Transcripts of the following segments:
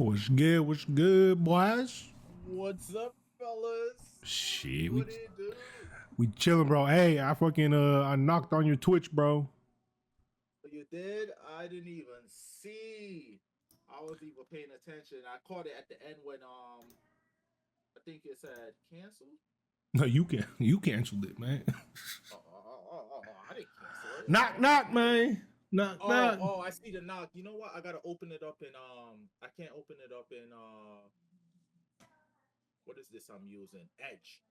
What's good, boys? What's up, fellas? Shit, What do you do? we chilling, bro. Hey, I fucking I knocked on your Twitch, bro. You did? I didn't even see. I wasn't even paying attention. I caught it at the end when I think it said cancel. No, you canceled it, man. I didn't cancel it. Knock, man. Knock. Oh, I see the knock. You know what? I gotta open it up in I can't open it up in what is this I'm using? Edge.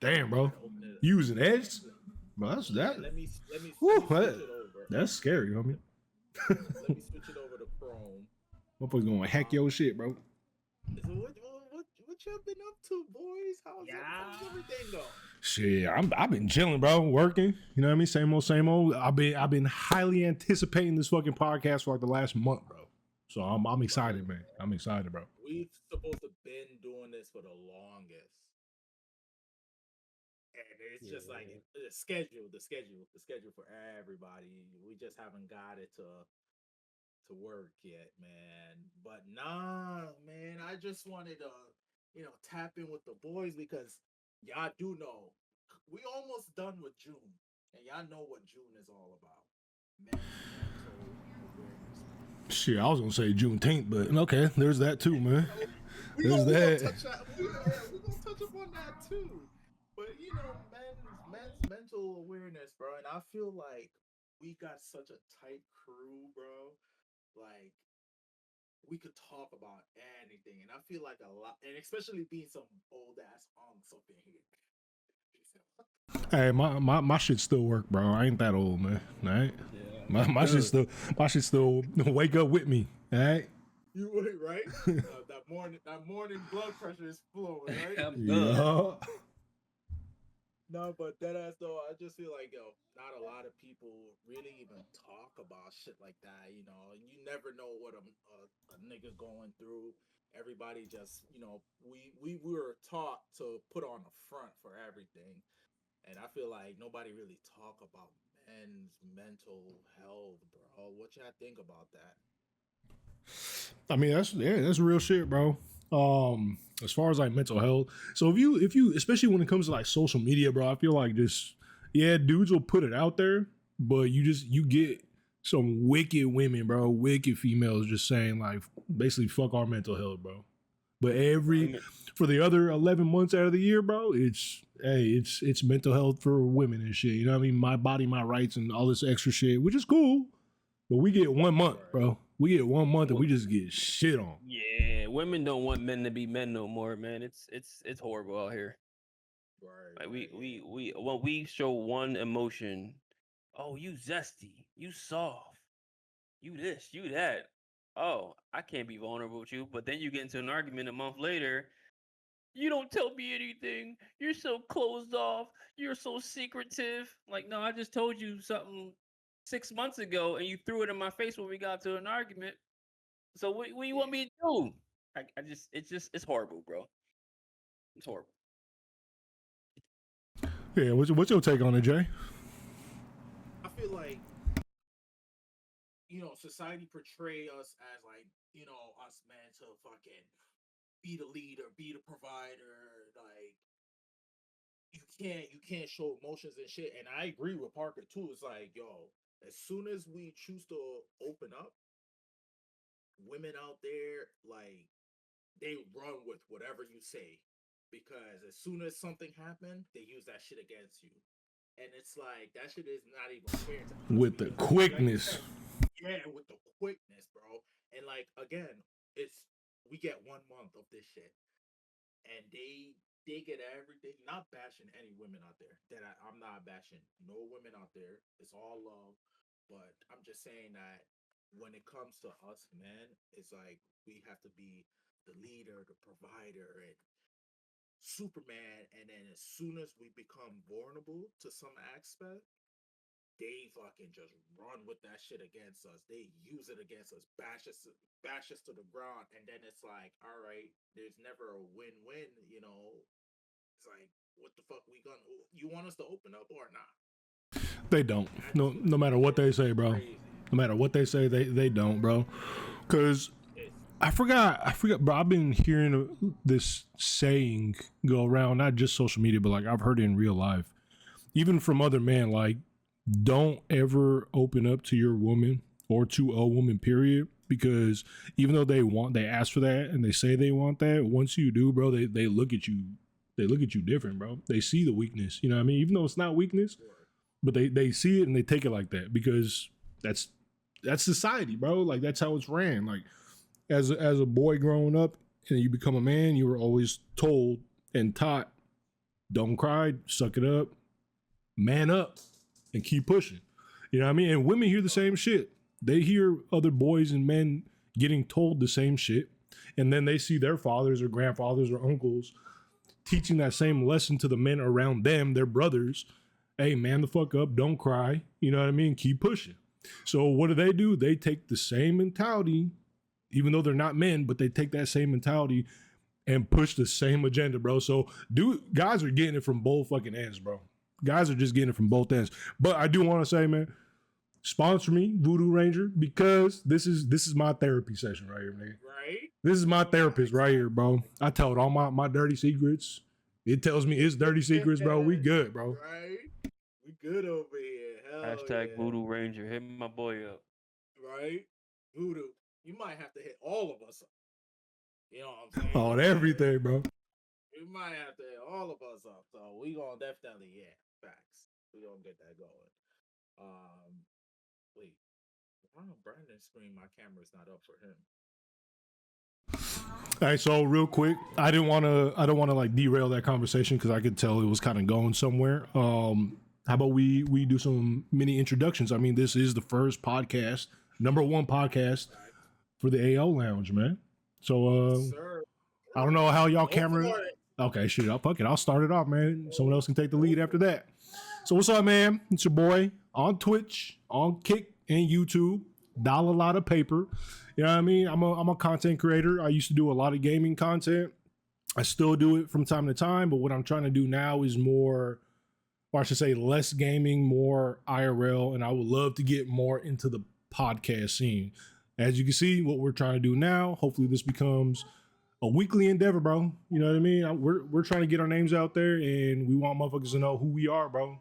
Damn, bro. You using Edge? Bro, that's that. Yeah, let me Woo, switch it over. That's scary, homie. Let me switch it over to Chrome. Motherfuckers gonna hack your shit, bro. So what y'all been up to, boys? How's everything going? Shit, I've been chilling, bro, working. You know what I mean? Same old. I've been highly anticipating this fucking podcast for like the last month, bro. So I'm excited, man. I'm excited, bro. We've supposed to been doing this for the longest, and it's just like the schedule for everybody. We just haven't got it to work yet, man. But nah, man, I just wanted to tap in with the boys because y'all do know we almost done with June, and y'all know what June is all about. Mental awareness. Shit, I was gonna say Juneteenth, but okay, there's that too, man. There's that. We're gonna touch up on that too. But men's mental awareness, bro, and I feel like we got such a tight crew, bro. Like we could talk about anything, and I feel like a lot, and especially being some old ass unks up in here. Hey, my shit still work, bro. I ain't that old, man. All right, yeah. my shit still wake up with me. All right. You would, right? That morning blood pressure is flowing, right? Yeah. No, but that ass though, I just feel like not a lot of people really even talk about shit like that. You never know what a nigga going through. Everybody just, we were taught to put on a front for everything, and I feel like nobody really talk about men's mental health, bro. What y'all think about that? I mean, that's real shit, bro. As far as like mental health, so if you especially when it comes to like social media, bro, I feel like dudes will put it out there, but you get some wicked women, bro, wicked females just saying like basically fuck our mental health, bro. But for the other 11 months out of the year, bro, it's mental health for women and shit. You know what I mean? My body, my rights, and all this extra shit, which is cool. But we get 1 month, bro. We get 1 month and we just get shit on. Yeah, women don't want men to be men no more, man. It's horrible out here. Right. Like we show one emotion. Oh, you zesty, you soft, you this, you that. Oh, I can't be vulnerable with you. But then you get into an argument a month later. You don't tell me anything. You're so closed off. You're so secretive. Like, no, I just told you something 6 months ago, and you threw it in my face when we got to an argument. So what do you want me to do? It's horrible, bro. It's horrible. Yeah, what's your take on it, Jay? I feel like society portray us as like us men to fucking be the leader, be the provider. Like you can't show emotions and shit. And I agree with Parker too. It's like, as soon as we choose to open up, women out there, like, they run with whatever you say, because as soon as something happened, they use that shit against you. And it's like, that shit is not even fair to us. With the quickness. Yeah, with the quickness, bro. And like, again, we get 1 month of this shit, and they get everything. Not bashing any women out there. I'm not bashing no women out there. It's all love. But I'm just saying that when it comes to us men, it's like we have to be the leader, the provider, and Superman. And then as soon as we become vulnerable to some aspect, they fucking just run with that shit against us. They use it against us, bash us to the ground, and then it's like, all right, there's never a win-win. It's like, what the fuck you want us to open up or not? They don't. No matter what they say, bro. No matter what they say, they don't, bro. Cause I forgot, bro. I've been hearing this saying go around, not just social media, but like I've heard it in real life, even from other men. Like, don't ever open up to your woman or to a woman, period. Because even though they ask for that and they say they want that, once you do, bro, they look at you, different, bro. They see the weakness, you know what I mean? Even though it's not weakness, but they see it and they take it like that because that's society, bro. Like that's how it's ran. Like as a boy growing up and you become a man, you were always told and taught, don't cry, suck it up, man up, and keep pushing. You know what I mean? And women hear the same shit. They hear other boys and men getting told the same shit, and then they see their fathers or grandfathers or uncles teaching that same lesson to the men around them, their brothers. Hey, man the fuck up, don't cry. You know what I mean? Keep pushing. So what do? They take the same mentality, even though they're not men, but they take that same mentality and push the same agenda, bro. So guys are getting it from both fucking ends, bro. Guys are just getting it from both ends. But I do want to say, man, sponsor me, Voodoo Ranger, because this is my therapy session right here, nigga. Right? This is my therapist right here, bro. I tell it all my dirty secrets. It tells me it's dirty secrets, bro. We good, bro. Right? We good over here. Hell Hashtag yeah. Voodoo Ranger. Hit my boy up. Right? Voodoo. You might have to hit all of us up. You know what I'm saying? On everything, bro. You might have to hit all of us up. So we gonna definitely, facts. We gonna get that going. Wait. Why on Brandon's screen my camera's not up for him? All right, so real quick, I don't want to like derail that conversation because I could tell it was kind of going somewhere. How about we do some mini introductions? I mean, this is the first podcast, #1 podcast for the aYoLounge, man. So Sir. I don't know how y'all Go camera. for it. Okay, shit, I'll start it off, man. Someone else can take the lead after that. So what's up, man? It's your boy on Twitch, on Kick, and YouTube. DollaLottaPaper. You know what I mean? I'm a content creator. I used to do a lot of gaming content. I still do it from time to time, but what I'm trying to do now is more, or I should say less gaming, more IRL, and I would love to get more into the podcast scene. As you can see, what we're trying to do now, hopefully this becomes a weekly endeavor, bro. You know what I mean? We're trying to get our names out there, and we want motherfuckers to know who we are, bro.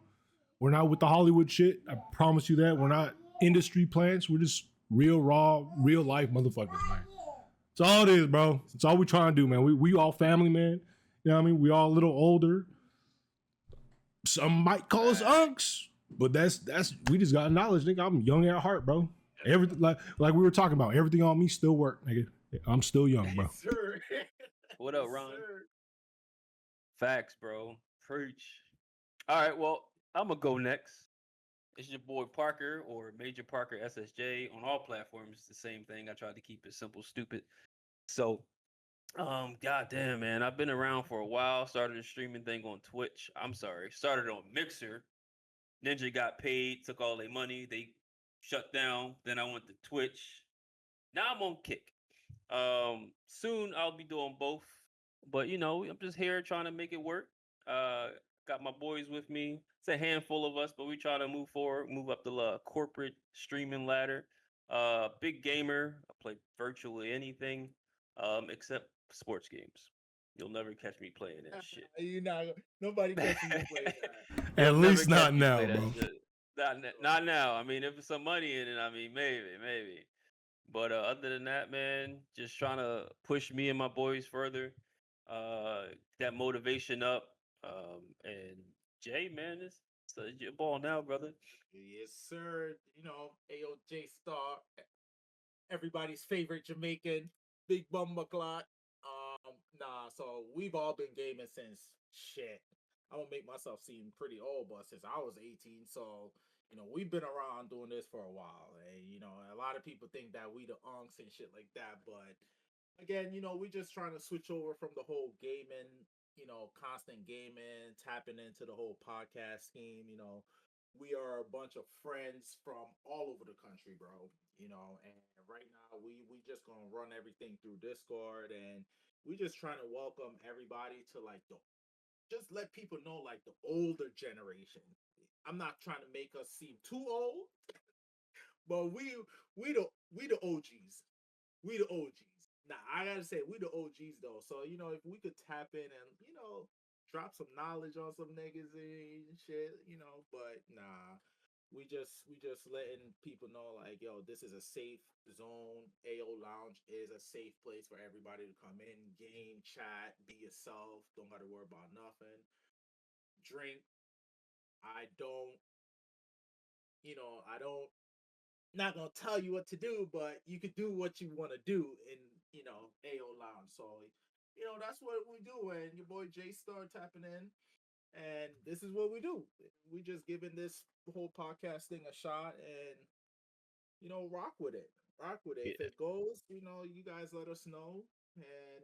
We're not with the Hollywood shit. I promise you that. We're not industry plants. We're just real, raw, real life motherfuckers, man. That's all it is, bro. That's all we trying to do, man. We all family, man. You know what I mean? We all a little older. Some might call us unks, but that's we just got knowledge, nigga. I'm young at heart, bro. Everything like we were talking about, everything on me still work, nigga. I'm still young, bro. Sir. What up, Ron? Sir. Facts, bro. Preach. All right, well, I'm going to go next. It's your boy Parker or MajorparkerSSJ on all platforms. It's the same thing. I tried to keep it simple, stupid. So, goddamn, man. I've been around for a while. Started a streaming thing on Twitch. Started on Mixer. Ninja got paid, took all their money. They shut down. Then I went to Twitch. Now I'm on Kick. Soon I'll be doing both. But, I'm just here trying to make it work. Got my boys with me. It's a handful of us, but we try to move forward, move up the corporate streaming ladder. Big gamer. I play virtually anything, except sports games. You'll never catch me playing that shit. Nobody catching you play that. At least not now, bro. Not now. I mean, if there's some money in it, I mean, maybe. But other than that, man, just trying to push me and my boys further. That motivation up. And Jay, man, it's your ball now, brother. Yes, sir. AYojstar, everybody's favorite Jamaican, Big Bumba Clot. So we've all been gaming since shit. I'm gonna make myself seem pretty old, but since I was 18, so we've been around doing this for a while, and a lot of people think that we the unks and shit like that, but again, we're just trying to switch over from the whole gaming, constant gaming, tapping into the whole podcast scheme. We are a bunch of friends from all over the country, bro. And right now we just gonna run everything through Discord, and we just trying to welcome everybody to just let people know the older generation. I'm not trying to make us seem too old, but we the OGs. We the OGs. Nah, I gotta say we the OGs though. So if we could tap in and drop some knowledge on some niggas and shit, but nah. We just letting people know like, yo, this is a safe zone. aYoLounge is a safe place for everybody to come in, game, chat, be yourself. Don't gotta worry about nothing. Drink. I don't, I don't not gonna tell you what to do, but you could do what you want to do in aYoLounge. So that's what we do. And your boy J Star tapping in, and this is what we do. We just giving this whole podcast thing a shot, and rock with it. Rock with it. If Yeah. it goes, you guys let us know, and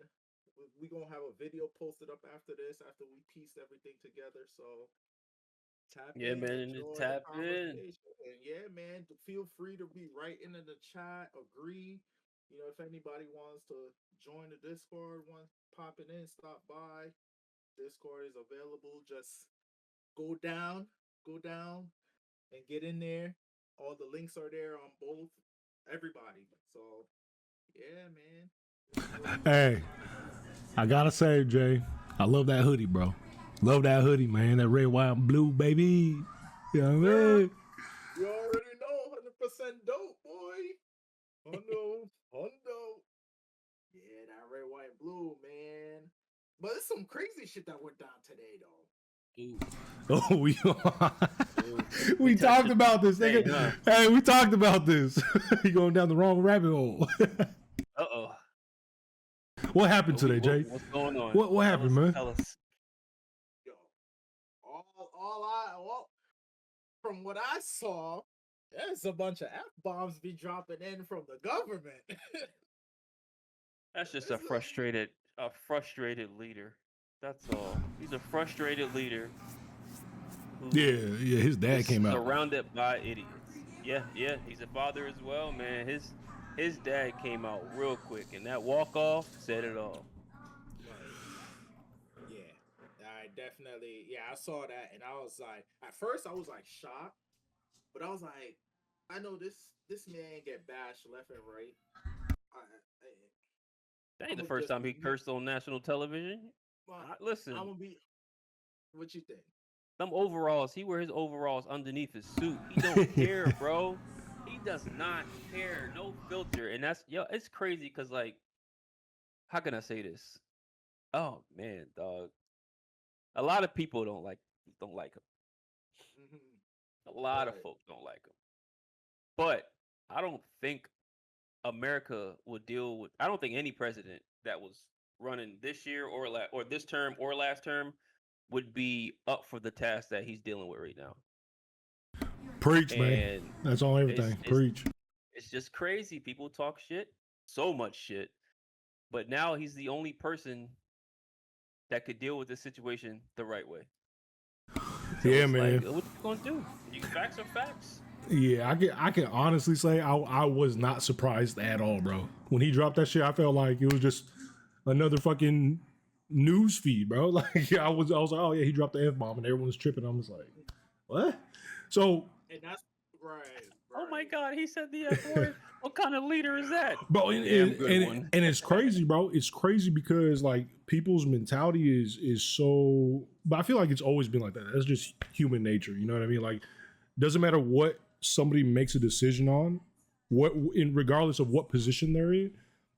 we gonna have a video posted up after this, after we piece everything together. So tap Yeah, in, man. enjoy the Tap in. conversation, and yeah, man, feel free to be writing in the chat. Agree. If anybody wants to join the Discord, wants popping in, stop by. Discord is available. Just go down, and get in there. All the links are there on both. Everybody. So yeah, man. Hey, I gotta say, Jay, I love that hoodie, bro. Love that hoodie, man. That red, white, and blue, baby. You know what I mean? You already know, 100% dope, boy. Hundo. Yeah, that red, white, and blue, man. But it's some crazy shit that went down today, though. Ooh. Oh, we Ooh. we talked about this, Hey, nigga. huh? Hey, we talked about this. You going down the wrong rabbit hole. Uh-oh. What happened today, Jay? What's going on? What happened, man? Tell us. Yo, all from what I saw, there's a bunch of F-bombs be dropping in from the government. That's just a frustrated leader. That's all. He's a frustrated leader. Yeah, his dad came out. Surrounded by idiots. Yeah, he's a father as well, man. His dad came out real quick, and that walk off said it all. Right. Yeah, I definitely. Yeah, I saw that, and I was like, at first I was like shocked, but I was like, I know this man get bashed left and right. That ain't the first time he cursed on national television. Listen, I'm gonna be. What you think? them overalls. He wear his overalls underneath his suit. He don't care, bro. He does not care. No filter, and that's it's crazy because like, how can I say this? Oh man, dog. A lot of people don't like him. A lot of folks don't like him. But I don't think America would deal with. I don't think any president that was running this year or this term or last term would be up for the task that he's dealing with right now. Preach, man. That's all everything. Preach. It's just crazy. People talk shit, so much shit. But now he's the only person that could deal with this situation the right way. So yeah, man. Like, what you gonna do? Facts are facts. Yeah, I can honestly say I was not surprised at all, bro. When he dropped that shit, I felt like it was just another fucking news feed, bro. Like I was like, oh yeah, he dropped the F-bomb and everyone's tripping. I'm just like, what? So and that's right. Oh my god, he said the F word. What kind of leader is that? Bro, and it's crazy, bro. It's crazy because like people's mentality is so, but I feel like it's always been like that. That's just human nature. You know what I mean? Like, doesn't matter what somebody makes a decision on, regardless of what position they're in,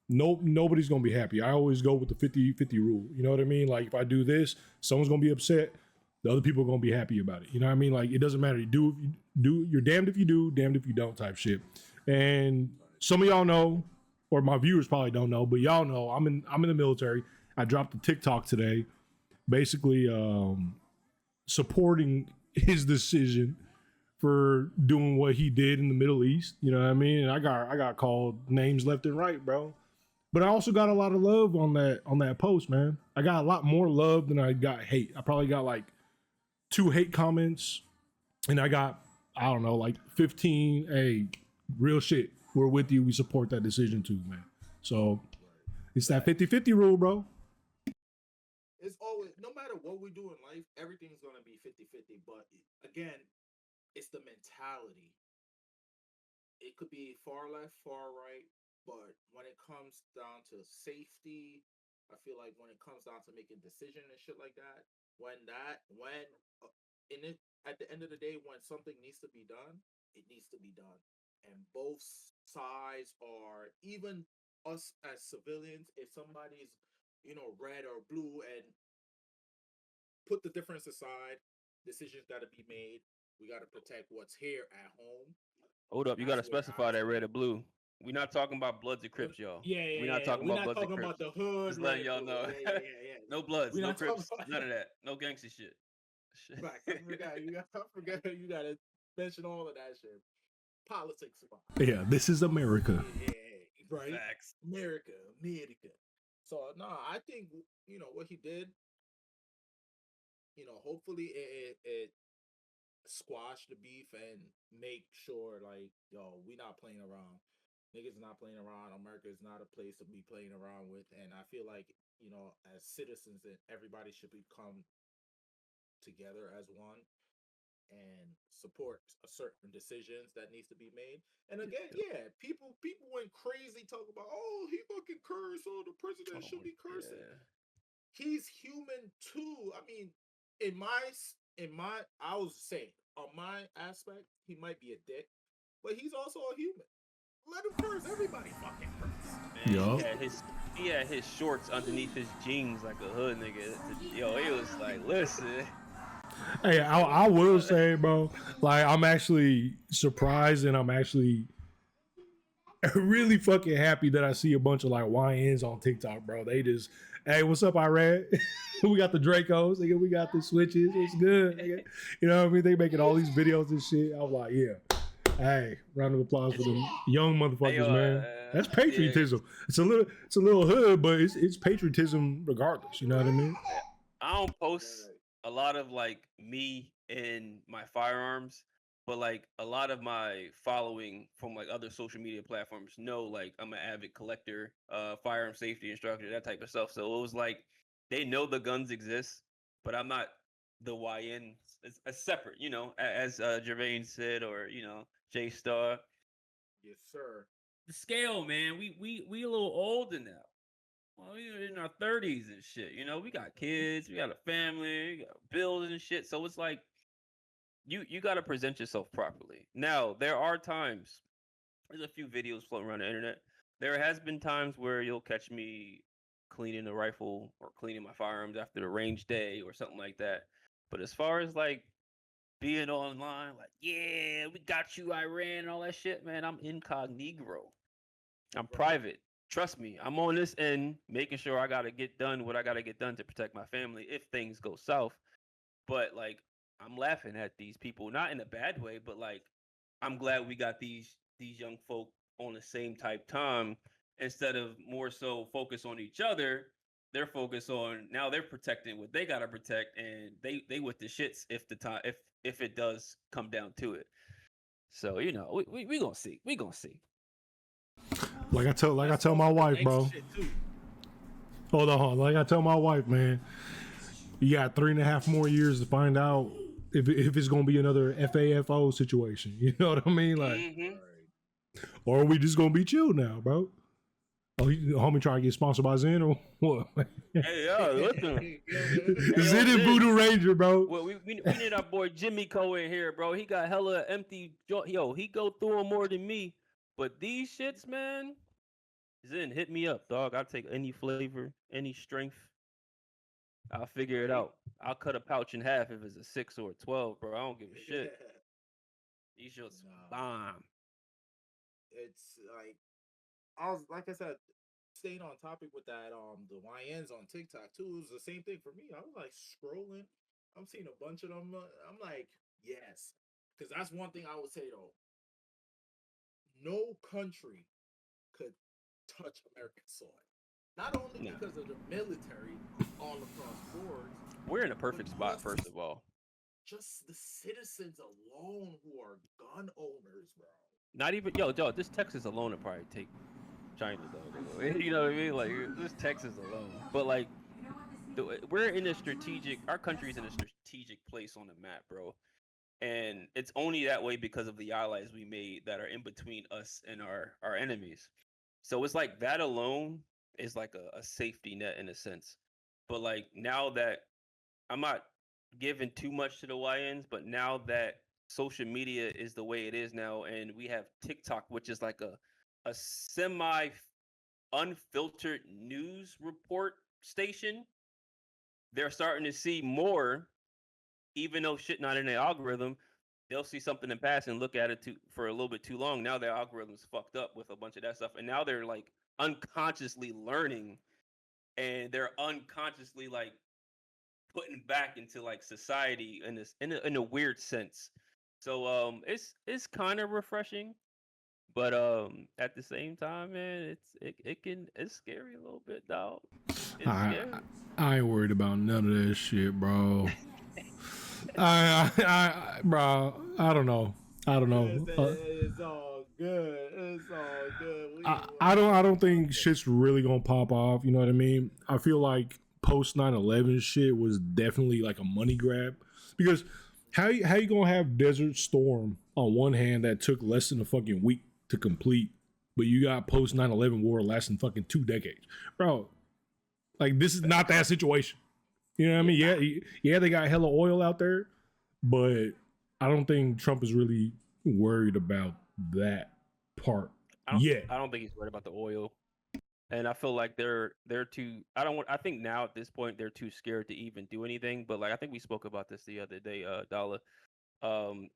nobody's gonna be happy. I always go with the 50-50 rule. You know what I mean? Like if I do this, someone's gonna be upset. The other people are gonna be happy about it. You know what I mean? Like it doesn't matter. You're damned if you do, damned if you don't type shit. And some of y'all know, or my viewers probably don't know, but y'all know I'm in the military. I dropped a TikTok today, basically supporting his decision for doing what he did in the Middle East. You know what I mean? And I got called names left and right, bro. But I also got a lot of love on that post, man. I got a lot more love than I got hate. I probably got like 2 hate comments, and I got, I don't know, like 15, hey, real shit. We're with you. We support that decision too, man. So it's that 50-50 rule, bro. It's always, no matter what we do in life, everything's going to be 50-50. But again, it's the mentality. It could be far left, far right, But when it comes down to safety, I feel like when it comes down to making decision and shit like that, when in it at the end of the day, when something needs to be done, it needs to be done. And both sides are, even us as civilians, if somebody's, red or blue, and put the difference aside, decisions got to be made. We got to protect what's here at home. Hold up, you That's gotta where I specify that red or blue. We're not talking about Bloods and Crips, y'all. Yeah, yeah, We're not yeah. talking We're about not Bloods and talking Crips. about the hood, Just red letting and y'all blue. know. Yeah, yeah, yeah, yeah. No Bloods, We're no not talking Crips, about none of that. No gangster shit. facts. I forgot. You gotta mention all of that shit. Politics about. Yeah, this is America. Yeah, right. Facts. America. So no, I think what he did. Hopefully it squash the beef and make sure, like, yo, we not playing around. Niggas not playing around. America is not a place to be playing around with. And I feel like, as citizens, that everybody should become together as one and support a certain decisions that needs to be made. And again, yeah, people went crazy talking about, oh, he fucking cursed, so the president should be cursing. Yeah. He's human too. I mean, in my I was saying, on my aspect, he might be a dick, but he's also a human. Let him curse. Everybody fucking curse. Man, Yup. he had his shorts underneath his jeans like a hood nigga. Yo, he was like, listen. Hey, I will say, bro, like, I'm actually surprised, and I'm actually really fucking happy that I see a bunch of like YNs on TikTok, bro. They just, hey, what's up, Irad? We got the Dracos, nigga. We got the switches. It's good, nigga. You know what I mean? They making all these videos and shit. I'm like, yeah. Hey, round of applause for them young motherfuckers, man. That's patriotism. Yeah. It's a little hood, but it's patriotism regardless. You know what I mean? I don't post a lot of like me and my firearms, but like a lot of my following from like other social media platforms know like I'm an avid collector, firearm safety instructor, that type of stuff. So it was like they know the guns exist, but I'm not the YN. It's separate, as Jermaine said, or J-Star. Yes, sir. The scale, man. We a little older now. Well, we're in our 30s and shit. We got kids, we got a family, we got bills and shit. So it's like you got to present yourself properly. Now, there are times, there's a few videos floating around the internet. There has been times where you'll catch me cleaning the rifle or cleaning my firearms after the range day or something like that. But as far as like being online, like, yeah, we got you, Iran, and all that shit, man, I'm incognito. I'm private. Trust me, I'm on this end, making sure I gotta get done what I gotta get done to protect my family if things go south. But like, I'm laughing at these people, not in a bad way, but like, I'm glad we got these young folk on the same type time instead of more so focus on each other. They're focused on now they're protecting what they gotta protect, and they with the shits if the time if it does come down to it. So we gonna see. We gonna see. Like I tell my wife, bro. Hold on. Like I tell my wife, man, you got 3.5 more years to find out if it's gonna be another FAFO situation. You know what I mean? Like, or are we just gonna be chill now, bro? Oh, homie trying to get sponsored by Zen or what? Hey, yo, listen. Zen and Voodoo Ranger, bro. Well, we need our boy Jimmy Cole in here, bro. He got hella empty. Yo, he go through them more than me. But these shits, man, Zen, hit me up, dog. I'll take any flavor, any strength. I'll figure it out. I'll cut a pouch in half if it's a 6 or a 12, bro. I don't give a shit. These shits bomb. It's like like I said, staying on topic with that, the YNs on TikTok too. It was the same thing for me. I was like scrolling. I'm seeing a bunch of them. I'm like, yes, because that's one thing I would say though. No country could touch American soil. Not only because of the military all across boards. We're in a perfect spot, first of all. Just the citizens alone who are gun owners, bro. Not even yo, this Texas alone would probably take China though. You know what I mean? Like this Texas alone. But like we're in a strategic our country's in a strategic place on the map, bro. And it's only that way because of the allies we made that are in between us and our enemies. So it's like that alone is like a safety net in a sense. But like now that I'm not giving too much to the YNs, but now that social media is the way it is now, and we have TikTok, which is like a semi unfiltered news report station, they're starting to see more, even though shit not in their algorithm. They'll see something in passing and look at it for a little bit too long. Now their algorithm's fucked up with a bunch of that stuff, and now they're like unconsciously learning, and they're unconsciously like putting back into like society in this in a weird sense. So it's kind of refreshing, but at the same time, man, it's scary a little bit, dog. It's scary. I ain't worried about none of that shit, bro. Bro, I don't know. It's all good. It's all good. I don't think shit's really gonna pop off. You know what I mean? I feel like post 9/11 shit was definitely like a money grab, because how you gonna have Desert Storm on one hand that took less than a fucking week to complete, but you got post 9/11 war lasting fucking 2 decades, bro? Like, this is not that situation. You know what I mean? Yeah, they got hella oil out there, but I don't think Trump is really worried about that part yet. I don't think he's worried about the oil, and I feel like they're too. I think now at this point they're too scared to even do anything. But like I think we spoke about this the other day, Dollar.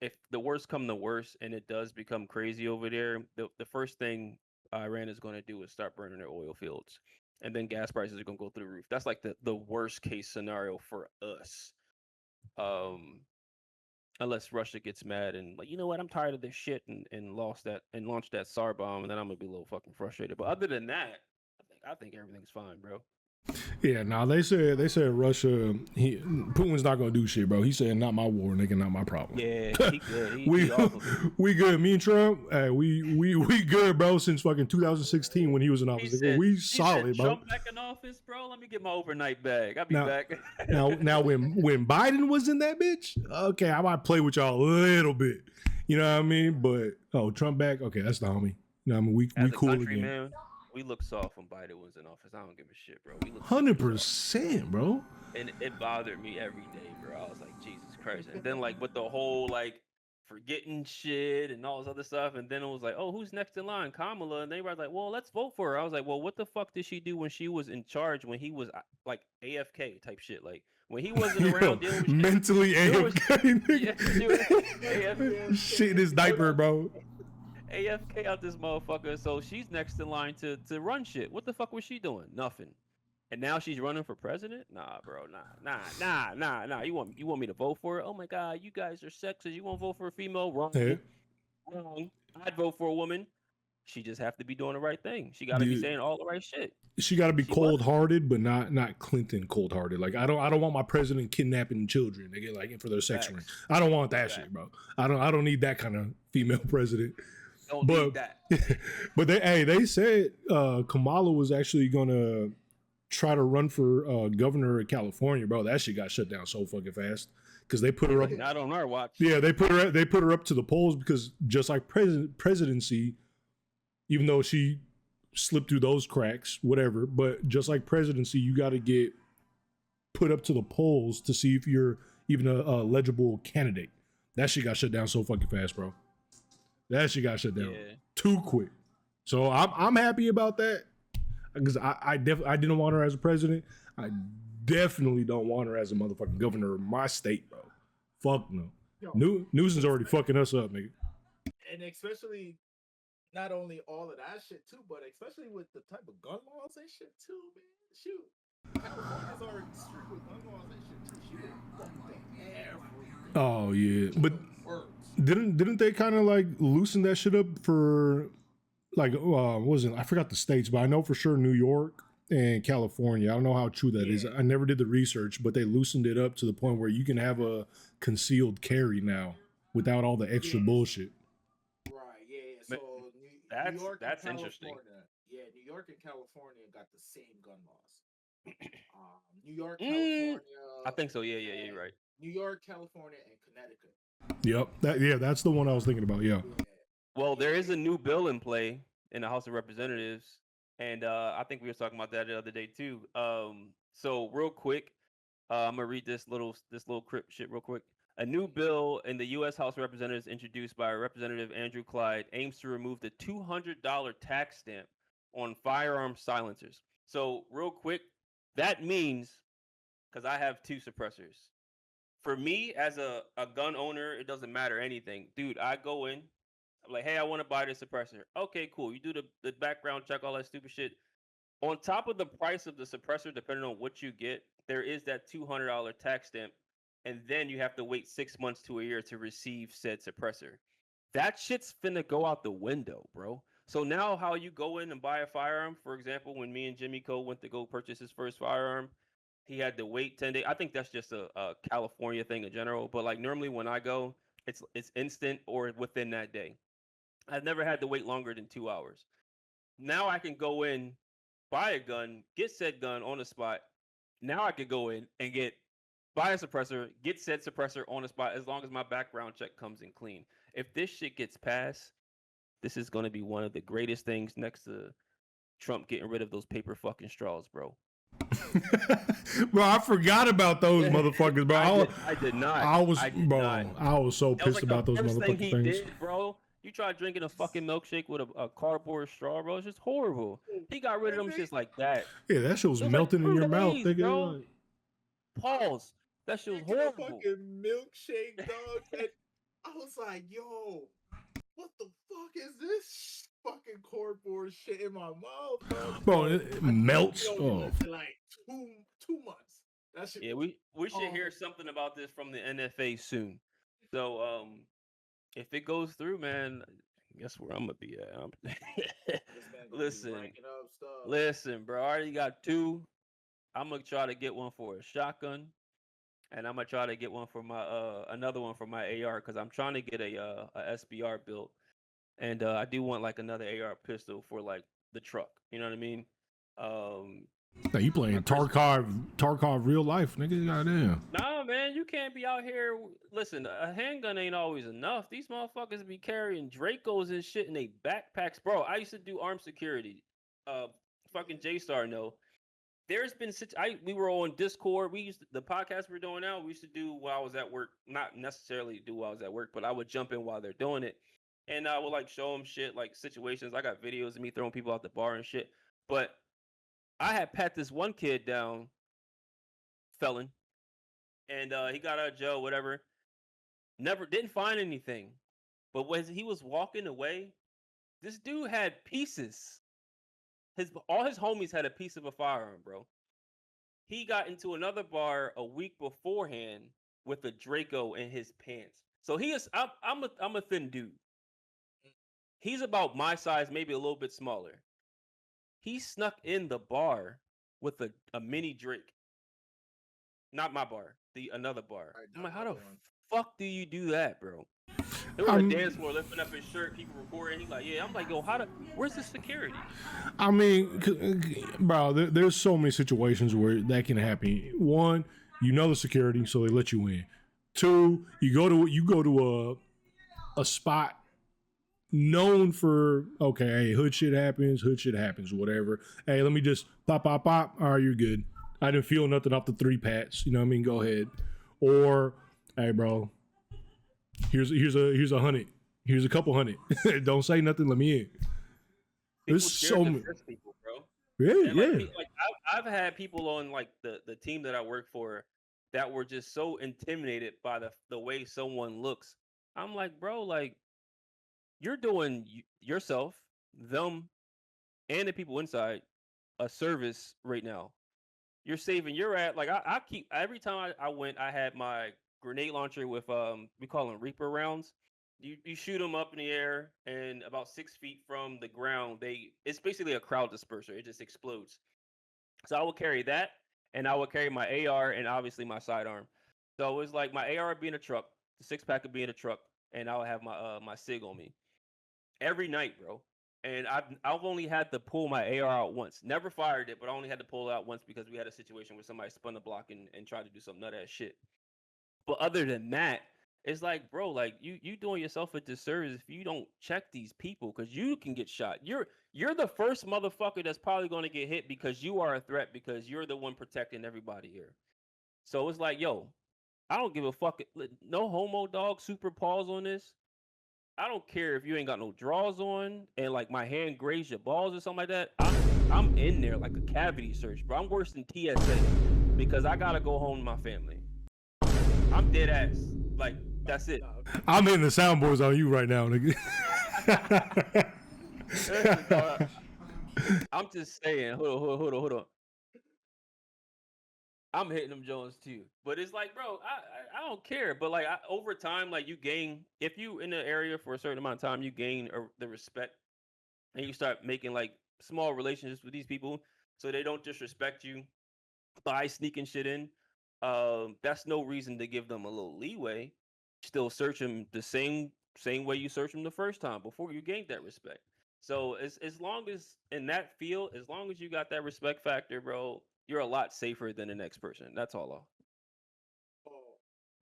If the worst come to worst and it does become crazy over there, the first thing Iran is going to do is start burning their oil fields, and then gas prices are going to go through the roof. That's like the worst case scenario for us. Unless Russia gets mad and like, you know what, I'm tired of this shit, and launched that SAR bomb, and then I'm gonna be a little fucking frustrated. But other than that, I think everything's fine, bro. Yeah, nah, they said Russia, Putin's not gonna do shit, bro. He said, not my war, nigga, not my problem. Yeah, he good. We good. Me and Trump, hey, we good, bro. Since fucking 2016 when he was in office, we solid, bro. Trump back in office, bro. Let me get my overnight bag. I'll be back. now, when Biden was in that bitch, okay, I might play with y'all a little bit. You know what I mean? But Trump back, okay, that's the homie. You know what I mean? We cool country, again. Man, we look soft when Biden was in office. I don't give a shit, bro. We look 100%, bro. And it bothered me every day, bro. I was like, Jesus Christ. And then like with the whole like forgetting shit and all this other stuff, and then it was like, oh, who's next in line? Kamala. And they were like, well, let's vote for her. I was like, well, what the fuck did she do when she was in charge, when he was like AFK type shit? Like when he wasn't around dealing with mentally AFK. AFK. Shit in his diaper, bro. AFK out this motherfucker. So she's next in line to run shit. What the fuck was she doing? Nothing. And now she's running for president? Nah, bro. Nah. You want me to vote for her? Oh my God, you guys are sexist. You won't vote for a female? Wrong. Yeah. Wrong. I'd vote for a woman. She just have to be doing the right thing. She got to be saying all the right shit. She got to be cold-hearted, but not Clinton cold-hearted. Like I don't want my president kidnapping children. They get like for their sex ring. I don't want that shit, bro. I don't need that kind of female president. Don't need that. But they said Kamala was actually gonna try to run for governor of California, bro. That shit got shut down so fucking fast because they put her up. Not on our watch. Yeah, they put her up to the polls because just like presidency, even though she slipped through those cracks, whatever. But just like presidency, you got to get put up to the polls to see if you're even a legible candidate. That shit got shut down so fucking fast, bro. That shit got shut down too quick. So I'm happy about that because I didn't want her as a president. I definitely don't want her as a motherfucking governor of my state, bro. Fuck no. Newsom's already fucking us up, nigga. And especially not only all of that shit too, but especially with the type of gun laws and shit too, man. Shoot, California's already strict with gun laws and shit too. She would fuck everything. Oh yeah, but. Didn't they kind of like loosen that shit up for like wasn't I forgot the states, but I know for sure New York and California. I don't know how true that is. I never did the research, but they loosened it up to the point where you can have a concealed carry now without all the extra bullshit. Right. Yeah. So New York that's and interesting. Yeah, New York and California got the same gun laws. New York, California. I think so. Yeah, you're right. New York, California, and Connecticut. Yep. That's the one I was thinking about. Yeah. Well, there is a new bill in play in the House of Representatives, and I think we were talking about that the other day too. So real quick, I'm gonna read this little crypt shit real quick. A new bill in the U.S. House of Representatives, introduced by Representative Andrew Clyde, aims to remove the $200 tax stamp on firearm silencers. So real quick, that means, because I have 2 suppressors. For me, as a gun owner, it doesn't matter anything. Dude, I go in, I'm like, hey, I want to buy this suppressor. Okay, cool. You do the background check, all that stupid shit. On top of the price of the suppressor, depending on what you get, there is that $200 tax stamp. And then you have to wait 6 months to a year to receive said suppressor. That shit's finna go out the window, bro. So now how you go in and buy a firearm, for example, when me and Jimmy Cole went to go purchase his first firearm, he had to wait 10 days. I think that's just a California thing in general. But like normally when I go, it's instant or within that day. I've never had to wait longer than 2 hours. Now I can go in, buy a gun, get said gun on the spot. Now I could go in and buy a suppressor, get said suppressor on the spot, as long as my background check comes in clean. If this shit gets passed, this is going to be one of the greatest things next to Trump getting rid of those paper fucking straws, bro. Bro, I forgot about those motherfuckers, bro. I did not. I was so That was pissed like about the those first thing motherfucking he things. did, bro. You try drinking a fucking milkshake with a cardboard straw, bro. It's just horrible. He got rid of them shits like that. Yeah, that shit was It was melting like in 2 your mouth, days, nigga. bro. Like, Pause. That shit was Drinking a horrible. fucking milkshake, dog. And I was like, yo, what the fuck is this fucking cardboard shit in my mouth, bro, it melts. Oh, like 2 months. That shit. Yeah, we should hear something about this from the NFA soon. So if it goes through, man, guess where I'm gonna be at. Listen, bro. I already got 2. I'm gonna try to get one for a shotgun, and I'm gonna try to get one for my another one for my AR, because I'm trying to get a SBR built, and I do want like another AR pistol for like the truck. You know what I mean? Now you playing Tarkov real life, nigga. Goddamn. Nah, man, you can't be out here. Listen, a handgun ain't always enough. These motherfuckers be carrying Dracos and shit in their backpacks, bro. I used to do armed security. Fucking JStar know. There's been we were on Discord. The podcast we're doing now. We used to do while I was at work. Not necessarily do while I was at work, but I would jump in while they're doing it, and I would like show them shit, like situations. I got videos of me throwing people out the bar and shit. But I had pat this one kid down, felon, and he got out of jail, whatever. Didn't find anything, but when he was walking away, this dude had pieces. All his homies had a piece of a firearm, bro. He got into another bar a week beforehand with a Draco in his pants. So I'm a thin dude. He's about my size, maybe a little bit smaller. He snuck in the bar with a mini Drake. Not my bar, another bar. I'm like, how the fuck do you do that, bro? They were on the dance floor lifting up his shirt, people recording. He's like, yeah. I'm like, yo, where's the security? I mean, bro, there's so many situations where that can happen. One, you know the security, so they let you in. 2, you go to a spot known for, okay, hey, hood shit happens, whatever. Hey, let me just pop. All right, you're good. I didn't feel nothing off the 3 pats. You know what I mean? Go ahead. Or, hey, bro, here's a 100. Here's a couple hundred. Don't say nothing. Let me in. There's so many people, bro. Yeah, and yeah. Like I've had people on like the team that I work for that were just so intimidated by the way someone looks. I'm like, bro, like you're doing yourself, them, and the people inside a service right now. You're saving your ass. Like I keep every time I went, I had my grenade launcher with we call them Reaper rounds. You shoot them up in the air, and about 6 feet from the ground, it's basically a crowd disperser. It just explodes. So I will carry that, and I will carry my AR and obviously my sidearm. So it was like my AR would be in a truck, the 6-pack would be in a truck, and I would have my SIG on me every night, bro. And I've only had to pull my AR out once. Never fired it, but I only had to pull it out once because we had a situation where somebody spun the block and tried to do some nut ass shit. But other than that, It's like, bro, like you doing yourself a disservice if you don't check these people because you can get shot. You're the first motherfucker that's probably going to get hit because you are a threat because you're the one protecting everybody here. So it's like, yo, I don't give a fuck. No homo, dog. Super pause on this. I don't care if you ain't got no drawers on and like my hand grazed your balls or something like that. I'm in there like a cavity search, bro. I'm worse than TSA because I gotta go home to my family. I'm dead ass. Like that's it. I'm hitting the soundboards on you right now, nigga. Listen, dog, I'm just saying. Hold on. I'm hitting them Jones too, but it's like, bro, I don't care. But like over time, like you gain if you in the area for a certain amount of time, you gain the respect, and you start making like small relationships with these people, so they don't disrespect you by sneaking shit in. That's no reason to give them a little leeway. Still search them the same way you search them the first time before you gained that respect. So as long as in that field, as long as you got that respect factor, bro, you're a lot safer than the next person. That's all. Oh,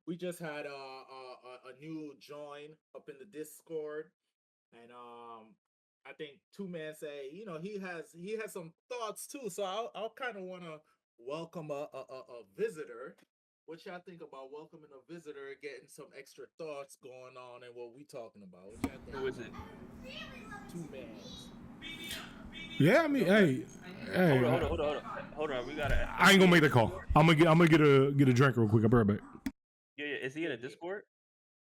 we just had a new join up in the Discord, and I think Two Man say he has some thoughts too. So I'll kind of want to welcome a visitor. What y'all think about welcoming a visitor, getting some extra thoughts going on, and what we talking about? What y'all think? Who is it? Two Mans. Yeah, I mean, hey, Hold on. We gotta. I ain't gonna make the call. I'm gonna get a drink real quick. I'll be right back. Yeah. Is he in a Discord?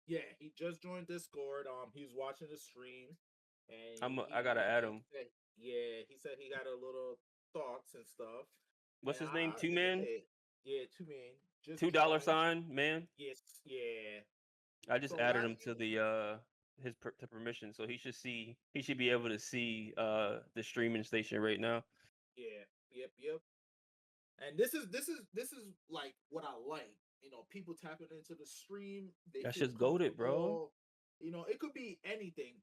Yeah, he just joined Discord. He was watching the stream, and I gotta add him. he said he got a little thoughts and stuff. What's And his name? Two Man. Yeah, Two Man. Just $2 joined. sign man. Yes, yeah. I just So added him to the to permission, so he should be able to see the streaming station right now. Yeah, yep. And this is like what I like. People tapping into the stream. They That's feel just goated, bro. comfortable. It could be anything.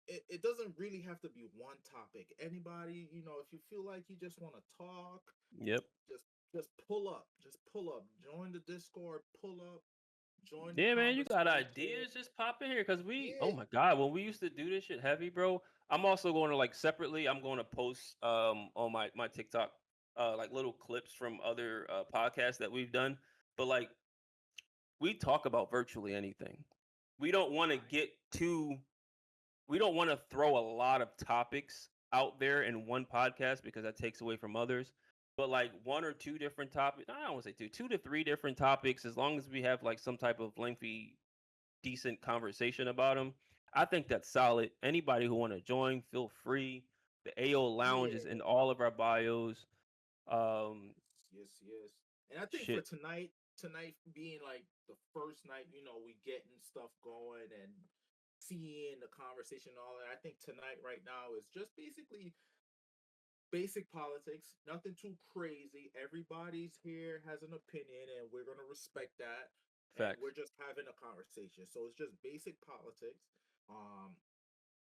It doesn't really have to be one topic. Anybody, if you feel like you just want to talk, Yep. just pull up. Just pull up. Join the Discord. Pull up. Join the Yeah, man, you got conversation. ideas? Just pop in here, cause oh Yeah. my god, when we used to do this shit heavy, bro. I'm also going to like separately. I'm going to post on my TikTok like little clips from other podcasts that we've done. But like we talk about virtually anything. We don't want to get too. We don't want to throw a lot of topics out there in one podcast because that takes away from others. But like one or two different topics, I don't want to say two to three different topics, as long as we have like some type of lengthy, decent conversation about them, I think that's solid. Anybody who want to join, feel free. The AO Lounge is Yeah. in all of our bios. Yes. And I think for Shit. tonight being like the first night, we getting stuff going and seeing the conversation and all that. I think tonight right now is just basically basic politics, nothing too crazy. Everybody's here has an opinion and we're going to respect that. And Facts. we're just having a conversation. So it's just basic politics.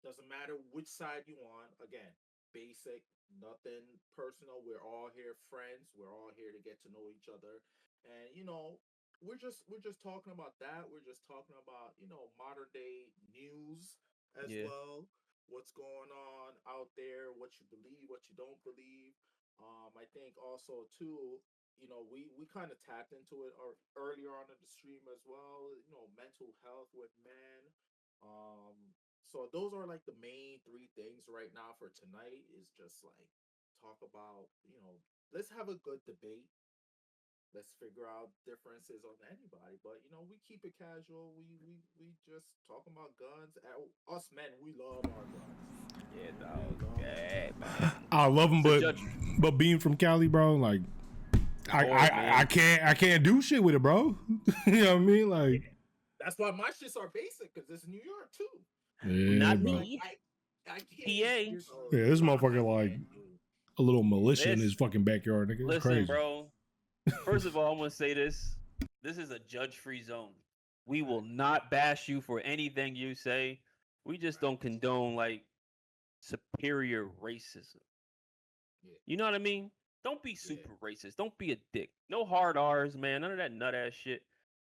Doesn't matter which side you on. Again, basic, nothing personal. We're all here friends. We're all here to get to know each other. And we're just talking about that. We're just talking about, modern day news as Yeah. well. What's going on out there, what you believe, what you don't believe. I think also too, we kind of tapped into it earlier on in the stream as well, mental health with men. So those are like the main three things right now for tonight is just like talk about, let's have a good debate. Let's figure out differences on anybody, but we keep it casual. We just talking about guns. Us men, we love our guns. Yeah, dog. Yeah, I love them, but being from Cali, bro, like I can't do shit with it, bro. You know what I mean? Like that's why my shits are basic because it's New York too. yeah, Not bro. me. I can't. PA. Yeah, this motherfucker like a little militia in his Listen. fucking backyard, nigga. It's Listen, crazy. bro. First of all, I'm gonna say this. This is a judge-free zone. We will not bash you for anything you say. We just don't condone like superior racism. Yeah. You know what I mean? Don't be super racist. Don't be a dick. No hard R's, man. None of that nut ass shit.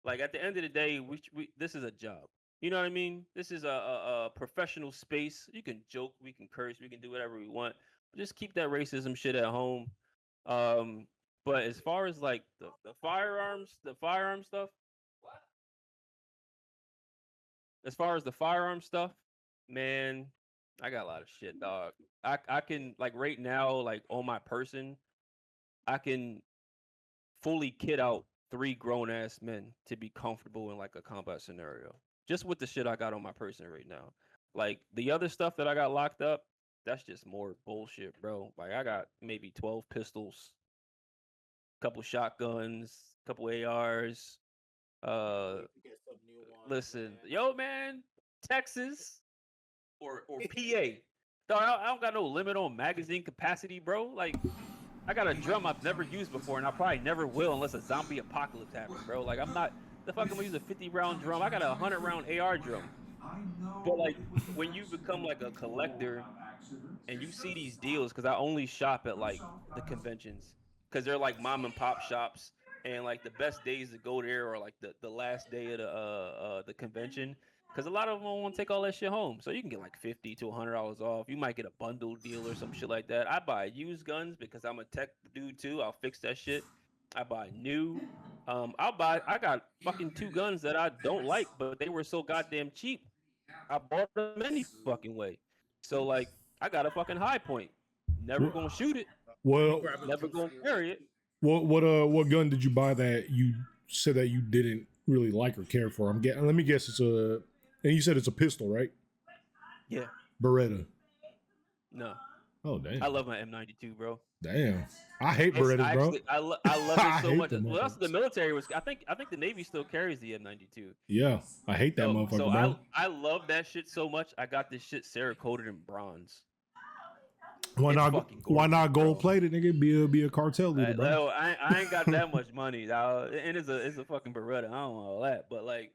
Like at the end of the day, we this is a job. You know what I mean? This is a professional space. You can joke, we can curse, we can do whatever we want. But just keep that racism shit at home. Um, but as far as like the firearm stuff, as far as the firearm stuff, man, I got a lot of shit, dog. I can like right now, like on my person, I can fully kit out 3 grown ass men to be comfortable in like a combat scenario. Just with the shit I got on my person right now. Like the other stuff that I got locked up, that's just more bullshit, bro. Like I got maybe 12 pistols, couple shotguns, couple ARs. Get some new ones, Listen, man. yo, man, Texas or PA. Dog, I don't got no limit on magazine capacity, bro. Like, I got a drum I've never used before, and I probably never will unless a zombie apocalypse happens, bro. Like, I'm not the fuck. I'm gonna use a 50-round drum. I got a 100-round AR drum. But like, when you become like a collector and you see these deals, because I only shop at like the conventions, because they're like mom and pop shops, and like the best days to go there are like the last day of the convention, because a lot of them want to take all that shit home, so you can get like $50 to $100 off. You might get a bundle deal or some shit like that. I buy used guns because I'm a tech dude too. I'll fix that shit. I buy new. I got fucking 2 guns that I don't like, but they were so goddamn cheap. I bought them any fucking way. So like, I got a fucking high point. Never gonna shoot it. Well, Never gonna carry it. what gun did you buy that you said that you didn't really like or care for? Let me guess, and you said it's a pistol, right? Yeah. Beretta. No. Oh damn. I love my M92, bro. Damn. I hate Berettas, bro. I love I it so hate much. them Well, that's the motherfuckers. military was. I think the Navy still carries the M92. Yeah, I hate that motherfucker, So bro. I love that shit so much. I got this shit Cerakoted in bronze. Why It's not? fucking Why gorgeous, not bro. gold plated, nigga? Be a cartel leader, bro. No, I ain't got that much money, dog. And it's a fucking Beretta. I don't know all that, but like,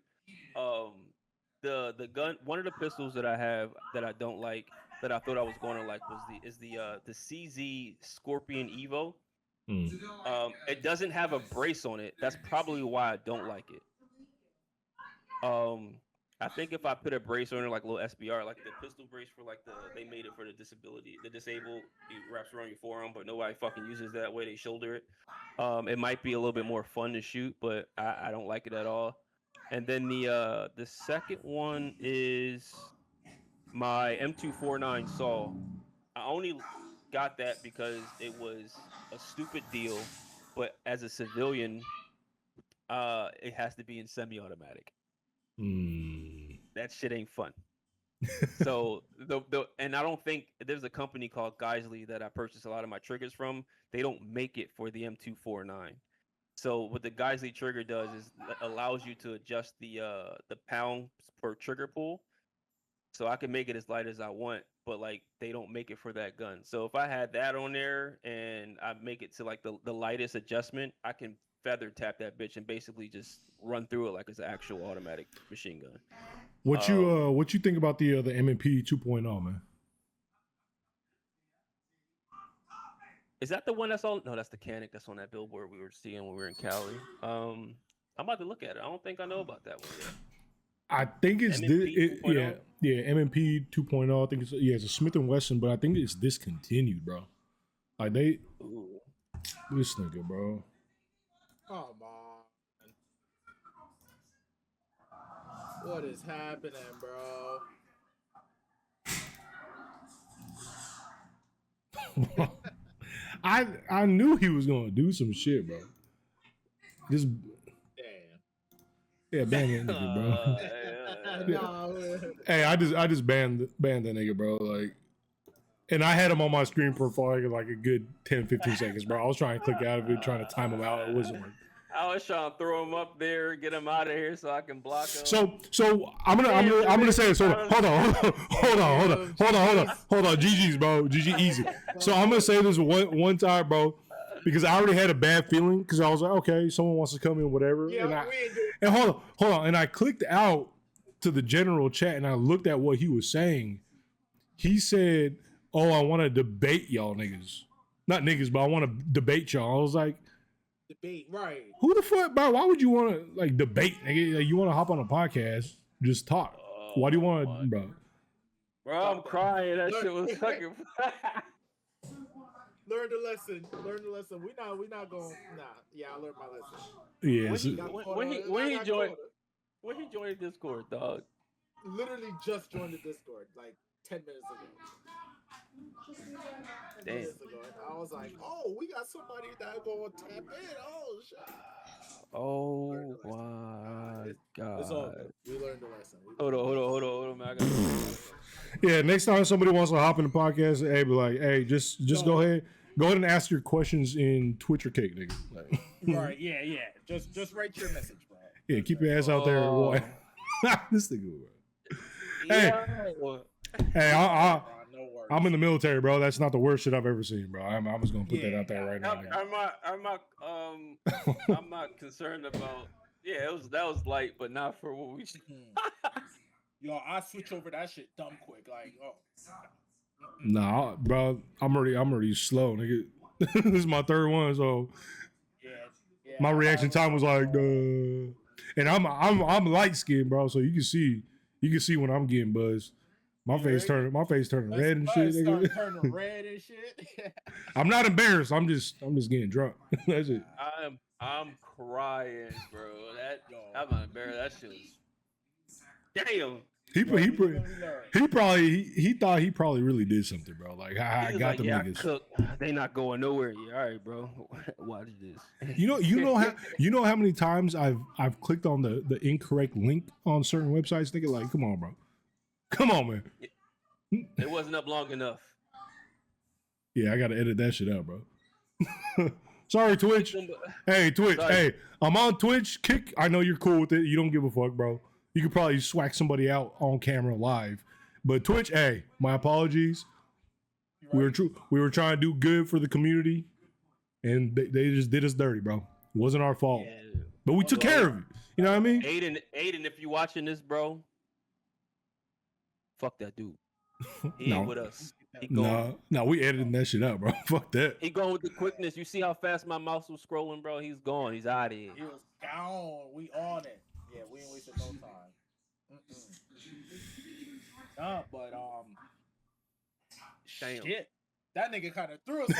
the gun, one of the pistols that I have that I don't like, that I thought I was going to like, was the CZ Scorpion Evo. Mm. It doesn't have a brace on it. That's probably why I don't like it. I think if I put a brace on it, like a little SBR, like the pistol brace for like they made it for the disabled, it wraps around your forearm, but nobody fucking uses that way. They shoulder it. It might be a little bit more fun to shoot, but I don't like it at all. And then the second one is my M249 Saw. I only got that because it was a stupid deal, but as a civilian, it has to be in semi-automatic. That shit ain't fun. So and I don't think there's a company called Geisley that I purchased a lot of my triggers from. They don't make it for the M249. So what the Geisley trigger does is allows you to adjust the pounds per trigger pull. So I can make it as light as I want, but like they don't make it for that gun. So if I had that on there and I make it to like the lightest adjustment, I can feather tap that bitch and basically just run through it like it's an actual automatic machine gun. What you think about the M&P 2.0, man? Is that the one that's on? No, that's the Canic that's on that billboard we were seeing when we were in Cali. I'm about to look at it. I don't think I know about that one yet. I think it's M&P 2.0. I think it's a Smith & Wesson, but I think it's discontinued, bro. Like this nigga, bro. Come on. What is happening, bro? I knew he was gonna do some shit, bro. Just damn. ban that nigga, bro. Hey, I just banned that nigga, bro. Like, and I had him on my screen for like a good 10, 15 seconds, bro. I was trying to click out of it, trying to time him out. It wasn't working. I was trying to throw him up there, get him out of here so I can block him. So I'm gonna say it. So hold on. GG's, bro. GG easy. So I'm gonna say this one time, bro, because I already had a bad feeling because I was like, okay, someone wants to come in, whatever. Yeah, and hold on, and I clicked out to the general chat and I looked at what he was saying. He said, "Oh, I want to debate y'all niggas, not niggas, but I want to debate y'all." I was like, debate, right? Who the fuck, bro? Why would you want to like debate? Nigga? Like, you want to hop on a podcast, just talk. Why do you want to, bro? Bro, I'm crying. That shit was fucking. Learn the lesson. Learn the lesson. We not going. Nah. Yeah, I learned my lesson. Yeah. When he joined Discord, dog. Literally just joined the Discord like 10 minutes ago. Damn. I was like, oh, we got somebody that going to tap in. Oh, shit. Oh my god. It's all good. We learned the lesson. Hold on, man. I gotta... Yeah, next time somebody wants to hop in the podcast, hey, be like, hey, just go ahead and ask your questions in Twitch or Cake, nigga. Like, right, yeah. Just write your message, bro. Yeah, keep your ass out there. This nigga, bro. Hey, I'm in the military, bro. That's not the worst shit I've ever seen, bro. I'm just gonna put that out there right now. I'm not concerned about. Yeah, that was light, but not for what we should. Yo, I switch over that shit dumb quick. Like, oh. Nah, bro. I'm already slow, nigga. This is my third one, so my reaction time was like, and I'm light skinned, bro. So you can see when I'm getting buzzed. My face turning red and shit. Nigga. Turning red and shit. I'm not embarrassed. I'm just getting drunk. That's it. I'm crying, bro. I'm not embarrassed. That shit was damn. He thought he probably really did something, bro. Like I got them niggas. They not going nowhere yet. All right, bro. Watch this. You know how many times I've clicked on the incorrect link on certain websites, thinking like, come on, bro. Come on, man. It wasn't up long enough. Yeah, I gotta edit that shit out, bro. Sorry, Twitch. Hey, Twitch. Sorry. Hey, I'm on Twitch. Kick. I know you're cool with it. You don't give a fuck, bro. You could probably swack somebody out on camera live. But Twitch, hey, my apologies. Right. We were trying to do good for the community, and they just did us dirty, bro. It wasn't our fault. Yeah. But we took care of it. You know what I mean? Aiden, if you watching this, bro, fuck that dude. He ain't with us. No, we editing that shit out, bro. Fuck that. He going with the quickness. You see how fast my mouse was scrolling, bro? He's gone. He's out of here. He was gone. We on it. Yeah, we ain't wasting no time. But damn. Shit. That nigga kind of threw us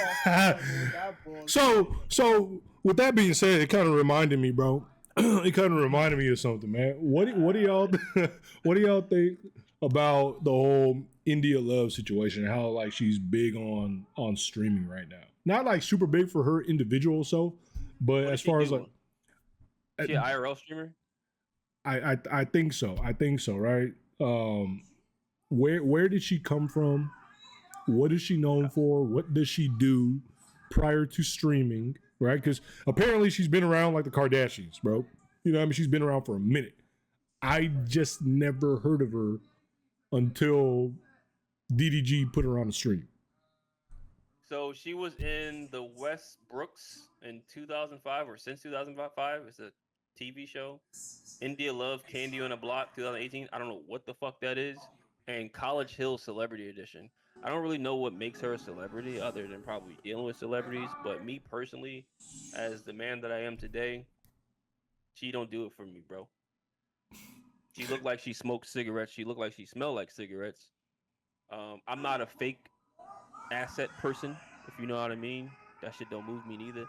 off. So with that being said, it kind of reminded me, bro. It kind of reminded me of something, man. What do y'all think about the whole India Love situation? How like she's big on streaming right now? Not like super big for her individual self, but as far as like, she an IRL streamer. I think so. Right. Where did she come from? What is she known for? What does she do prior to streaming? Right? Because apparently she's been around like the Kardashians, bro. You know what I mean? She's been around for a minute. I just never heard of her until DDG put her on the stream. So she was in the West Brooks in 2005 or since 2005. It's a TV show. India Love, Candy on a Block, 2018. I don't know what the fuck that is. And College Hill Celebrity Edition. I don't really know what makes her a celebrity other than probably dealing with celebrities. But me personally, as the man that I am today, she don't do it for me, bro. She looked like she smoked cigarettes. She looked like she smelled like cigarettes. I'm not a fake asset person, if you know what I mean. That shit don't move me neither.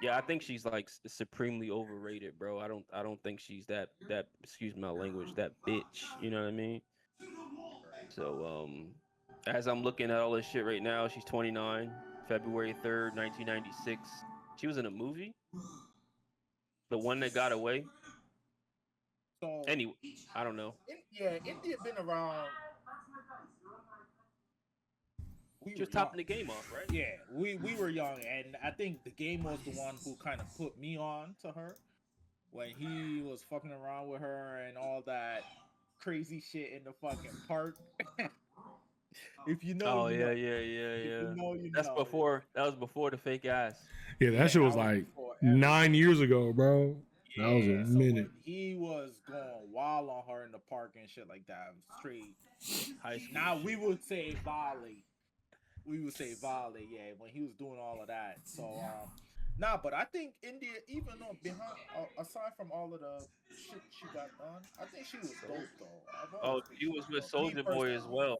Yeah, I think she's like supremely overrated, bro. I don't think she's that excuse my language, that bitch. You know what I mean? So as I'm looking at all this shit right now, she's 29, February 3rd, 1996. She was in a movie, the one that got away. So anyway, I don't know. India been around. Just topping the game off, right? Yeah, we were young, and I think the game was the one who kind of put me on to her when he was fucking around with her and all that crazy shit in the fucking park. If you know, oh yeah. You know, that was before the fake ass. Yeah, that shit was like 9 years ago, bro. Yeah, that was a minute. He was going wild on her in the park and shit like that. Straight high school. Now we would say violate. Yeah, when he was doing all of that. So Nah, but I think India, even though behind, aside from all of the shit she got done, I think she was dope though. I've always Oh, been she was with me Soldier Boy as personally. well.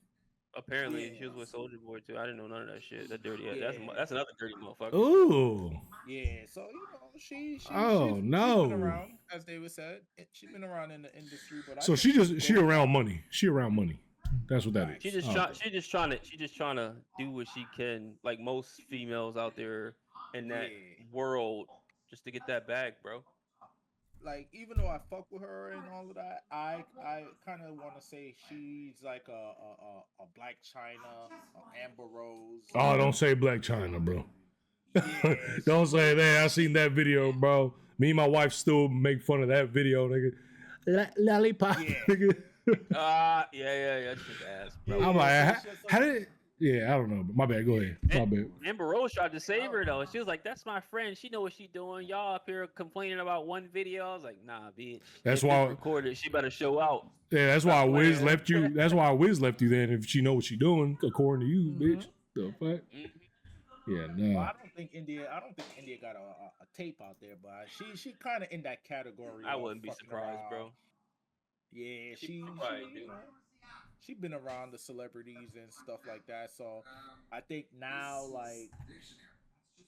Apparently, she was with Yes. Soldier Boy too. I didn't know none of that shit. That dirty ass. Yeah. That's another dirty motherfucker. Ooh. Yeah. So Oh she's been no. around, as David said. She's been around in the industry, but I So think she's she dope around now. money. She around money. That's what that She is. just Oh, try. okay. She just trying to do what she can, like most females out there in that Yeah. world, just to get that bag, bro. Like even though I fuck with her and all of that, I kind of want to say she's like a Black China, a Amber Rose. Oh, don't say Black China, bro. Yeah, Don't she. say that. I seen that video, bro. Me and my wife still make fun of that video, nigga. Lollipop, Yeah. nigga. Yeah. That's just ass, bro. I'm Yeah, like, so how, it's just how like, did? Yeah, I don't know. My bad. Go yeah, ahead. My bad. Amber Rose tried to save her though. She was like, "That's my friend. She know what she doing. Y'all up here complaining about one video." I was like, "Nah, bitch. That's If it's why. recorded, she better show out. Yeah, that's why Stop Wiz playing." left you. That's why Wiz left you. Then, if she know what she doing, according to you, mm-hmm. bitch. The fuck? Mhm. Yeah, Well, nah. I don't think India got a tape out there, but she kind of in that category I of wouldn't be fucking surprised, around. bro. Yeah, She probably do. she been around the celebrities and stuff like that. So I think now like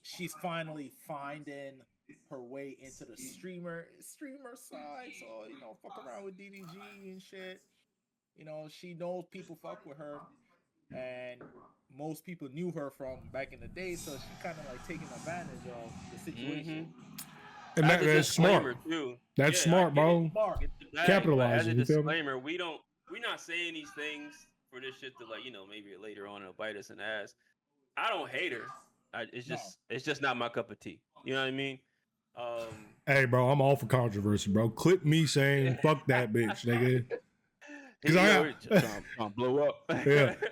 she's finally finding her way into the streamer side. So fuck around with DDG and shit. She knows people fuck with her, and most people knew her from back in the day. So she kind of like taking advantage of the situation. Mm-hmm. And As a that's smart. disclaimer too. That's Yeah, I smart, get it. bro. Mark, Get the bag, but as a Capitalizing. You feel me? disclaimer, we're not saying these things for this shit to like, maybe later on it'll bite us in the ass. I don't hate her. no, It's just not my cup of tea. You know what I mean? Hey, bro, I'm all for controversy, bro. Clip me saying "fuck that bitch," nigga. Cause We're trying to blow up.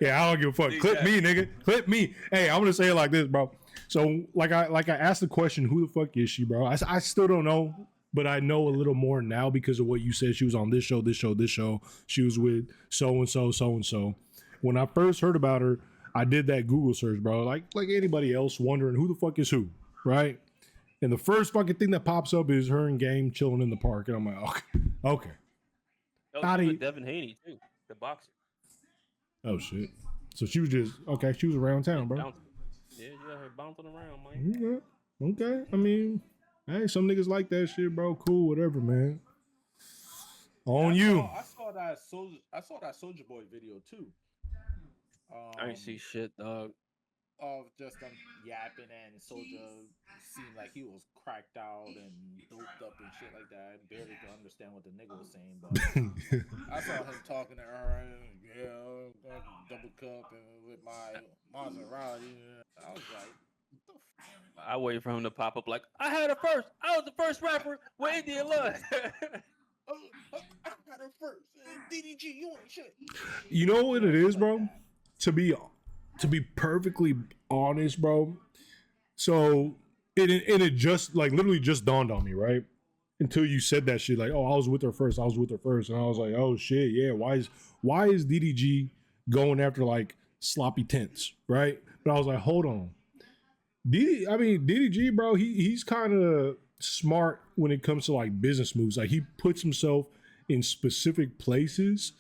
yeah, I don't give a fuck. Clip me, nigga. Clip me. Hey, I'm gonna say it like this, bro. So, like I asked the question, who the fuck is she, bro? I still don't know, but I know a little more now because of what you said. She was on this show, this show, this show. She was with so and so, so and so. When I first heard about her, I did that Google search, bro. Like anybody else, wondering who the fuck is who, right? And the first fucking thing that pops up is her in game chilling in the park, and I'm like, okay. Oh, she with Devin Haney too, the boxer. Oh shit! So she was just okay. She was around town, bro. Yeah, you got her bouncing around, man. Okay. I mean, hey, some niggas like that shit, bro. Cool, whatever, man. On you. I saw that Soldier Boy video too. I ain't see shit, dog. Of just them yapping, and Soldier seemed like he was cracked out and doped up and shit like that. I barely could understand what the nigga was saying, but I saw him talking to her and double cup and with my Maserati. I was like, what the fuck? I waited for him to pop up like, I had it first. I was the first rapper with India Love. I got her first. DDG, you ain't shit. You know what it is, bro? To be perfectly honest, bro. So it just like literally just dawned on me, right? Until you said that shit, like, oh, I was with her first, and I was like, oh shit, yeah. Why is DDG going after like sloppy tents, right? But I was like, hold on, DDG, bro, he's kind of smart when it comes to like business moves. Like he puts himself in specific places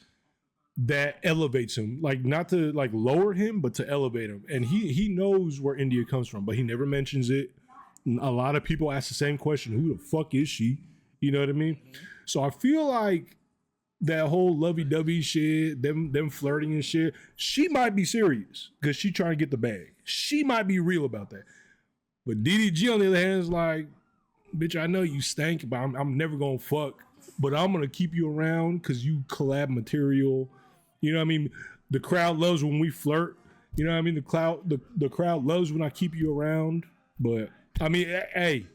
that elevates him, like not to like lower him, but to elevate him. And he knows where India comes from, but he never mentions it. A lot of people ask the same question: who the fuck is she? You know what I mean? Mm-hmm. So I feel like that whole lovey-dovey shit, them flirting and shit, she might be serious because she trying to get the bag. She might be real about that. But DDG on the other hand is like, bitch, I know you stank, but I'm never gonna fuck. But I'm gonna keep you around because you collab material. You know what I mean? The crowd loves when we flirt. You know what I mean? The crowd loves when I keep you around. But I mean, hey,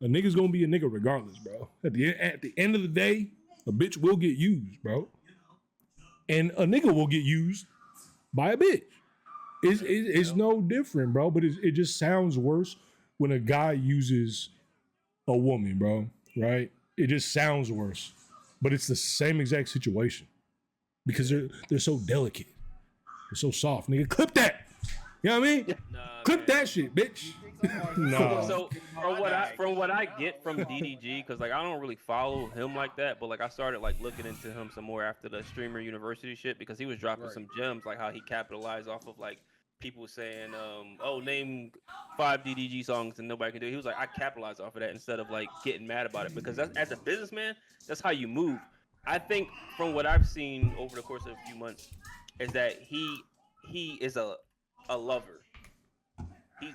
a nigga's gonna be a nigga regardless, bro. At the end of the day, a bitch will get used, bro. And a nigga will get used by a bitch. It's no different, bro. But it just sounds worse when a guy uses a woman, bro. Right? It just sounds worse. But it's the same exact situation. Because they're so delicate. They're so soft. Nigga, clip that. You know what I mean? Nah, Clip that shit, bitch. No. So from what I get from DDG, because like I don't really follow him like that, but like I started like looking into him some more after the streamer university shit because he was dropping some gems, like how he capitalized off of like people saying, oh, name 5 DDG songs and nobody can do it. He was like, I capitalized off of that instead of like getting mad about it because that's, as a businessman, that's how you move. I think from what I've seen over the course of a few months is that he is a lover.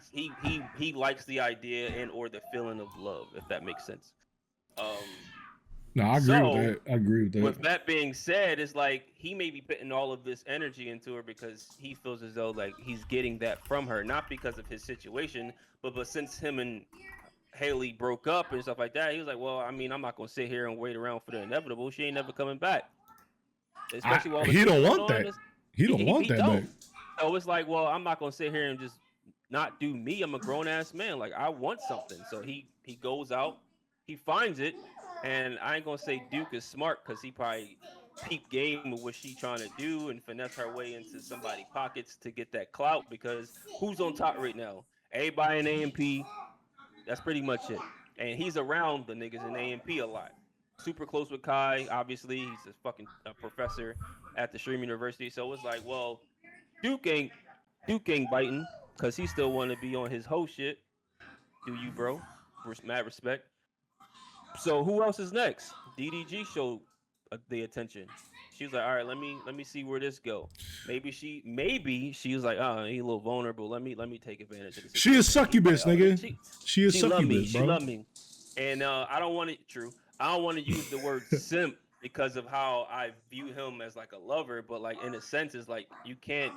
He likes the idea and or the feeling of love, if that makes sense. No, I agree with that. I agree with that. With that being said, it's like he may be putting all of this energy into her because he feels as though like he's getting that from her, not because of his situation, but since him and Haley broke up and stuff like that, he was like, well, I mean, I'm not gonna sit here and wait around for the inevitable. She ain't never coming back. Especially while he don't want that. He don't want that back. So it's like, well, I'm not gonna sit here and just not do me. I'm a grown ass man. Like I want something. So he goes out, he finds it, and I ain't gonna say Duke is smart because he probably peep game of what she trying to do and finesse her way into somebody's pockets to get that clout because who's on top right now? Everybody in AMP. That's pretty much it. And he's around the niggas in AMP a lot. Super close with Kai. Obviously, he's a fucking professor at the Stream University. So it's like, well, Duke ain't biting because he still want to be on his whole shit. Do you, bro? Mad respect. So who else is next? DDG showed the attention. She was like, all right, let me see where this go. Maybe she was like, oh, he a little vulnerable. Let me take advantage of this. She a succubus, nigga. She a succubus, bro. She love me. And I don't want to use the word simp because of how I view him as like a lover, but like in a sense, it's like you can't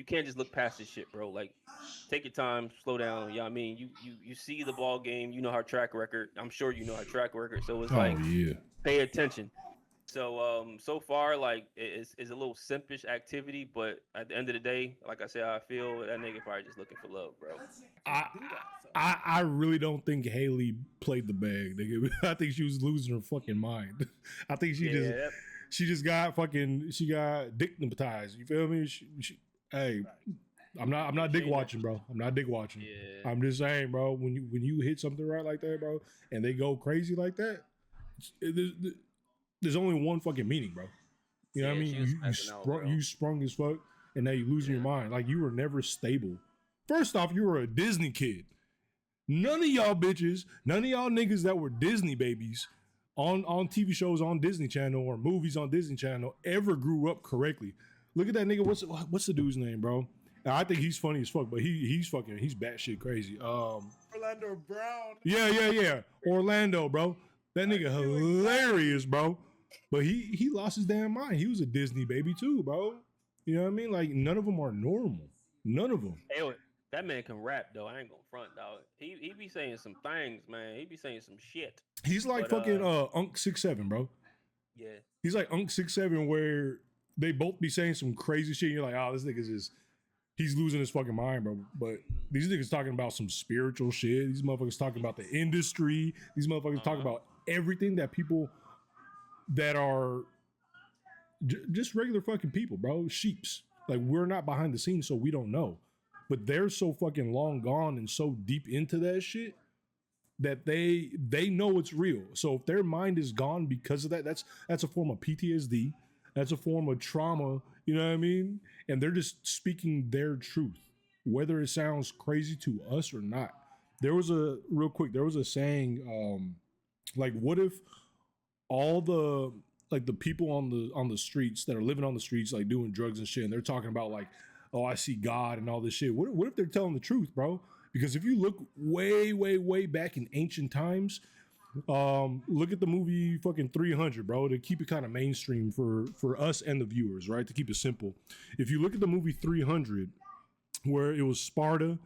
just look past this shit, bro. Like, take your time, slow down. You know what I mean? You see the ball game, you know her track record. I'm sure you know her track record. So it's pay attention. So so far, like it's a little simpish activity, but at the end of the day, like I said, I feel that nigga probably just looking for love, bro. I really don't think Haley played the bag, nigga. I think she was losing her fucking mind. I think she just got dignitized. You feel me? Hey, I'm not dick watching, bro. I'm not dick watching. Yeah. I'm just saying, bro. When you hit something right like that, bro, and they go crazy like that, there's only one fucking meaning, bro. You know what I mean? You sprung as fuck, and now you losing your mind. Like, you were never stable. First off, you were a Disney kid. None of y'all bitches, none of y'all niggas that were Disney babies on TV shows on Disney Channel or movies on Disney Channel ever grew up correctly. Look at that nigga. What's the dude's name, bro? Now, I think he's funny as fuck, but he's batshit crazy. Orlando Brown. Yeah. Orlando, bro. That nigga hilarious, bro. But he lost his damn mind. He was a Disney baby too, bro. You know what I mean? Like, none of them are normal. None of them. Hey, that man can rap though. I ain't gonna front, dog. He be saying some things, man. He be saying some shit. He's like fucking Unk 6'7", bro. Yeah. He's like Unk 6'7", where they both be saying some crazy shit. And you're like, oh, this nigga's he's losing his fucking mind, bro. But these niggas talking about some spiritual shit. These motherfuckers talking about the industry. These motherfuckers talking about everything that people that are just regular fucking people, bro. Sheeps. Like, we're not behind the scenes, so we don't know. But they're so fucking long gone and so deep into that shit that they know it's real. So if their mind is gone because of that, that's a form of PTSD. That's a form of trauma. You know what I mean? And they're just speaking their truth, whether it sounds crazy to us or not. There was a saying, like, what if all the people on the streets that are living on the streets, like doing drugs and shit, and they're talking about like, oh, I see God and all this shit. What if they're telling the truth, bro? Because if you look way, way, way back in ancient times, look at the movie fucking 300, bro, to keep it kind of mainstream for us and the viewers, right? To keep it simple. If you look at the movie 300, where it was Sparta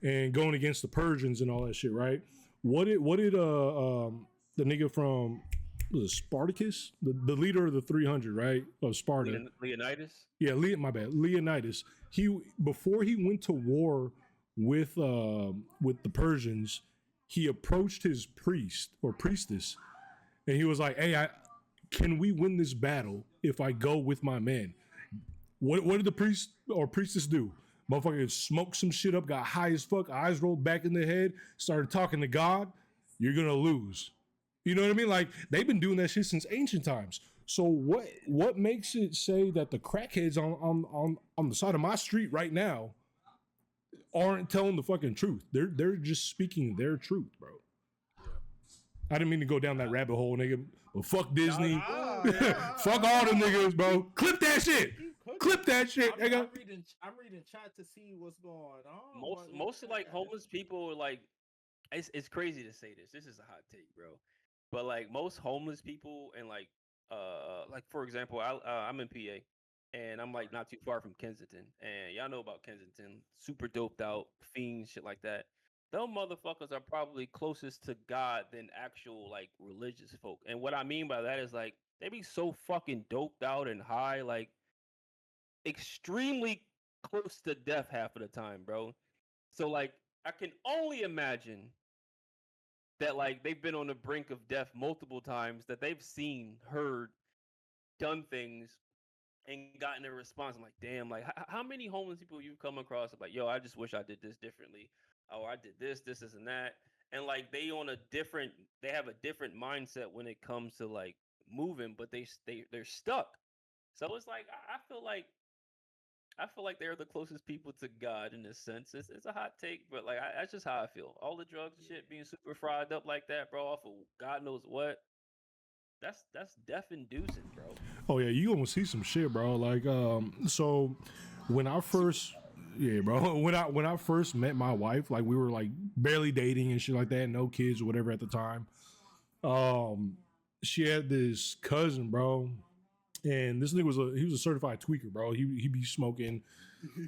and going against the Persians and all that shit, right? What did the nigga from Spartacus, the leader of the 300, right, of Sparta, Leonidas? Yeah, Leonidas. He, before he went to war with the Persians, he approached his priest or priestess, and he was like, "Hey, can we win this battle if I go with my men?" What did the priest or priestess do? Motherfucker smoked some shit up, got high as fuck, eyes rolled back in the head, started talking to God. You're gonna lose. You know what I mean? Like they've been doing that shit since ancient times. So what makes it say that the crackheads on the side of my street right now aren't telling the fucking truth? They're just speaking their truth, bro. I didn't mean to go down that rabbit hole, nigga. But fuck Disney. Fuck all the niggas, bro. Clip that shit. Clip that shit, nigga. I'm reading chat to see what's going on. Most of like homeless people are like, it's crazy to say this. This is a hot take, bro. But like most homeless people and like for example, I'm in PA and I'm like not too far from Kensington. And y'all know about Kensington. Super doped out, fiends, shit like that. Them motherfuckers are probably closest to God than actual like religious folk. And what I mean by that is like they be so fucking doped out and high, like extremely close to death half of the time, bro. So like I can only imagine that like they've been on the brink of death multiple times, that they've seen, heard, done things, and gotten a response. I'm like, damn, like how many homeless people you've come across? I'm like, yo, I just wish I did this differently. Oh, I did this, and that. And like they have a different mindset when it comes to like moving, but they're stuck. So it's like I feel like they're the closest people to God in this sense. It's a hot take, but like that's just how I feel. All the drugs and shit being super fried up like that, bro, off of God knows what. That's death inducing, bro. Oh yeah, you gonna see some shit, bro. Like so when I first when I first met my wife, like we were like barely dating and shit like that, no kids or whatever at the time. She had this cousin, bro. And this nigga was a certified tweaker, bro. He be smoking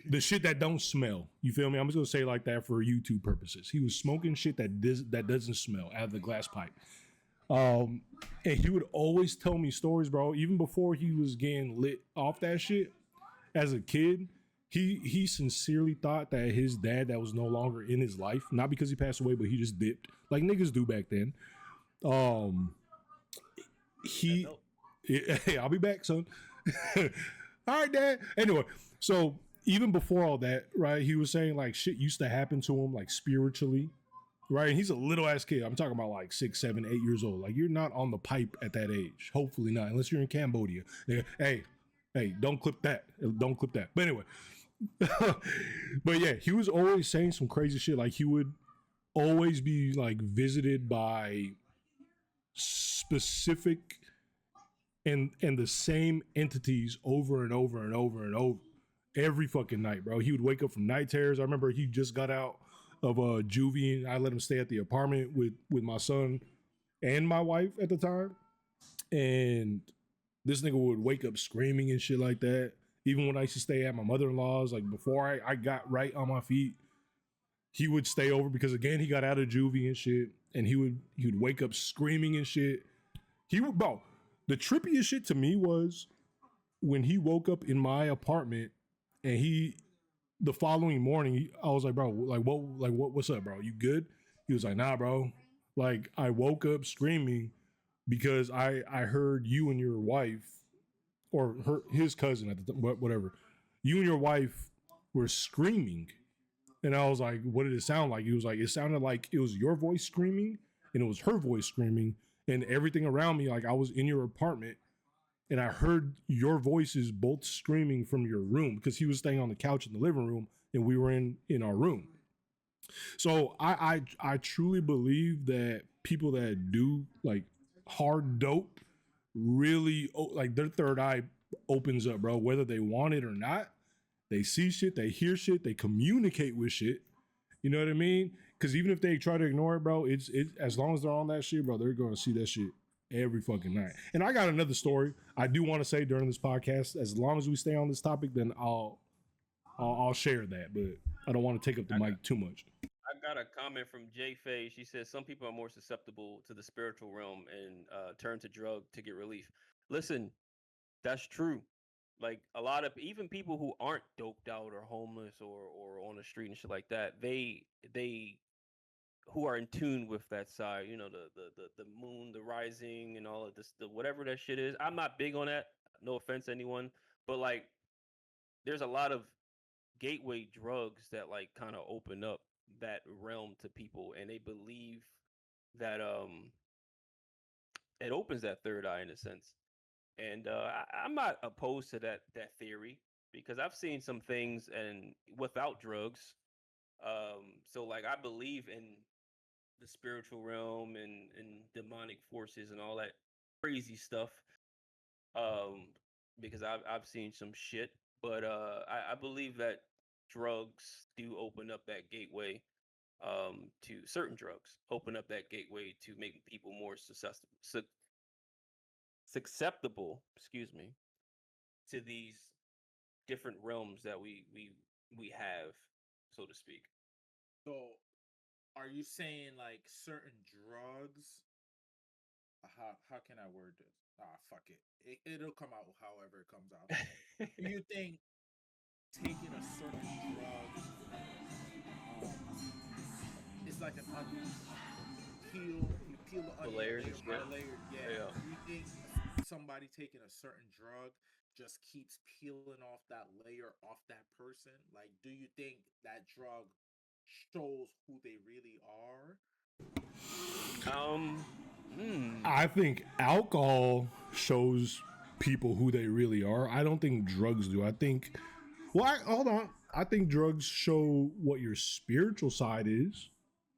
the shit that don't smell. You feel me? I'm just gonna say it like that for YouTube purposes. He was smoking shit that doesn't smell out of the glass pipe. And he would always tell me stories, bro. Even before he was getting lit off that shit, as a kid, he sincerely thought that his dad that was no longer in his life, not because he passed away, but he just dipped, like niggas do back then. Hey, I'll be back, son. All right, Dad. Anyway, so even before all that, right, he was saying like shit used to happen to him, like spiritually, right? And he's a little ass kid. I'm talking about like 6, 7, 8 years old. Like you're not on the pipe at that age. Hopefully not, unless you're in Cambodia. Hey, don't clip that. Don't clip that. But anyway, but yeah, he was always saying some crazy shit. Like he would always be like visited by specific and the same entities over and over and over and over every fucking night, bro. He would wake up from night terrors. I remember he just got out of juvie, and I let him stay at the apartment with my son and my wife at the time. And this nigga would wake up screaming and shit like that. Even when I used to stay at my mother-in-law's, like before I got right on my feet, he would stay over because again he got out of juvie and shit, and he would wake up screaming and shit. He would, bro. The trippiest shit to me was when he woke up in my apartment and the following morning, I was like, bro, what's up, bro? You good? He was like, nah, bro. Like, I woke up screaming because I heard you and your wife, or his cousin at the time, whatever. You and your wife were screaming. And I was like, what did it sound like? He was like, it sounded like it was your voice screaming and it was her voice screaming. And everything around me, like I was in your apartment and I heard your voices both screaming from your room because he was staying on the couch in the living room and we were in our room. So I truly believe that people that do like hard dope really like their third eye opens up, bro, whether they want it or not. They see shit, they hear shit, they communicate with shit. You know what I mean? Because even if they try to ignore it, bro, it's as long as they're on that shit, bro, they're going to see that shit every fucking night. And I got another story I do want to say during this podcast. As long as we stay on this topic, then I'll share that. But I don't want to take up the mic too much. I got a comment from Jay Faye. She says some people are more susceptible to the spiritual realm and turn to drug to get relief. Listen, that's true. Like a lot of even people who aren't doped out or homeless or on the street and shit like that, they who are in tune with that side, you know, the moon, the rising, and all of this, the whatever that shit is. I'm not big on that. No offense to anyone, but like, there's a lot of gateway drugs that like kind of open up that realm to people, and they believe that it opens that third eye in a sense. And I'm not opposed to that theory because I've seen some things and without drugs. So like I believe in the spiritual realm and demonic forces and all that crazy stuff. Um, because I've seen some shit, but I believe that drugs do open up that gateway to certain drugs, open up that gateway to make people more susceptible, excuse me, to these different realms that we have, so to speak. So, are you saying like certain drugs? How can I word this? Ah, fuck it. It'll come out however it comes out. Do you think taking a certain drug is like an onion? You peel the The onion layers and layer by shit. layer. Yeah. Yeah. Do you think somebody taking a certain drug just keeps peeling off that layer off that person? Like, do you think that drug shows who they really are? Um. Hmm. I think alcohol shows people who they really are. I don't think drugs do. I think, well, hold on. I think drugs show what your spiritual side is.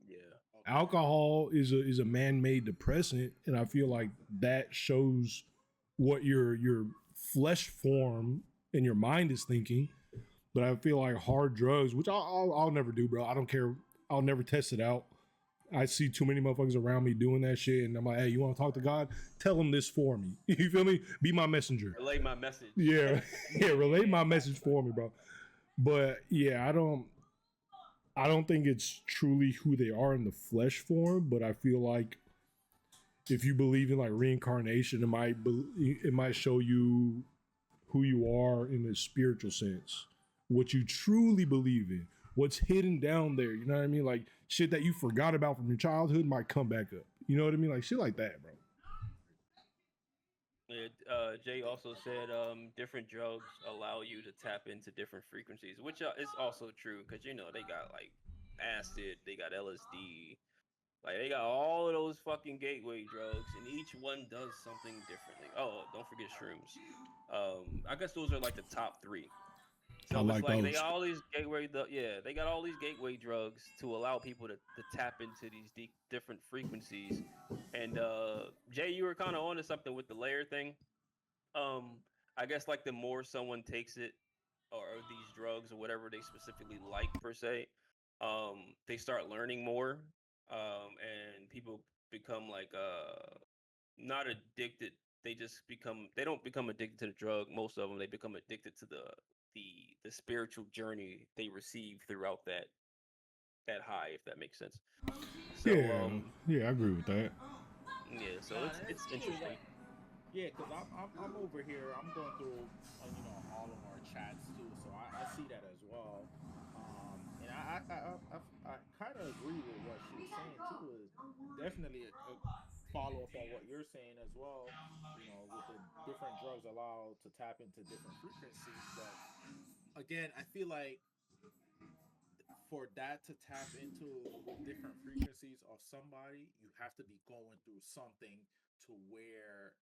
Yeah. Okay. Alcohol is a man-made depressant, and I feel like that shows what your flesh form and your mind is thinking. But I feel like hard drugs, which I'll never do, bro. I don't care. I'll never test it out. I see too many motherfuckers around me doing that shit, and I'm like, hey, you want to talk to God? Tell him this for me. You feel me? Be my messenger. Relay my message. Yeah, yeah. Relay my message for me, bro. But yeah, I don't think it's truly who they are in the flesh form. But I feel like if you believe in like reincarnation, it might show you who you are in a spiritual sense, what you truly believe in, what's hidden down there. You know what I mean? Like shit that you forgot about from your childhood might come back up. You know what I mean? Like shit like that, bro. Jay also said different drugs allow you to tap into different frequencies, which is also true because you know they got like acid, they got LSD, like they got all of those fucking gateway drugs, and each one does something differently. Oh, don't forget shrooms. I guess those are like the top three. I So it's like like they those. got all these yeah, they got all these gateway drugs to allow people to tap into these different frequencies. And Jay, you were kind of onto something with the layer thing. Um, I guess like the more someone takes it or these drugs or whatever they specifically like per se, they start learning more. And people become like not addicted. They don't become addicted to the drug. Most of them they become addicted to the spiritual journey they receive throughout that high, if that makes sense. So Yeah, yeah, I agree with that. yeah, so Nah, it's that's cool. interesting. Like, yeah, cause I'm over here. I'm going through all of our chats too, so I see that as well. And I kind of agree with what she was saying too. Is definitely a follow up on what you're saying as well. You know, with the different drugs allowed to tap into different frequencies, but again, I feel like for that to tap into different frequencies of somebody, you have to be going through something to where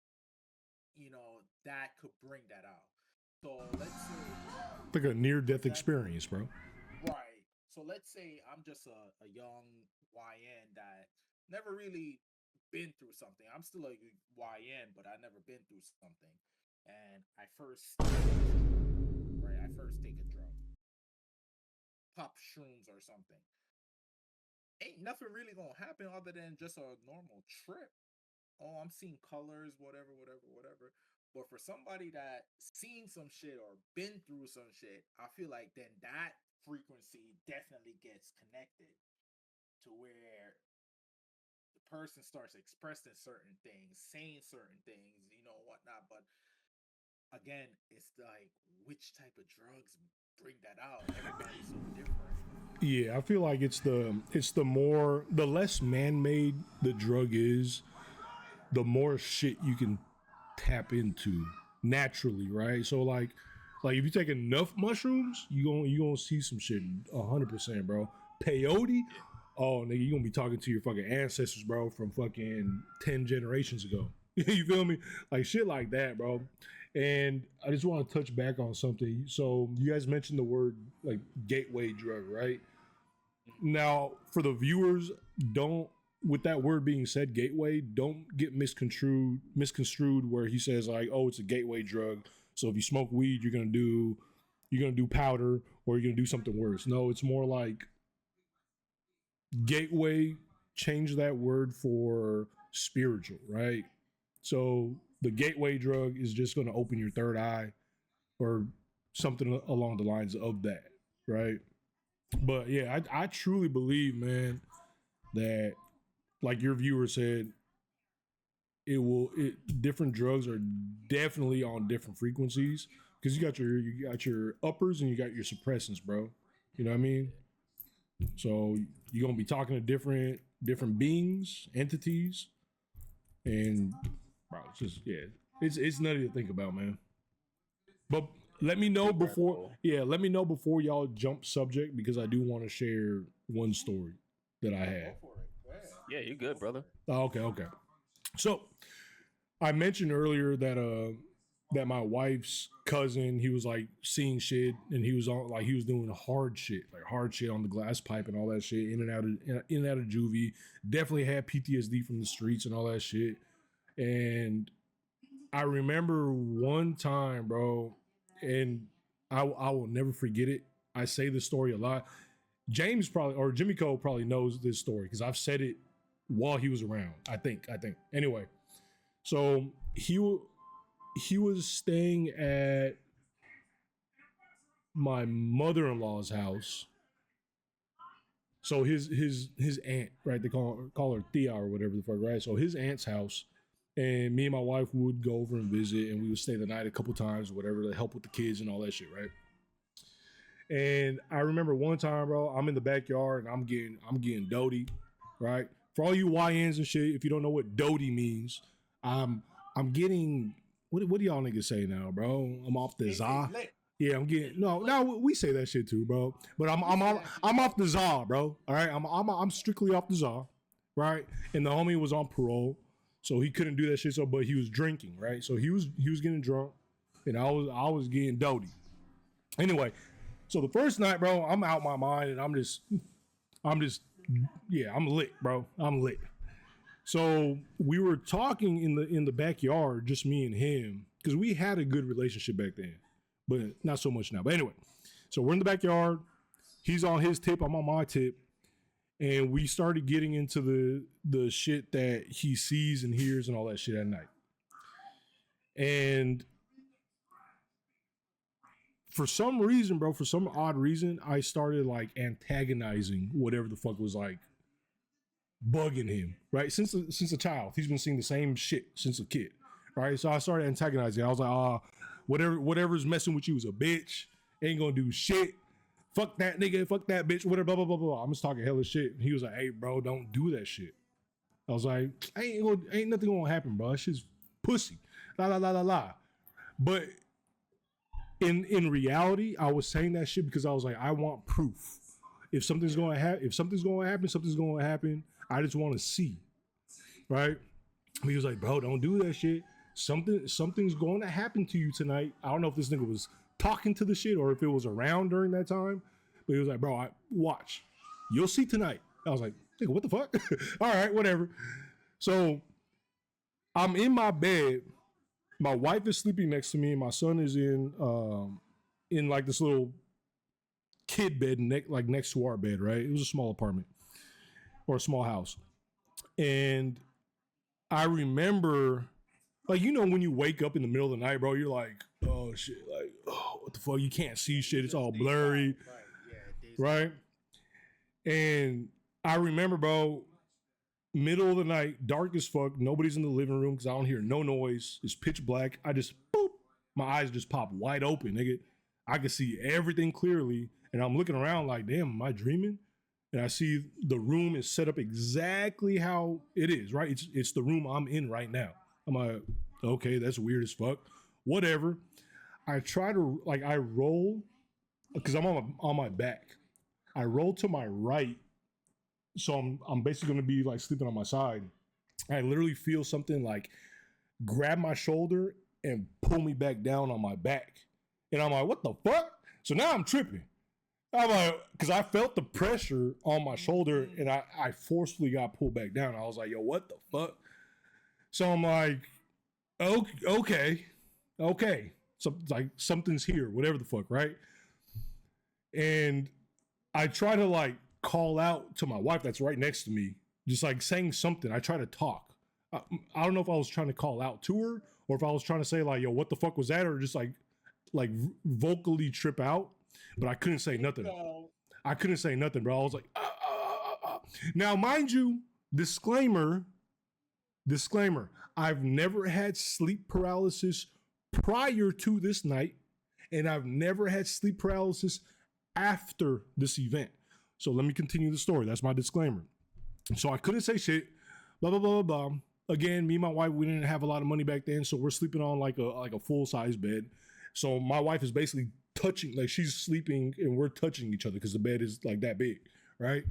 that could bring that out. So let's say, Like a near death example, experience, bro. right? So let's say I'm just a young YN that never really been through something. I'm still a YN, but I never been through something, and I first take this drug, right? I first take a drug, pop shrooms or something. Ain't nothing really gonna happen other than just a normal trip. Oh, I'm seeing colors, whatever, whatever, whatever. But for somebody that seen some shit or been through some shit, I feel like then that frequency definitely gets connected to where the person starts expressing certain things, saying certain things, whatnot. But again, it's like which type of drugs bring that out. Everybody's so different. Yeah, I feel like the less man-made the drug is, the more shit you can tap into naturally, right? So like Like if you take enough mushrooms, you gonna see some shit 100%, bro. Peyote, oh nigga, you gonna be talking to your fucking ancestors, bro, from fucking 10 generations ago. You feel me? Like shit like that, bro. And I just want to touch back on something. So you guys mentioned the word like gateway drug, right? Now, for the viewers, don't, with that word being said, gateway, don't get misconstrued where he says like, oh, it's a gateway drug. So if you smoke weed, you're gonna do powder or you're gonna do something worse. No, it's more like gateway, change that word for spiritual, right? So the gateway drug is just gonna open your third eye or something along the lines of that, right? But yeah, I truly believe, man, that like your viewer said, different drugs are definitely on different frequencies because you got your uppers and you got your suppressants, bro. You know what I mean? So you're gonna be talking to different beings, entities, and bro, it's just it's nutty to think about, man. But let me know before y'all jump subject because I do want to share one story that I had. Yeah, you're good, brother. Oh, okay. So I mentioned earlier that my wife's cousin, he was like seeing shit and he was doing hard shit on the glass pipe and all that shit, in and out of juvie. Definitely had PTSD from the streets and all that shit. And I remember one time, bro, and I will never forget it. I say this story a lot. James probably, or Jimmy Cole probably knows this story because I've said it while he was around. I think. Anyway, so he was staying at my mother-in-law's house. So his aunt, right? They call her Thea or whatever the fuck, right? So his aunt's house, and me and my wife would go over and visit, and we would stay the night a couple times or whatever to help with the kids and all that shit, right? And I remember one time, bro, I'm in the backyard and I'm getting doty, right? For all you YNs and shit, if you don't know what doty means, I'm getting what do y'all niggas say now, bro? I'm off the za. Yeah, I'm getting no. We say that shit too, bro. But I'm off the za, bro. All right, I'm strictly off the za, right? And the homie was on parole, so he couldn't do that shit. So, but he was drinking, right? So he was getting drunk, and I was getting doty. Anyway, so the first night, bro, I'm out my mind, and I'm lit, bro. I'm lit. So we were talking in the backyard, just me and him, because we had a good relationship back then, but not so much now. But anyway, so we're in the backyard. He's on his tip, I'm on my tip, and we started getting into the shit that he sees and hears and all that shit at night. And for some reason, bro, for some odd reason, I started like antagonizing whatever the fuck was like bugging him, right? Since a child, he's been seeing the same shit since a kid, right? So I started antagonizing. I was like, whatever's messing with you is a bitch. Ain't gonna do shit. Fuck that nigga. Fuck that bitch. Whatever. Blah blah blah blah. I'm just talking hella shit. And he was like, hey, bro, don't do that shit. I was like, ain't nothing gonna happen, bro. It's just pussy. La la la la la. But in reality, I was saying that shit because I was like, I want proof. If something's gonna happen, something's gonna happen. I just want to see, right? He was like, bro, don't do that shit. Something's going to happen to you tonight. I don't know if this nigga was talking to the shit or if it was around during that time, but he was like, bro, watch. You'll see tonight. I was like, nigga, what the fuck? All right, whatever. So I'm in my bed. My wife is sleeping next to me, and my son is in like this little kid bed next to our bed, right? It was a small apartment or a small house. And I remember, like, you know, when you wake up in the middle of the night, bro, you're like, oh shit, like, oh, what the fuck? You can't see shit. It's all blurry, right? And I remember, bro, middle of the night, dark as fuck. Nobody's in the living room because I don't hear no noise. It's pitch black. I just, boop, my eyes just pop wide open, nigga. I can see everything clearly. And I'm looking around like, damn, am I dreaming? And I see the room is set up exactly how it is, right? It's the room I'm in right now. I'm like, okay, that's weird as fuck. Whatever. I try to like I roll because I'm on my back. I roll to my right, so I'm basically gonna be like sleeping on my side. I literally feel something like grab my shoulder and pull me back down on my back, and I'm like, what the fuck? So now I'm tripping. I'm like, because I felt the pressure on my shoulder, and I forcefully got pulled back down. I was like, yo, what the fuck? So I'm like, okay. So like something's here, whatever the fuck, right? And I try to like call out to my wife that's right next to me, just like saying something. I try to talk. I don't know if I was trying to call out to her or if I was trying to say like, yo, what the fuck was that? Or just like vocally trip out, but I couldn't say nothing. I couldn't say nothing, bro. I was like, Now, mind you, disclaimer, I've never had sleep paralysis prior to this night, and I've never had sleep paralysis after this event. So let me continue the story. That's my disclaimer. So I couldn't say shit, blah, blah, blah, blah, blah. Again, me and my wife, we didn't have a lot of money back then, so we're sleeping on like a full-size bed. So my wife is basically touching, like she's sleeping and we're touching each other because the bed is like that big, right?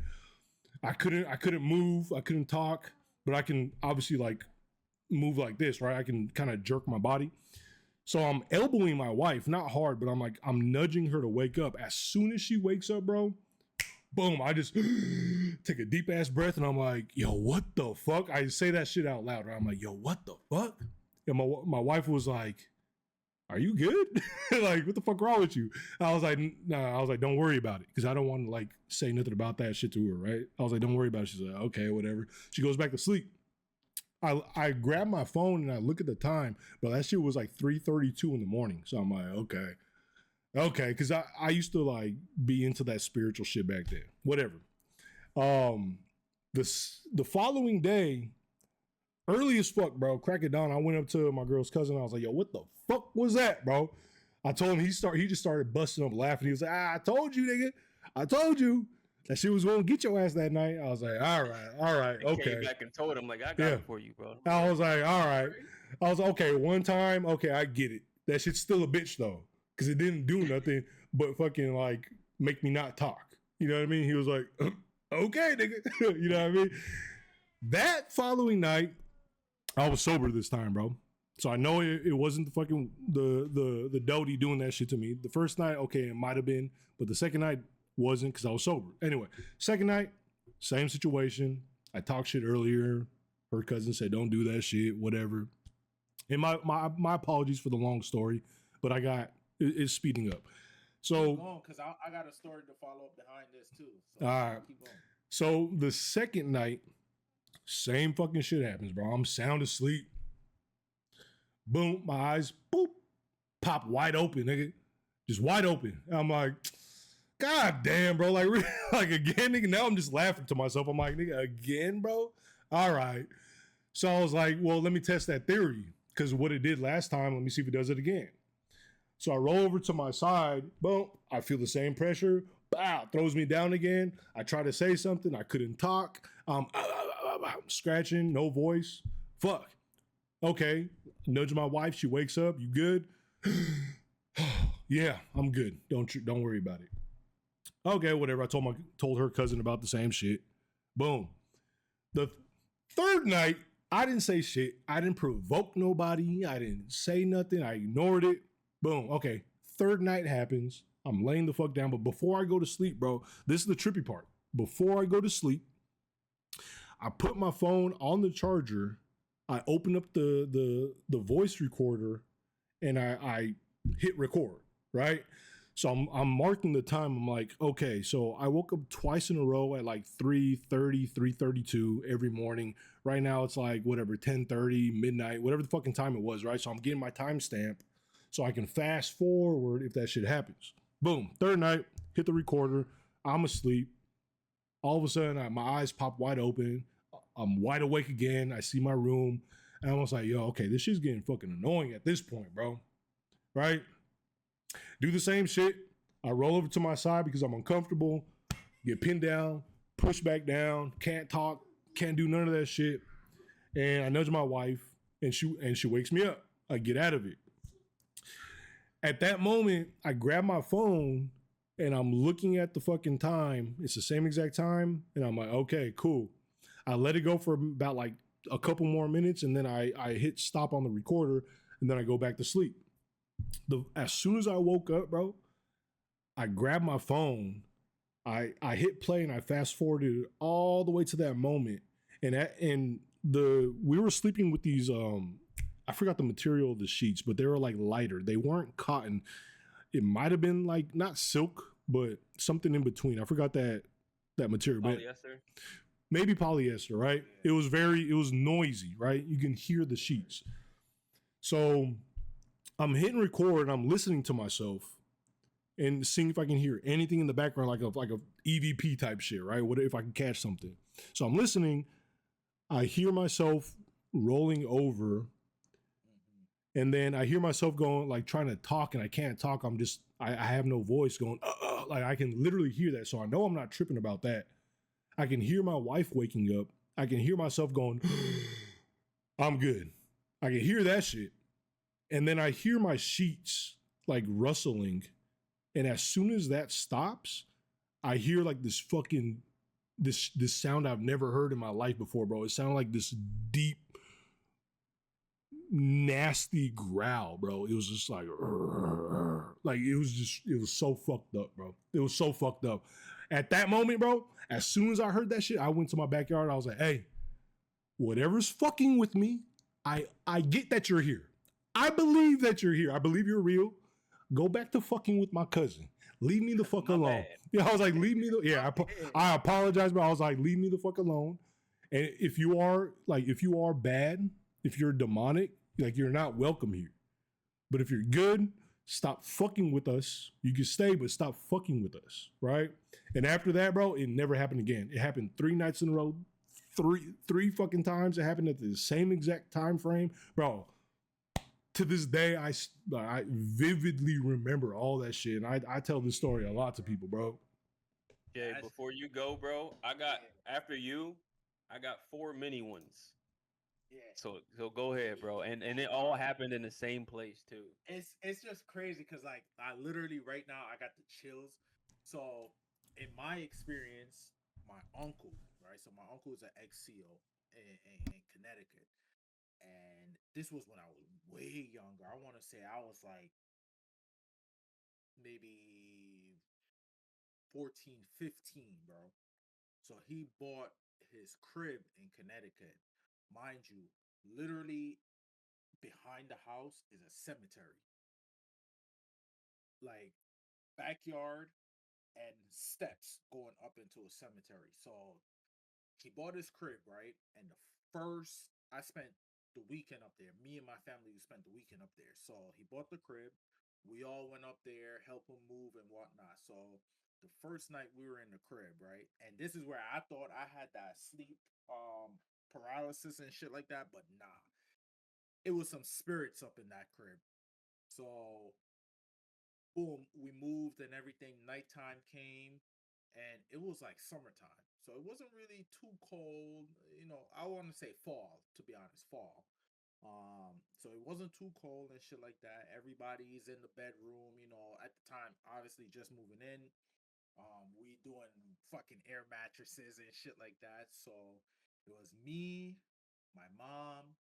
I couldn't move, I couldn't talk, but I can obviously like move like this, right? I can kind of jerk my body. So I'm elbowing my wife, not hard, but I'm nudging her to wake up. As soon as she wakes up, bro, boom, I just take a deep ass breath and I'm like, yo, what the fuck? I say that shit out loud, right? I'm like, yo, what the fuck? And my wife was like, are you good? Like, what the fuck wrong with you? I was like, nah, I was like, don't worry about it. Cause I don't want to like say nothing about that shit to her, right? I was like, don't worry about it. She's like, okay, whatever. She goes back to sleep. I grab my phone and I look at the time, but that shit was like 3:32 in the morning. So I'm like, okay. Cause I used to like be into that spiritual shit back then, whatever. The following day, early as fuck, bro, crack of dawn, I went up to my girl's cousin. I was like, yo, what the fuck was that, bro? I told him, he just started busting up laughing. He was like, I told you, nigga. I told you that she was going to get your ass that night. I was like, all right, okay. Came back and told him, like, I got it for you, bro. I was like, all right. I was like, okay, one time, okay, I get it. That shit's still a bitch, though, because it didn't do nothing but fucking, like, make me not talk. You know what I mean? He was like, okay, nigga. You know what I mean? That following night, I was sober this time, bro. So I know it wasn't the fucking the doty doing that shit to me. The first night, okay, it might have been, but the second night wasn't because I was sober. Anyway, second night, same situation. I talked shit earlier. Her cousin said, "Don't do that shit," whatever. And my apologies for the long story, but it's speeding up. So because I got a story to follow up behind this too. So all right. keep going. So the second night, same fucking shit happens, bro. I'm sound asleep. Boom, my eyes, boop, pop wide open, nigga. Just wide open. I'm like, God damn, bro. Like, like again, nigga. Now I'm just laughing to myself. I'm like, nigga, again, bro? All right. So I was like, well, let me test that theory. Because what it did last time, let me see if it does it again. So I roll over to my side. Boom. I feel the same pressure. Bow, throws me down again. I try to say something. I couldn't talk. I'm scratching, no voice. Fuck. Okay. Nudge my wife. She wakes up. You good? Yeah, I'm good. Don't worry about it. Okay, whatever. I told her cousin about the same shit. Boom. The third night, I didn't say shit. I didn't provoke nobody. I didn't say nothing. I ignored it. Boom. Okay. Third night happens. I'm laying the fuck down. But before I go to sleep, bro, this is the trippy part. Before I go to sleep, I put my phone on the charger. I open up the voice recorder and I hit record, right? So I'm marking the time. I'm like, okay, so I woke up twice in a row at like 3:30, 3:32 every morning. Right now it's like whatever, 10:30, midnight, whatever the fucking time it was, right? So I'm getting my timestamp so I can fast forward if that shit happens. Boom, third night, hit the recorder. I'm asleep. All of a sudden, my eyes pop wide open. I'm wide awake again. I see my room. And I was like, yo, okay, this shit's getting fucking annoying at this point, bro. Right? Do the same shit. I roll over to my side because I'm uncomfortable. Get pinned down, push back down, can't talk, can't do none of that shit. And I nudge my wife and she wakes me up. I get out of it. At that moment, I grab my phone and I'm looking at the fucking time. It's the same exact time. And I'm like, okay, cool. I let it go for about like a couple more minutes. And then I hit stop on the recorder and then I go back to sleep. As soon as I woke up, bro, I grabbed my phone. I hit play and I fast forwarded all the way to that moment. And we were sleeping with these I forgot the material of the sheets, but they were like lighter. They weren't cotton. It might have been like not silk, but something in between. I forgot that material. Polyester? Maybe polyester, right? It was noisy, right? You can hear the sheets. So I'm hitting record and I'm listening to myself and seeing if I can hear anything in the background, like a EVP type shit, right? What if I can catch something? So I'm listening. I hear myself rolling over. And then I hear myself going, like trying to talk and I can't talk. I have no voice going, like I can literally hear that. So I know I'm not tripping about that. I can hear my wife waking up. I can hear myself going, I'm good. I can hear that shit. And then I hear my sheets like rustling. And as soon as that stops, I hear like this fucking, this sound I've never heard in my life before, bro. It sounded like this deep, nasty growl, bro. It was just like it was so fucked up, bro. It was so fucked up. At that moment, bro, as soon as I heard that shit, I went to my backyard. I was like, hey, whatever's fucking with me, I get that you're here. I believe that you're here. I believe you're real. Go back to fucking with my cousin. Leave me the fuck alone. Bad. Yeah, I was like, leave me the I apologize, but I was like, leave me the fuck alone. And if you are bad, if you're demonic, like you're not welcome here. But if you're good, stop fucking with us. You can stay, but stop fucking with us, right? And after that, bro, it never happened again. It happened 3 nights in a row, three fucking times. It happened at the same exact time frame, bro. To this day, I vividly remember all that shit, and I tell this story a lot to people, bro. Jay, before you go, bro, after you, I got 4 mini ones. Yeah. So go ahead, bro. And it all happened in the same place too. It's just crazy because like I literally right now I got the chills. So in my experience, my uncle, right? So my uncle is an ex-SEAL in Connecticut. And this was when I was way younger. I want to say I was like maybe 14, 15, bro. So he bought his crib in Connecticut. Mind you, literally behind the house is a cemetery. Like backyard and steps going up into a cemetery. So he bought his crib, right? And I spent the weekend up there. Me and my family spent the weekend up there. So he bought the crib. We all went up there, help him move and whatnot. So the first night we were in the crib, right? And this is where I thought I had that sleep paralysis and shit like that, but nah. It was some spirits up in that crib. So boom, we moved and everything. Nighttime came and it was like summertime. So it wasn't really too cold. I want to say fall, to be honest, fall. So it wasn't too cold and shit like that. Everybody's in the bedroom, at the time, obviously just moving in. We doing fucking air mattresses and shit like that. So it was me, my mom,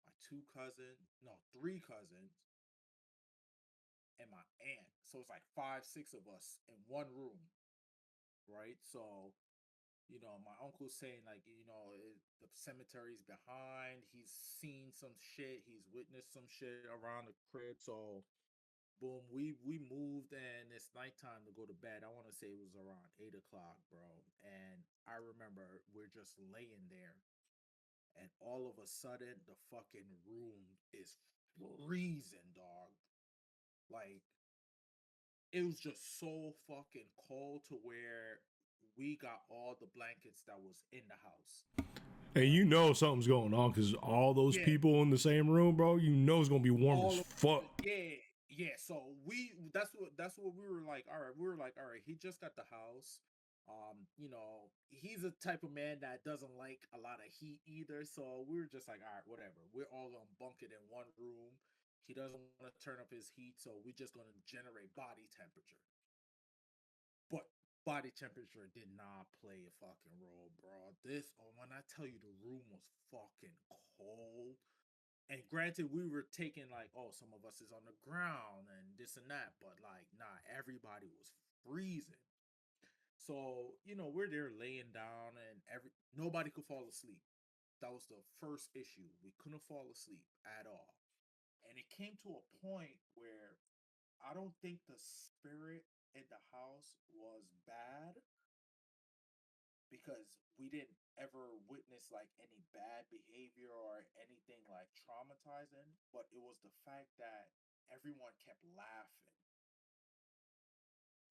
my 3 cousins, and my aunt. So it's like 5, 6 of us in one room, right? So, my uncle's saying like, the cemetery's behind. He's seen some shit. He's witnessed some shit around the crib. So, boom, we moved and it's nighttime to go to bed. I want to say it was around 8 o'clock, bro. And I remember we're just laying there, and all of a sudden the fucking room is freezing, dog. Like it was just so fucking cold to where we got all the blankets that was in the house. And something's going on because all those people in the same room, bro. It's gonna be warm as fuck. Yeah. So that's what we were like. All right, he just got the house. He's a type of man that doesn't like a lot of heat either. So we were just like, all right, whatever. We're all gonna bunk it in one room. He doesn't want to turn up his heat, so we're just gonna generate body temperature. But body temperature did not play a fucking role, bro. When I tell you the room was fucking cold. And granted, we were taking like, oh, some of us is on the ground and this and that, but like, nah, everybody was freezing. So, we're there laying down and nobody could fall asleep. That was the first issue. We couldn't fall asleep at all. And it came to a point where I don't think the spirit in the house was bad because we didn't ever witness like any bad behavior or anything like traumatizing, but it was the fact that everyone kept laughing.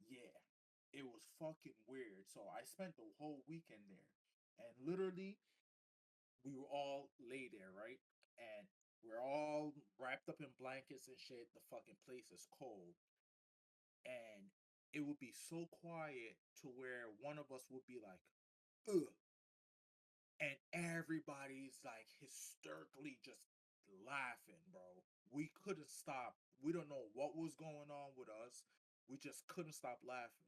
Yeah, it was fucking weird. So I spent the whole weekend there, and literally we were all lay there, right? And we're all wrapped up in blankets and shit. The fucking place is cold. And it would be so quiet to where one of us would be like, ugh. And everybody's like hysterically just laughing, bro. We couldn't stop. We don't know what was going on with us. We just couldn't stop laughing.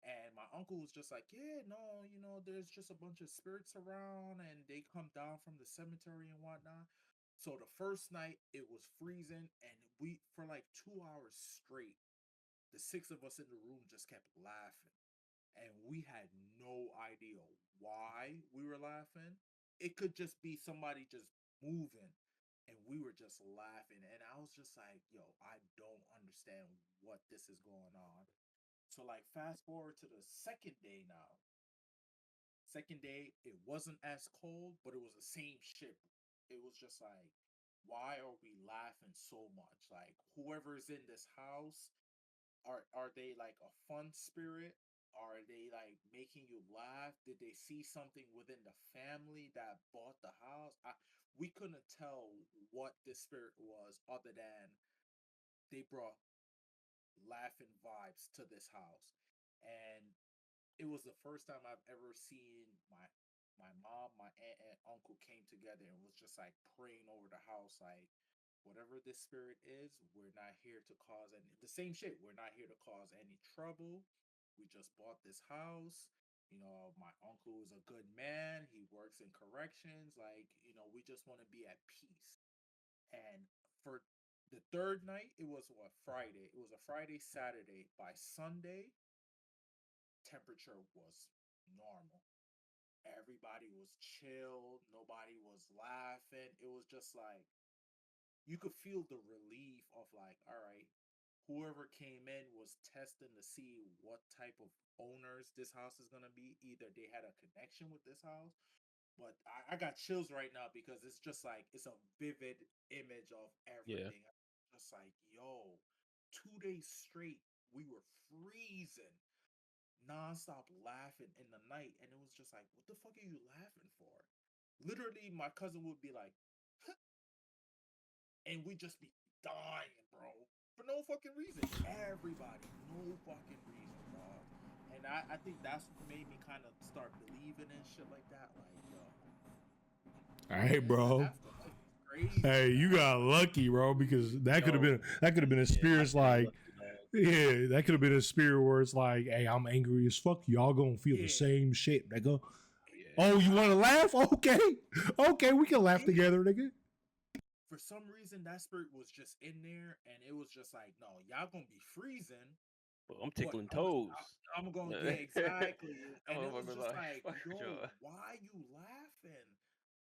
And my uncle was just like, yeah, no, there's just a bunch of spirits around and they come down from the cemetery and whatnot. So the first night it was freezing and we, for like 2 hours straight, the six of us in the room just kept laughing. And we had no idea why we were laughing. It could just be somebody just moving and we were just laughing. And I was just like, yo, I don't understand what this is going on. So like fast forward to the second day now. Second day, it wasn't as cold, but it was the same shit. It was just like, why are we laughing so much? Like whoever's in this house, are they like a fun spirit? Are they like making you laugh? Did they see something within the family that bought the house? We couldn't tell what the spirit was other than they brought laughing vibes to this house. And it was the first time I've ever seen my mom, my aunt, and uncle came together and was just like praying over the house, like whatever this spirit is, we're not here to cause any the same shit. We're not here to cause any trouble. We just bought this house. My uncle is a good man. He works in corrections. Like, we just want to be at peace. And for the third night, it was what, Friday. It was a Friday, Saturday. By Sunday, temperature was normal. Everybody was chill. Nobody was laughing. It was just like you could feel the relief of like, all right, whoever came in was testing to see what type of owners this house is gonna be. Either they had a connection with this house, but I got chills right now because it's just like it's a vivid image of Yeah. everything. Just like, yo, 2 days straight, we were freezing, nonstop laughing in the night, and it was just like, what the fuck are you laughing for? Literally, my cousin would be like, and we just be dying, bro, for no fucking reason. Everybody, no fucking reason, bro. And I think that's what made me kind of start believing in shit like that. Like, yo, Hey, bro. afterlife is crazy, Hey, you man. got lucky, bro, because that could have Yo, been a yeah, spirit that's very like, lucky, dog. yeah, that could have been a spirit where it's like, hey, I'm angry as fuck. Y'all gonna feel the Yeah, same shit, nigga. Oh, you want to exactly. laugh? Okay, okay, we can laugh Yeah. together, nigga. For some reason, that spirit was just in there, and it was just like, no, y'all gonna be freezing, Well, I'm but tickling toes. I'm going, yeah, That exactly. And it was motherfucker just like, like, fuck yo, y'all. why you laughing?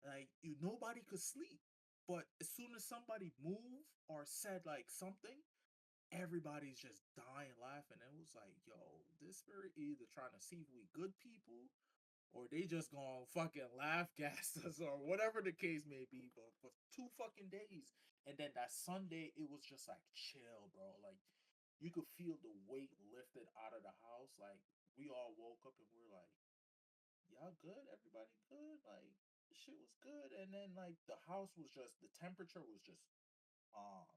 Like, nobody could sleep. But as soon as somebody moved or said like something, everybody's just dying laughing. And it was like, yo, this spirit either trying to see if we good people or they just gonna fucking laugh gas us or whatever the case may be. But for 2 fucking days, and then that Sunday, it was just like chill, bro. Like you could feel the weight lifted out of the house. Like we all woke up and we are like, y'all good? Everybody good? Like shit was good. And then like the house was just the temperature was just on.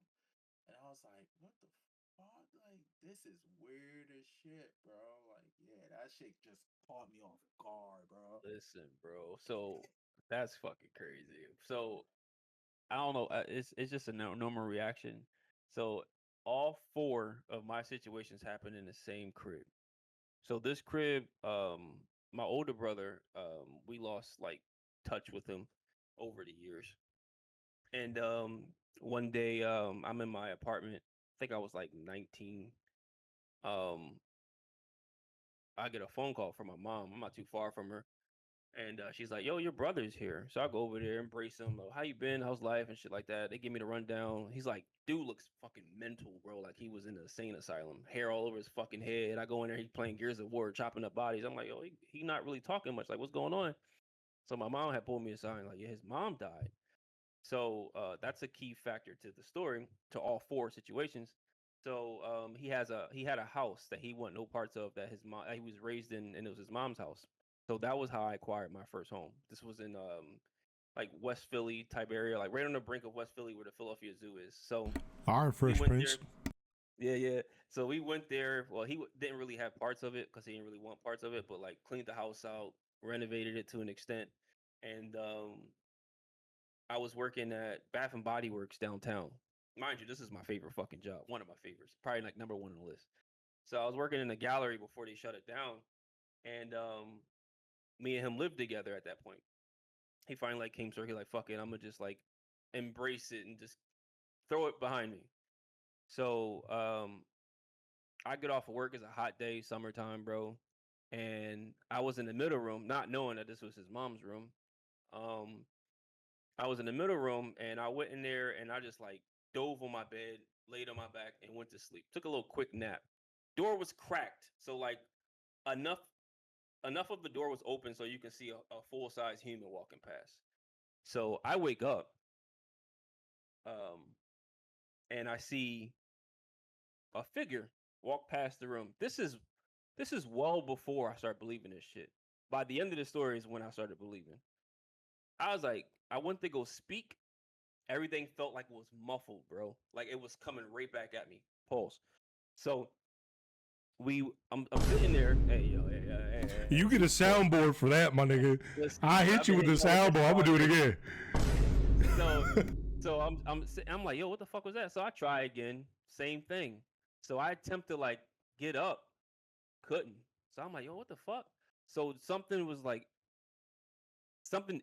And I was like, what the fuck? Like, this is weird as shit, bro. Like, yeah, that shit just caught me off guard, bro. Listen, bro. So that's fucking crazy. So I don't know. It's just a normal reaction. So all four of my situations happened in the same crib. So this crib, my older brother, we lost like touch with him over the years. And one day, I'm in my apartment. I think I was like 19. Um, I get a phone call from my mom. I'm not too far from her. And she's like, "Yo, your brother's here." So I go over there, embrace him. "Oh, how you been? How's life and shit like that?" They give me the rundown. He's like, "Dude looks fucking mental, bro. Like he was in an insane asylum. Hair all over his fucking head." I go in there, he's playing Gears of War, chopping up bodies. I'm like, "Yo, he not really talking much. Like, what's going on?" So my mom had pulled me aside, like, "Yeah, his mom died." So that's a key factor to the story, to all four situations. So he had a house that he want no parts of, that his mom he was raised in, and it was his mom's house. So that was how I acquired my first home. This was in like West Philly type area, like right on the brink of West Philly where the Philadelphia Zoo is. So All right, we Fresh went there. Prince. Yeah, yeah. So we went there. Well, didn't really have parts of it because he didn't really want parts of it, but like cleaned the house out, renovated it to an extent, and I was working at Bath and Body Works downtown. Mind you, this is my favorite fucking job. One of my favorites. Probably like number one on the list. So I was working in a gallery before they shut it down. And me and him lived together at that point. He finally like came, so he like, fuck it, I'm gonna just like embrace it and just throw it behind me. So I get off of work. It's a hot day, summertime, bro. And I was in the middle room, not knowing that this was his mom's room. Um, I was in the middle room and I went in there and I just like dove on my bed, laid on my back, and went to sleep. Took a little quick nap. Door was cracked, so like enough enough of the door was open so you can see a full size human walking past. So I wake up, um, and I see a figure walk past the room. This is well before I start believing this shit. By the end of the story is when I started believing. I was like, I went to go speak. Everything felt like it was muffled, bro. Like it was coming right back at me. Pulse. So I'm sitting there. Hey yo, hey. You get a soundboard for that, my nigga. Listen, I hit you with the soundboard. I'm gonna do it again. So so I'm like, yo, what the fuck was that? So I try again, same thing. So I attempt to like get up, couldn't. So I'm like, yo, what the fuck? So something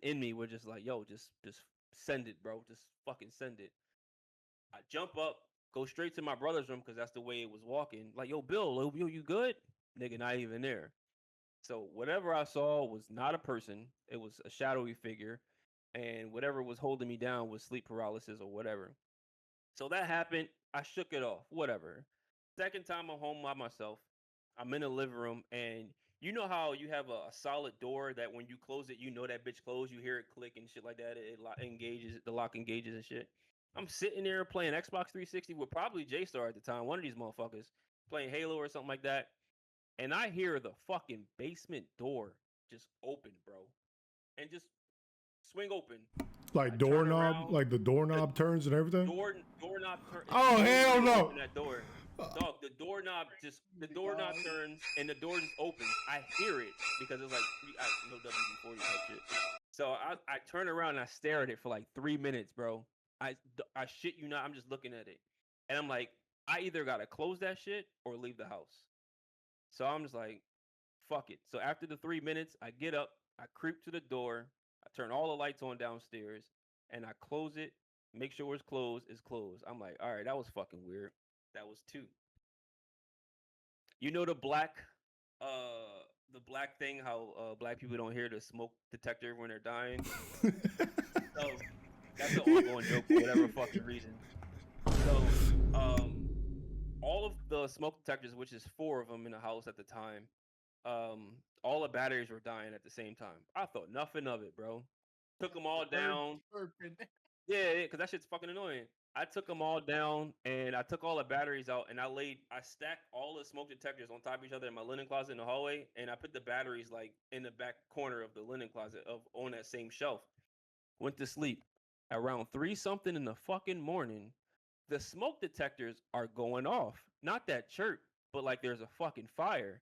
in me was just like, yo, just send it, bro. Just fucking send it. I jump up, go straight to my brother's room because that's the way it was walking. Like, yo, Bill, yo, you good? Nigga, not even there. So whatever I saw was not a person. It was a shadowy figure, and whatever was holding me down was sleep paralysis or whatever. So that happened. I shook it off. Whatever. Second time I'm home by myself. I'm in the living room, and you know how you have a solid door that when you close it, you know that bitch closed. You hear it click and shit like that. Engages. The lock engages and shit. I'm sitting there playing Xbox 360 with probably J-Star at the time, one of these motherfuckers, playing Halo or something like that. And I hear the fucking basement door just open, bro, and just swing open. Like I turn doorknob, around, like the doorknob turns and everything. doorknob turns. Oh hell no! Open that door, dog. The doorknob turns and the door just opens. I hear it because it's like no WD-40 type shit. So I turn around and I stare at it for like 3 minutes, bro. I shit you not. I'm just looking at it, and I'm like, I either gotta close that shit or leave the house. So I'm just like, fuck it. So after the 3 minutes, I get up, I creep to the door, I turn all the lights on downstairs, and I close it, make sure it's closed, I'm like, all right, that was fucking weird. That was two. You know the black thing, how black people don't hear the smoke detector when they're dying? So that's an ongoing joke for whatever fucking reason. So all of the smoke detectors, which is 4 of them in the house at the time, all the batteries were dying at the same time. I thought nothing of it, bro. Took them all down. Yeah, because that shit's fucking annoying. I took them all down and I took all the batteries out and I stacked all the smoke detectors on top of each other in my linen closet in the hallway, and I put the batteries like in the back corner of the linen closet on that same shelf. Went to sleep. Around 3 something in the fucking morning, the smoke detectors are going off. Not that chirp, but like there's a fucking fire.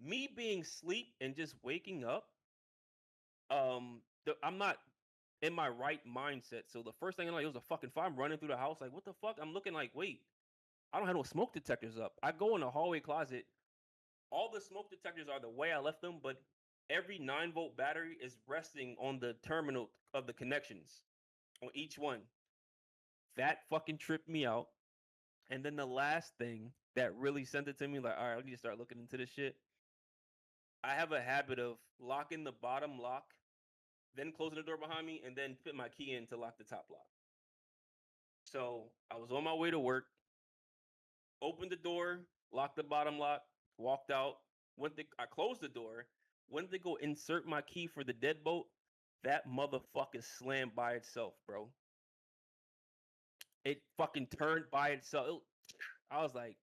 Me being asleep and just waking up, I'm not in my right mindset. So the first thing I'm like, it was a fucking fire. I'm running through the house, like, what the fuck? I'm looking like, wait, I don't have no smoke detectors up. I go in the hallway closet. All the smoke detectors are the way I left them, but every 9-volt battery is resting on the terminal of the connections on each one. That fucking tripped me out. And then the last thing that really sent it to me, like, all right, I need to start looking into this shit. I have a habit of locking the bottom lock, then closing the door behind me, and then put my key in to lock the top lock. So I was on my way to work, opened the door, locked the bottom lock, walked out. I closed the door, went to go insert my key for the deadbolt. That motherfucker slammed by itself, bro. It fucking turned by itself. I was like,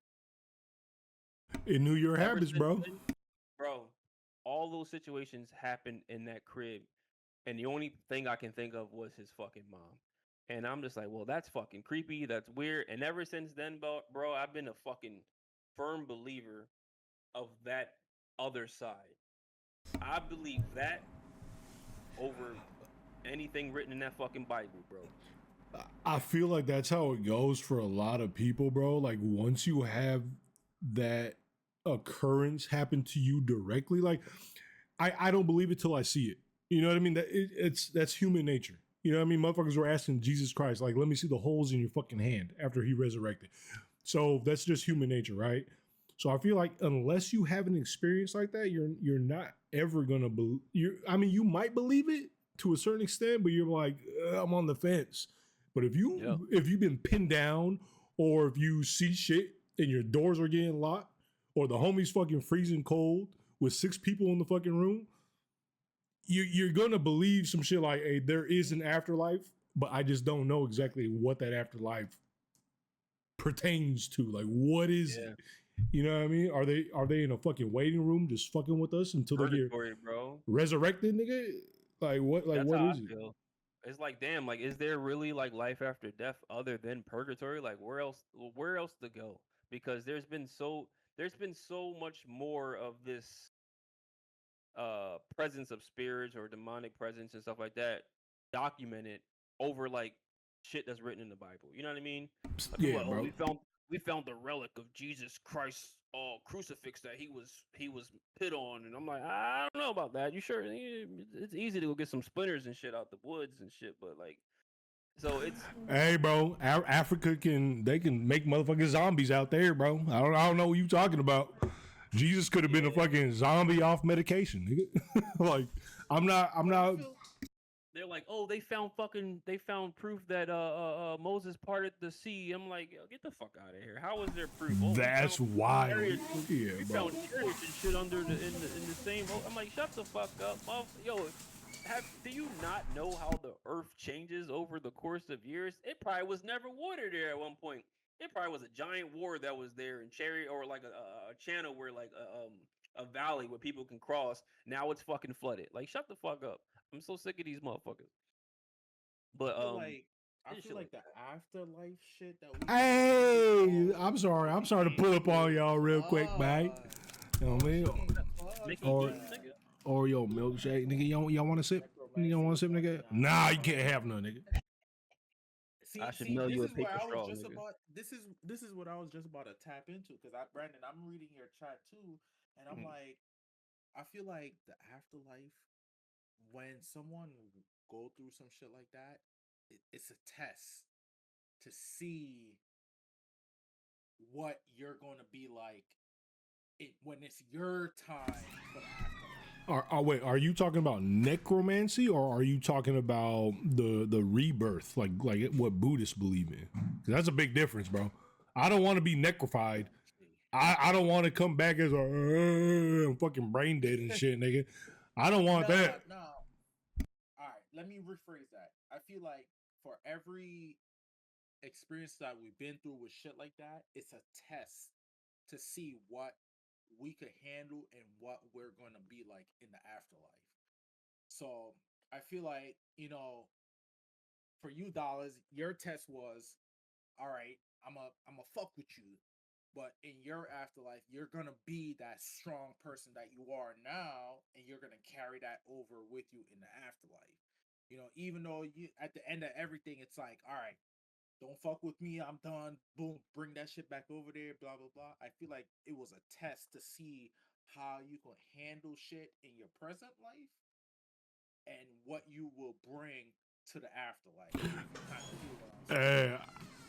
It knew your ever habits, since bro. then, bro, all those situations happened in that crib. And the only thing I can think of was his fucking mom. And I'm just like, well, that's fucking creepy. That's weird. And ever since then, bro, I've been a fucking firm believer of that other side. I believe that over anything written in that fucking Bible, bro. I feel like that's how it goes for a lot of people, bro. Like once you have that occurrence happen to you directly, like I don't believe it till I see it. You know what I mean? That's human nature. You know what I mean? Motherfuckers were asking Jesus Christ, like, let me see the holes in your fucking hand after he resurrected. So that's just human nature, right? So I feel like unless you have an experience like that, you're not ever gonna believe. You might believe it to a certain extent, but you're like, I'm on the fence. But if you've been pinned down, or if you see shit and your doors are getting locked, or the homie's fucking freezing cold with 6 people in the fucking room, you're gonna believe some shit like, hey, there is an afterlife, but I just don't know exactly what that afterlife pertains to. Like, what is it? You know what I mean? Are they in a fucking waiting room just fucking with us until they get bro. resurrected, nigga? Like what? Like That's what how is I it? feel. It's like, damn, like, is there really like life after death other than purgatory? Like, where else? Where else to go? Because there's been so much more of this presence of spirits or demonic presence and stuff like that documented over like shit that's written in the Bible. You know what I mean? Like people Yeah, are like, oh, bro. we found the relic of Jesus Christ crucifix that he was put on, and I'm like, I don't know about that. You sure? It's easy to go get some splinters and shit out the woods and shit, but like, so it's Hey, bro. Africa can make motherfucking zombies out there, bro. I don't know what you talking about. Jesus could have been a yeah. fucking zombie off medication, nigga. Like I'm not. They're like, oh, they found proof that Moses parted the sea. I'm like, yo, get the fuck out of here. How is there proof? Oh, we found That's wild. chariots. Yeah, We bro. found chariots and shit under in the same. Oh, I'm like, shut the fuck up, yo. Do you not know how the Earth changes over the course of years? It probably was never water there at one point. It probably was a giant war that was there in Chariot, or like a channel where like a valley where people can cross. Now it's fucking flooded. Like, shut the fuck up. I'm so sick of these motherfuckers. But I this feel shit like like the that. afterlife shit that we Hey, oh, I'm sorry. I'm sorry to we pull up on can't y'all get real quick, man. fucked. You know what I Oh, mean? she can't fuck Mickey Or with D's, that. nigga. Oreo milkshake, nigga. Y'all want to sip? Y'all Necromancy want is to sip, nigga? fucking Nah, you fuck. can't have none, nigga. I See, should see, mail this you a is where paper I was straw, just nigga. about. This is what I was just about to tap into, because Brandon, I'm reading your chat too, and I'm Mhm. like, I feel like the afterlife, when someone go through some shit like that, it's a test to see what you're going to be like when it's your time for the afterlife. Wait, are you talking about necromancy, or are you talking about the rebirth, like what Buddhists believe in? 'Cause that's a big difference, bro. I don't want to be necrofied. I don't want to come back as a fucking brain dead and shit, nigga. I don't want that. No. All right, let me rephrase that. I feel like for every experience that we've been through with shit like that, it's a test to see what we could handle and what we're going to be like in the afterlife. So I feel like, for you, Dollars, your test was, all right, I'm a fuck with you, but in your afterlife, you're gonna be that strong person that you are now, and you're gonna carry that over with you in the afterlife. You know, even though you at the end of everything, it's like, all right, don't fuck with me, I'm done. Boom, bring that shit back over there, blah blah blah. I feel like it was a test to see how you can handle shit in your present life and what you will bring to the afterlife. If you kind of feel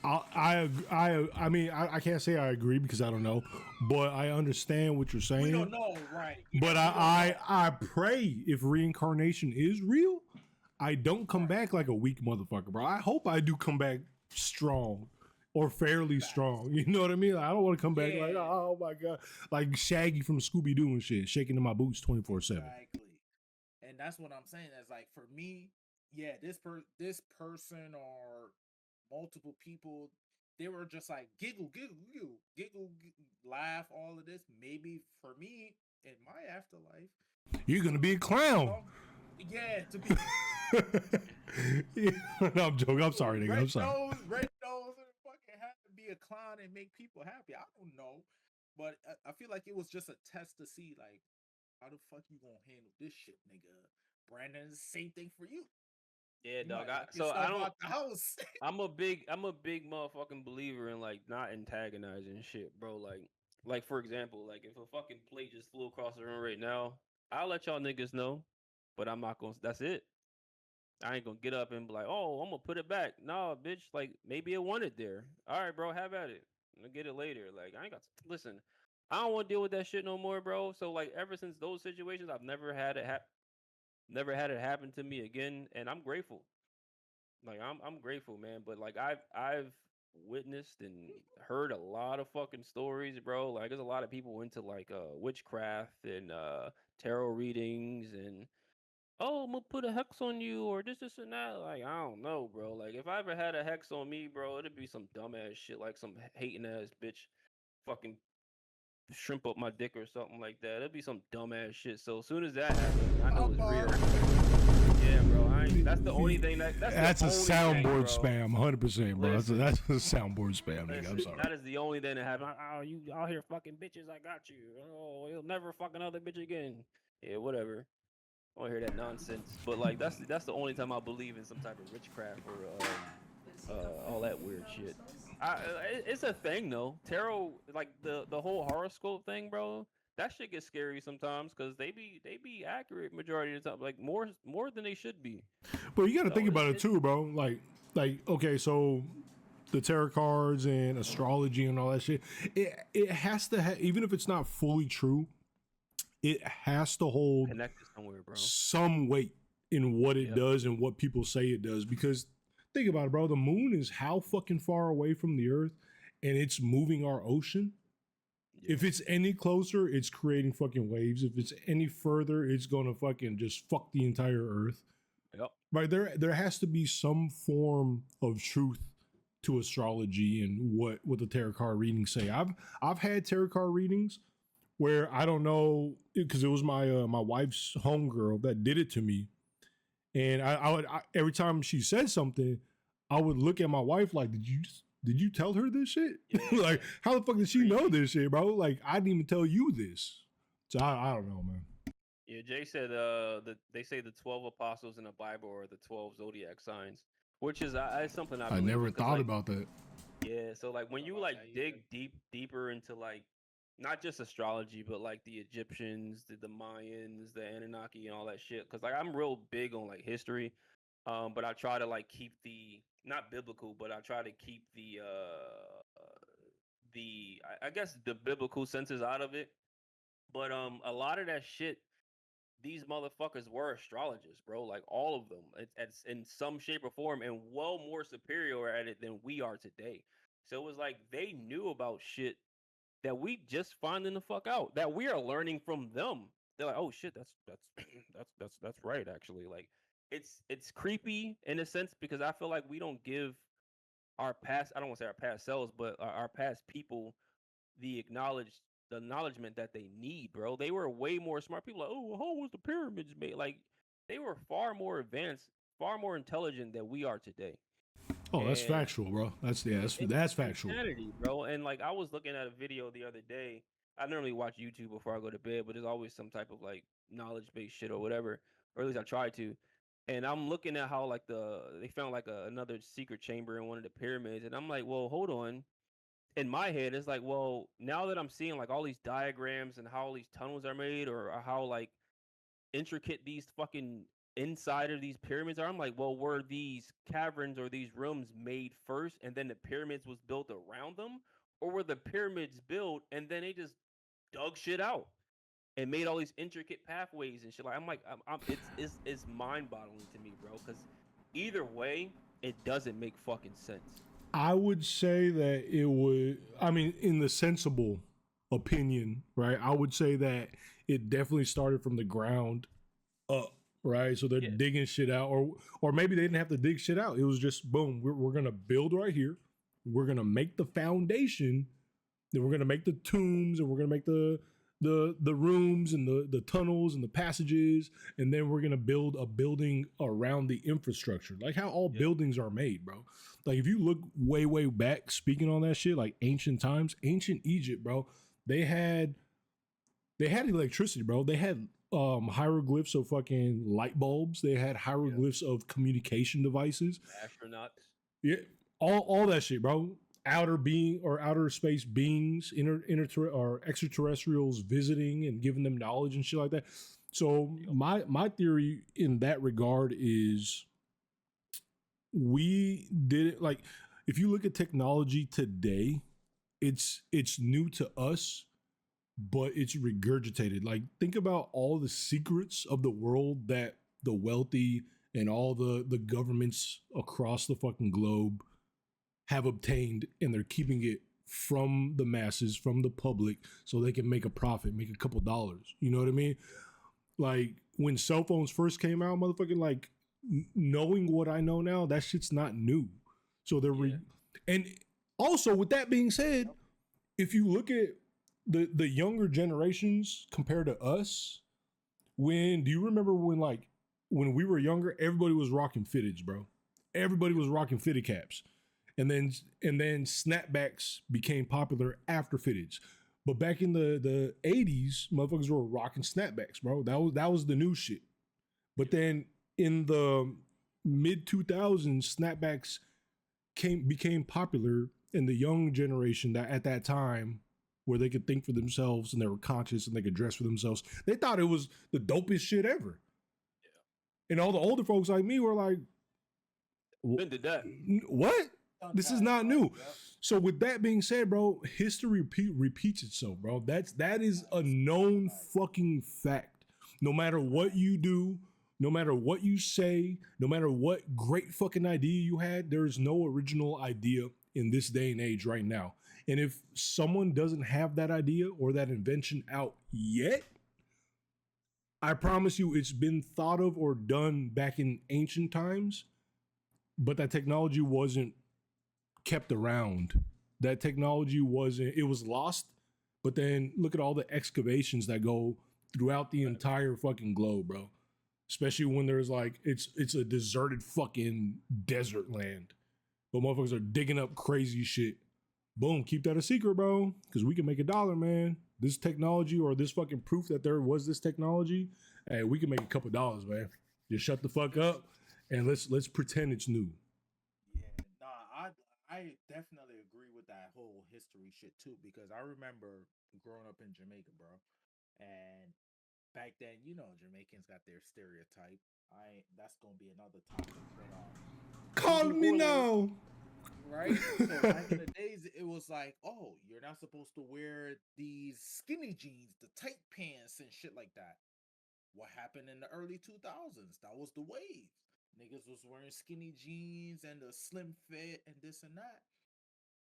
what I'm saying. I mean, I can't say I agree because I don't know, but I understand what you're saying. We don't know, right? Yeah, But we don't know. I pray if reincarnation is real, I don't come Right. back like a weak motherfucker, bro. I hope I do come back strong or fairly Facts. strong. You know what I mean? Like, I don't want to come back like, Yeah. oh my god, like Shaggy from Scooby Doo and shit, shaking in my boots 24/7. Exactly. And that's what I'm saying. That's like for me, yeah, this person or multiple people, they were just like giggle, giggle, giggle, giggle, laugh, all of this. Maybe for me in my afterlife, You're gonna be a clown. yeah, to be Yeah, no, I'm joking. I'm sorry, nigga. I'm sorry. red nose, and fucking have to be a clown and make people happy. I don't know, but I feel like it was just a test to see, like, how the fuck you gonna handle this shit, nigga? Brandon, it's the same thing for you. Yeah, You dog. might lock So yourself I don't. out the house. I'm a big motherfucking believer in like not antagonizing shit, bro. Like for example, like if a fucking plate just flew across the room right now, I'll let y'all niggas know, but I'm not gonna. That's it. I ain't gonna get up and be like, oh, I'm gonna put it back. No, bitch. Like maybe it wanted there. All right, bro. Have at it. I'll get it later. Like I ain't got. Listen, I don't want to deal with that shit no more, bro. So like ever since those situations, I've never had it happen to me again, and I'm grateful. Like I'm grateful, man. But like I've witnessed and heard a lot of fucking stories, bro. Like there's a lot of people into like witchcraft and tarot readings and oh, I'm gonna put a hex on you or this and that. Like I don't know, bro. Like if I ever had a hex on me, bro, it'd be some dumbass shit like some hating ass bitch fucking shrimp up my dick or something like that. It'd be some dumbass shit. So as soon as that happens, I know it's real. Yeah, bro. That's the only thing That's a the only thing, soundboard bro. spam, 100%, bro. Listen. That's a soundboard spam, nigga. I'm Listen, sorry. that is the only thing that happened. Oh, you out here fucking bitches, I got you. Oh, you'll never fuck another bitch again. Yeah, whatever. I don't hear that nonsense. But like that's the only time I believe in some type of witchcraft or all that weird shit. It's a thing though. Tarot, like the whole horoscope thing, bro. That shit gets scary sometimes because they be accurate majority of the time, like more than they should be. But you got to So think about it too, bro. Like okay, so the tarot cards and astrology and all that shit, it has to even if it's not fully true, it has to hold connected somewhere, bro. some weight in what it does and what people say it does. Because think about it, bro. The moon is how fucking far away from the earth, and it's moving our ocean. If it's any closer, it's creating fucking waves. If it's any further, it's gonna fucking just fuck the entire earth. Yep. Right, there has to be some form of truth to astrology and what the tarot card readings say. I've had tarot card readings where I don't know because it was my my wife's homegirl that did it to me, and I would every time she said something, I would look at my wife like, did you tell her this shit? Yeah. Like, how the fuck did she know this shit, bro? Like, I didn't even tell you this. So I don't know, man. Yeah, Jay said they say the 12 apostles in the Bible are the 12 zodiac signs, which is something I never thought like, about that. Yeah, so like when you like dig deeper into like not just astrology, but like the Egyptians, the Mayans, the Anunnaki, and all that shit. Because like I'm real big on like history, but I try to like keep the not biblical, but I try to keep I guess the biblical senses out of it. But a lot of that shit, these motherfuckers were astrologers, bro. Like all of them, it's in some shape or form, and well more superior at it than we are today. So it was like they knew about shit that we just finding the fuck out, that we are learning from them. They're like, oh shit, that's that's right. Actually, like it's creepy in a sense because I feel like we don't give our past. I don't want to say our past selves, but our past people the acknowledgement that they need, bro. They were way more smart. People like, oh, how was the pyramids made? Like they were far more advanced, far more intelligent than we are today. Oh, that's factual, bro. That's factual, insanity, bro. And like I was looking at a video the other day. I normally watch YouTube before I go to bed, but there's always some type of like knowledge based shit or whatever, or at least I try to. And I'm looking at how like they found like another secret chamber in one of the pyramids, and I'm like, well, hold on. In my head, it's like, well, now that I'm seeing like all these diagrams and how all these tunnels are made, or how like intricate these fucking inside of these pyramids are, I'm like, well, were these caverns or these rooms made first, and then the pyramids was built around them, or were the pyramids built and then they just dug shit out and made all these intricate pathways and shit? Like, it's mind boggling to me, bro. Because either way, it doesn't make fucking sense. I would say that it would. I mean, in the sensible opinion, right? I would say that it definitely started from the ground up, right? So they're Yeah. digging shit out, or maybe they didn't have to dig shit out. It was just boom. We're gonna build right here. We're gonna make the foundation. Then we're gonna make the tombs, and we're gonna make the rooms and the tunnels and the passages, and then we're gonna build a building around the infrastructure, like how all buildings are made, bro. Like if you look way back, speaking on that shit, like ancient times, ancient Egypt, bro, they had electricity, bro. They had hieroglyphs of fucking light bulbs. They had hieroglyphs of communication devices. Astronauts. Yeah, all that shit, bro. Outer being or outer space beings, or extraterrestrials visiting and giving them knowledge and shit like that. So my theory in that regard is we did it like if you look at technology today, it's new to us, but it's regurgitated. Like think about all the secrets of the world that the wealthy and all the governments across the fucking globe have obtained, and they're keeping it from the masses, from the public, so they can make a profit, make a couple dollars. You know what I mean? Like when cell phones first came out, motherfucking like knowing what I know now, that shit's not new. So and also with that being said, if you look at the younger generations compared to us, do you remember when we were younger, everybody was rocking fitteds, bro. Everybody was rocking fitted caps. And then snapbacks became popular after fitteds. But back in the 80s, motherfuckers were rocking snapbacks, bro. That was the new shit. But then in the mid 2000s, snapbacks became popular in the young generation that at that time where they could think for themselves and they were conscious and they could dress for themselves. They thought it was the dopest shit ever. Yeah. And all the older folks like me were like, When did that? What? This is not new. So with that being said, bro, history repeats itself, bro. That is a known fucking fact. No matter what you do, no matter what you say, no matter what great fucking idea you had, there is no original idea in this day and age right now. And if someone doesn't have that idea or that invention out yet, I promise you it's been thought of or done back in ancient times, but that technology wasn't kept around. That technology it was lost, but then look at all the excavations that go throughout the entire fucking globe, bro. Especially when there's like it's a deserted fucking desert land. But motherfuckers are digging up crazy shit. Boom, keep that a secret, bro. Because we can make $1, man. This technology or this fucking proof that there was this technology, hey, we can make a couple dollars, man. Just shut the fuck up and let's pretend it's new. I definitely agree with that whole history shit too, because I remember growing up in Jamaica, bro. And back then, Jamaicans got their stereotype. That's gonna be another topic, but call me now. Right? So back in the days, it was like, oh, you're not supposed to wear these skinny jeans, the tight pants and shit like that. What happened in the early 2000s? That was the wave. Niggas was wearing skinny jeans and a slim fit and this and that.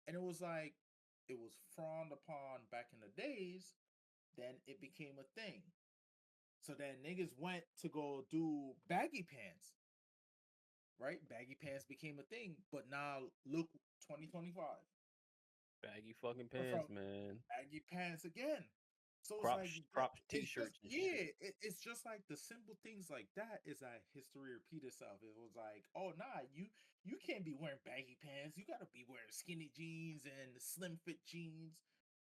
And it was like, it was frowned upon back in the days. Then it became a thing. So then niggas went to go do baggy pants. Right? Baggy pants became a thing. But now look, 2025. Baggy fucking pants, man. Baggy pants again. So Crops, it's like crops, t-shirts. it's just like the simple things like that is that history repeat itself. It was like, oh nah, you can't be wearing baggy pants. You gotta be wearing skinny jeans and slim fit jeans.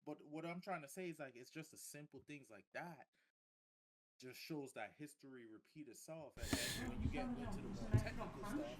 But what I'm trying to say is like it's just the simple things like that just shows that history repeat itself. And then when you get into the more technical stuff,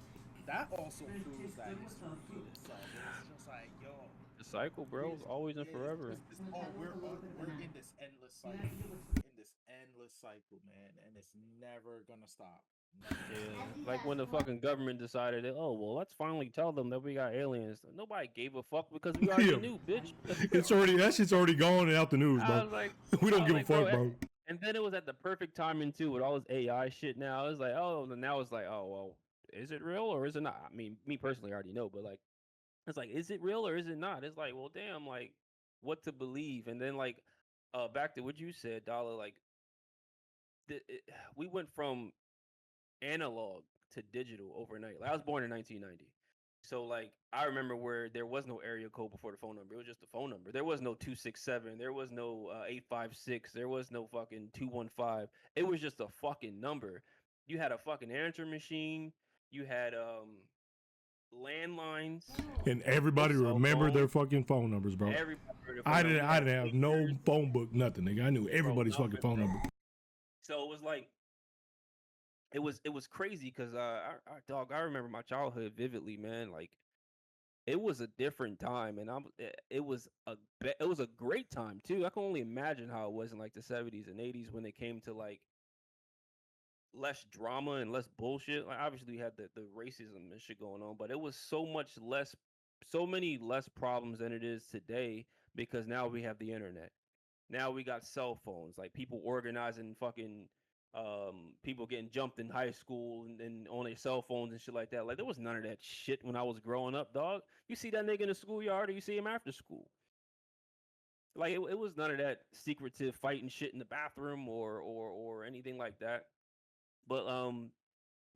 that also proves that history repeat itself. And it's just like, yo, The cycle, bro, there's always and yeah, it's forever. just this. Oh, we're in this endless cycle. We're in this endless cycle, man, and it's never gonna stop. Never gonna Yeah, stop. like when the fucking government decided that, oh well, let's finally tell them that we got aliens. Nobody gave a fuck because we already Yeah, knew, bitch. it's already that shit's already gone and out the news, I bro. was like, We don't give a bro, fuck, bro. and then it was at the perfect timing too with all this AI shit. Now it's like, oh, and now it's like, oh well, is it real or is it not? I mean, me personally, I already know, but like, it's like, is it real or is it not? It's like, well, damn, like, what to believe? And then like, back to what you said, Dollar, like, we went from analog to digital overnight. Like, I was born in 1990. So like I remember where there was no area code before the phone number. It was just a phone number. There was no 267. There was no 856. There was no fucking 215. It was just a fucking number. You had a fucking answering machine. You had landlines, And no everybody cell remembered their phone. fucking phone numbers, bro. Everybody heard their I phone number. didn't. We I had didn't have no pagers, phone book, nothing, nigga. I knew bro, everybody's fucking nothing, phone bro. number. So it was like it was crazy because dog, I remember my childhood vividly, man. Like it was a different time, and it was a great time too. I can only imagine how it was in like the 70s and 80s when it came to like less drama and less bullshit. Like obviously we had the racism and shit going on, but it was so much less, so many less problems than it is today because now we have the internet. Now we got cell phones, like people organizing fucking people getting jumped in high school and on their cell phones and shit like that. Like there was none of that shit when I was growing up, dog. You see that nigga in the schoolyard or you see him after school. Like it was none of that secretive fighting shit in the bathroom or anything like that. But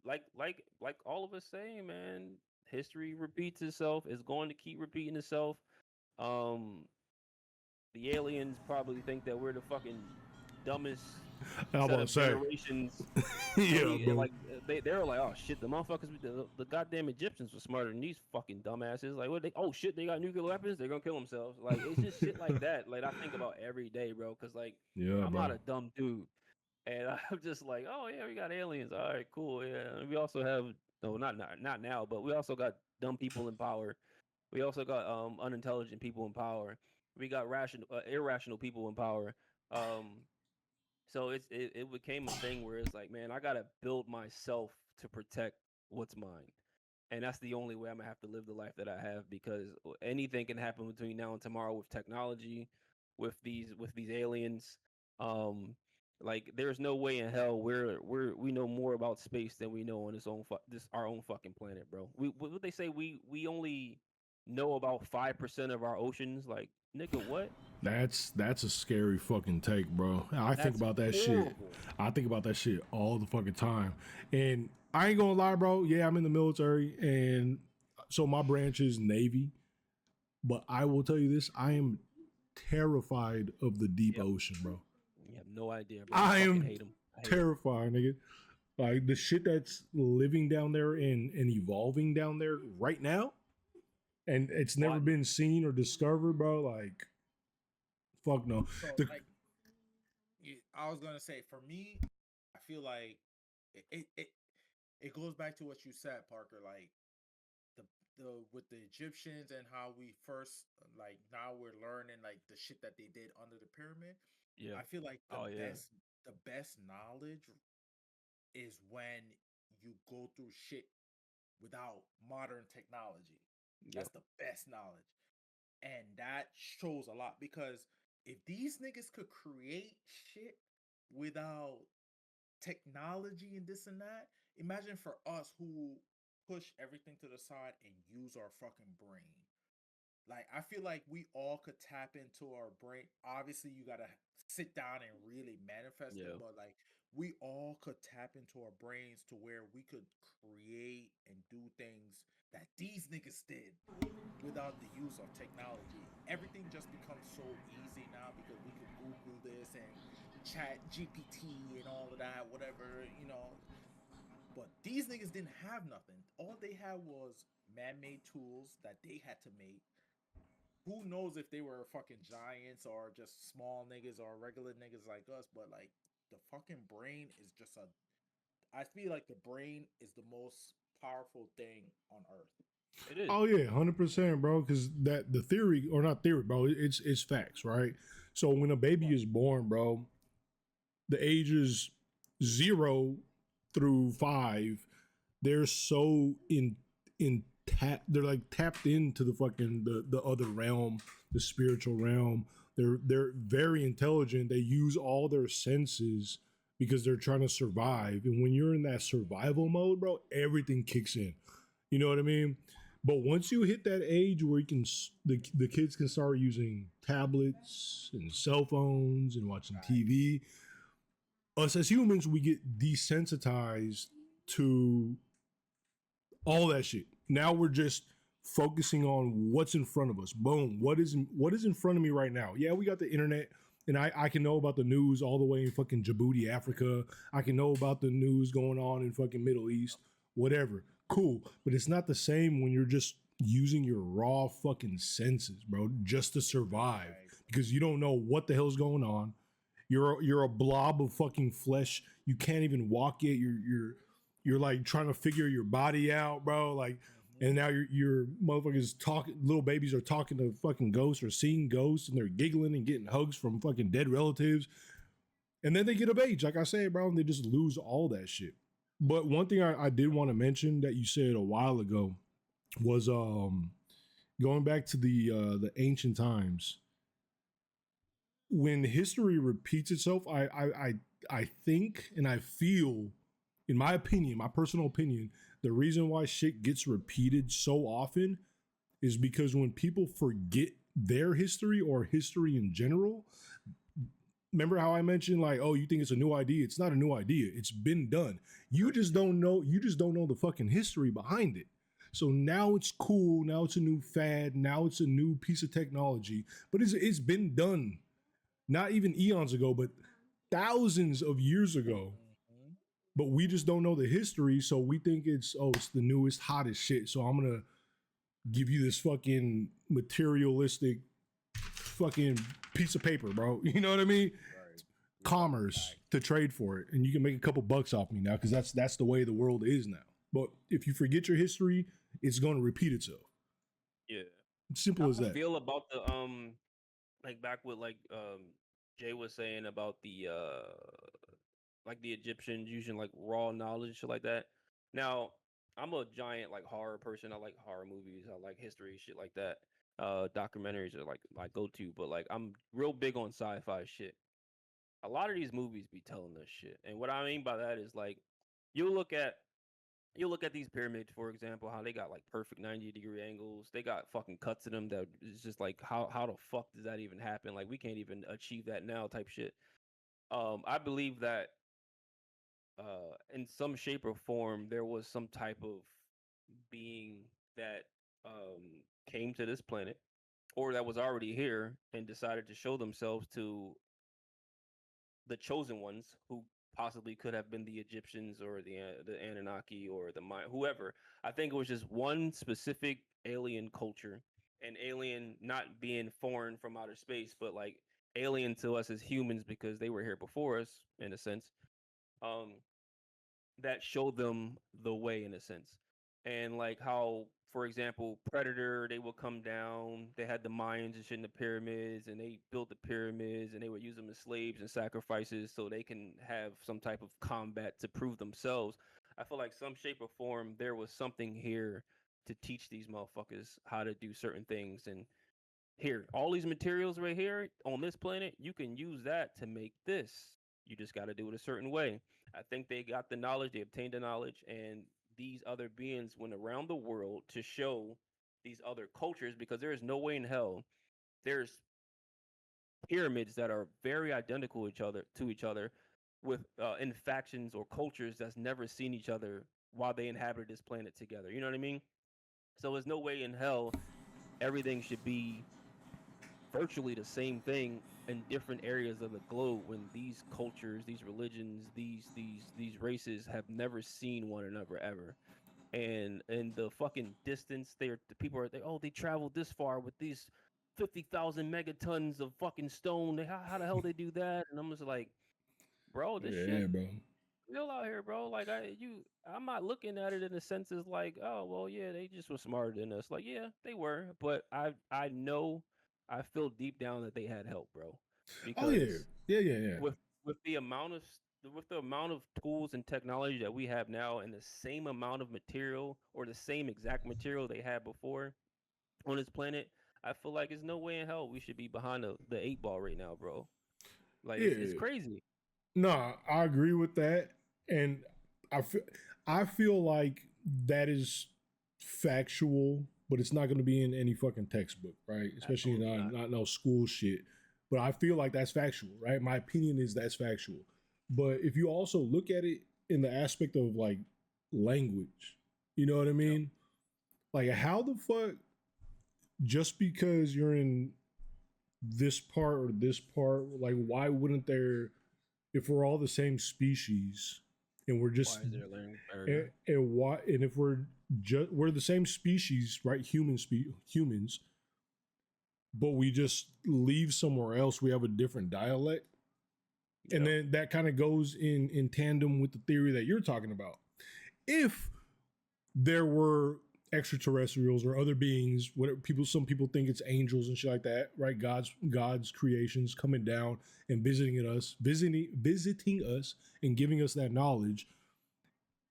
like all of us say, man, history repeats itself. It's going to keep repeating itself. Um the aliens probably think that we're the fucking dumbest I'm set about to of say, generations, and yeah, we and bro. like they were like, oh shit, the motherfuckers, the goddamn Egyptians were smarter than these fucking dumbasses. Like, what they? Oh shit, they got nuclear weapons. They're gonna kill themselves. Like, it's just shit like that. Like I think about every day, bro. Cause like Yeah, I'm not bro. a dumb dude, and I'm just like, oh yeah, we got aliens. All right, cool. Yeah, and we also have no, not now, but we also got dumb people in power. We also got unintelligent people in power. We got irrational people in power. Um, so it became a thing where it's like, man, I gotta build myself to protect what's mine, and that's the only way I'm gonna have to live the life that I have because anything can happen between now and tomorrow with technology, with these aliens. Um, like there's no way in hell we know more about space than we know on this our own fucking planet, bro. What they say we only know about 5% of our oceans. Like nigga, what? That's a scary fucking take, bro. I think That's about that shit. horrible. I think about that shit all the fucking time. And I ain't gonna lie, bro. Yeah, I'm in the military, and so my branch is Navy. But I will tell you this: I am terrified of the deep Yep. ocean, bro. You have no idea, bro. I I fucking am hate them. I hate 'em. terrified, nigga. Like the shit that's living down there and evolving down there right now, and it's never What? been seen or discovered, bro. Like, fuck no. So The, like, I was gonna say, for me, I feel like it goes back to what you said, Parker. Like the with the Egyptians and how we first like now we're learning like the shit that they did under the pyramid. Yeah. I feel like Oh yeah. the best knowledge is when you go through shit without modern technology. Yep. That's the best knowledge. And that shows a lot because if these niggas could create shit without technology and this and that, imagine for us who push everything to the side and use our fucking brain. Like I feel like we all could tap into our brain. Obviously, you gotta sit down and really manifest it, Yeah. but like we all could tap into our brains to where we could create and do things that these niggas did without the use of technology. Everything just becomes so easy now because we could Google this and chat GPT and all of that, whatever, you know. But these niggas didn't have nothing. All they had was man-made tools that they had to make. Who knows if they were fucking giants or just small niggas or regular niggas like us, but like the fucking brain is just a. I feel like the brain is the most powerful thing on earth. It is. Oh yeah, 100%, bro. Because that the theory or not theory, bro. It's facts, right? So when a baby Right. is born, bro, the ages 0 through 5, they're so in they're like tapped into the fucking the other realm, the spiritual realm. They're very intelligent. They use all their senses because they're trying to survive. And when you're in that survival mode, bro, everything kicks in. You know what I mean? But once you hit that age where you can, the kids can start using tablets and cell phones and watching TV. Us as humans, we get desensitized to all that shit. Now we're just focusing on what's in front of us. Boom. What is in front of me right now? Yeah, we got the internet, and I can know about the news all the way in fucking Djibouti, Africa. I can know about the news going on in fucking Middle East, whatever. Cool. But it's not the same when you're just using your raw fucking senses, bro, just to survive. Because you don't know what the hell's going on. You're a blob of fucking flesh. You can't even walk yet. You're like trying to figure your body out, bro. Like, and now your motherfuckers talking. Little babies are talking to fucking ghosts or seeing ghosts, and they're giggling and getting hugs from fucking dead relatives. And then they get of age, like I said, bro, and they just lose all that shit. But one thing I did want to mention that you said a while ago was going back to the ancient times. When history repeats itself, I think and I feel, in my opinion, my personal opinion, the reason why shit gets repeated so often is because when people forget their history or history in general, remember how I mentioned like, oh, you think it's a new idea? It's not a new idea. It's been done. You just don't know the fucking history behind it. So now it's cool. Now it's a new fad. Now it's a new piece of technology. But it's been done. Not even eons ago, but thousands of years ago. But we just don't know the history, so we think it's the newest, hottest shit. So I'm gonna give you this fucking materialistic fucking piece of paper, bro. You know what I mean? Right. Commerce to trade for it, and you can make a couple bucks off me now because that's the way the world is now. But if you forget your history, it's going to repeat itself. Yeah. Simple as I that. feel about the like back with like Jay was saying about the like the Egyptians using like raw knowledge, shit like that. Now, I'm a giant like horror person. I like horror movies. I like history, shit like that. Documentaries are like my go-to, but like I'm real big on sci-fi shit. A lot of these movies be telling us shit, and what I mean by that is like you look at you look at these pyramids, for example, how they got like perfect 90-degree angles. They got fucking cuts in them that is just like how the fuck does that even happen? Like we can't even achieve that now, type shit. I believe that in some shape or form there was some type of being that came to this planet or that was already here and decided to show themselves to the chosen ones who possibly could have been the Egyptians or the Anunnaki or the Maya, whoever. I think it was just one specific alien culture, and alien not being foreign from outer space, but like alien to us as humans because they were here before us in a sense. Um, that showed them the way in a sense. And like how, for example, Predator, they would come down, they had the Mayans and shit in the pyramids, and they built the pyramids and they would use them as slaves and sacrifices so they can have some type of combat to prove themselves. I feel like some shape or form there was something here to teach these motherfuckers how to do certain things. And here, all these materials right here on this planet, you can use that to make this. You just got to do it a certain way. I think they got the knowledge, they obtained the knowledge, and these other beings went around the world to show these other cultures because there is no way in hell there's pyramids that are very identical to each other with in factions or cultures that's never seen each other while they inhabited this planet together. You know what I mean? So there's no way in hell everything should be virtually the same thing in different areas of the globe when these cultures, these religions, these races have never seen one another ever. And the fucking distance the people are they traveled this far with these 50,000 megatons of fucking stone. How the hell they do that? And I'm just like, bro. This Yeah, shit bro. real out here, bro. Like I'm not looking at it in the sense as like, oh well, yeah, they just were smarter than us. Like, yeah, they were, but I know, I feel deep down that they had help, bro, Oh yeah, because yeah. with with the amount of with the amount of tools and technology that we have now, and the same amount of material or the same exact material they had before on this planet, I feel like there's no way in hell we should be behind the eight ball right now, bro. Like it's Yeah. crazy. No, I agree with that, and I feel I feel like that is factual, but it's not going to be in any fucking textbook, right? Especially Absolutely not. not no school shit. But I feel like that's factual, right? My opinion is that's factual. But if you also look at it in the aspect of like language, you know what I Yep. mean? Like how the fuck just because you're in this part, like why wouldn't there, if we're all the same species and we're just Why is there a language barrier? and why, and if we're the same species, right? Humans, but we just leave somewhere else, we have a different dialect. And Yep. then that kind of goes in tandem with the theory that you're talking about. If there were extraterrestrials or other beings, whatever people, some people think it's angels and shit like that, right? God's creations coming down and visiting us and giving us that knowledge.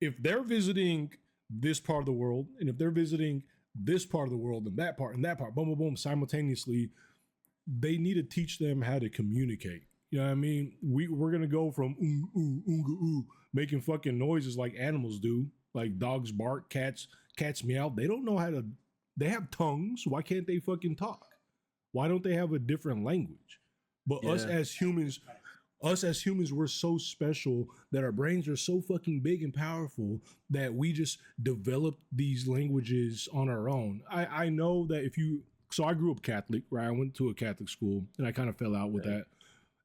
If they're visiting this part of the world, and if they're visiting this part of the world and that part, boom, boom, boom, simultaneously, they need to teach them how to communicate. You know what I mean? We're gonna go from making fucking noises like animals do, like dogs bark, cats meow. They don't know how to. They have tongues. Why can't they fucking talk? Why don't they have a different language? But Yeah. us as humans, we're so special that our brains are so fucking big and powerful that we just develop these languages on our own. I know that if you, so I grew up Catholic, right? I went to a Catholic school and I kind of fell out with Okay. that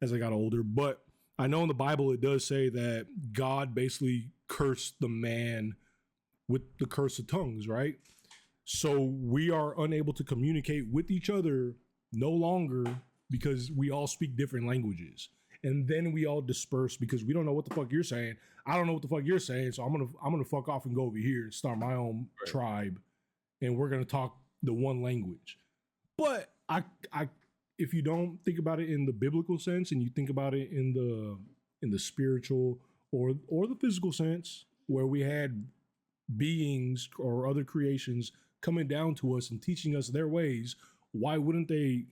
as I got older. But I know in the Bible it does say that God basically cursed the man with the curse of tongues, right? So we are unable to communicate with each other no longer because we all speak different languages. And then we all disperse because we don't know what the fuck you're saying. I don't know what the fuck you're saying. So I'm gonna fuck off and go over here and start my own Right. tribe, and we're gonna talk the one language. But I if you don't think about it in the biblical sense and you think about it in the spiritual or the physical sense, where we had beings or other creations coming down to us and teaching us their ways, why wouldn't they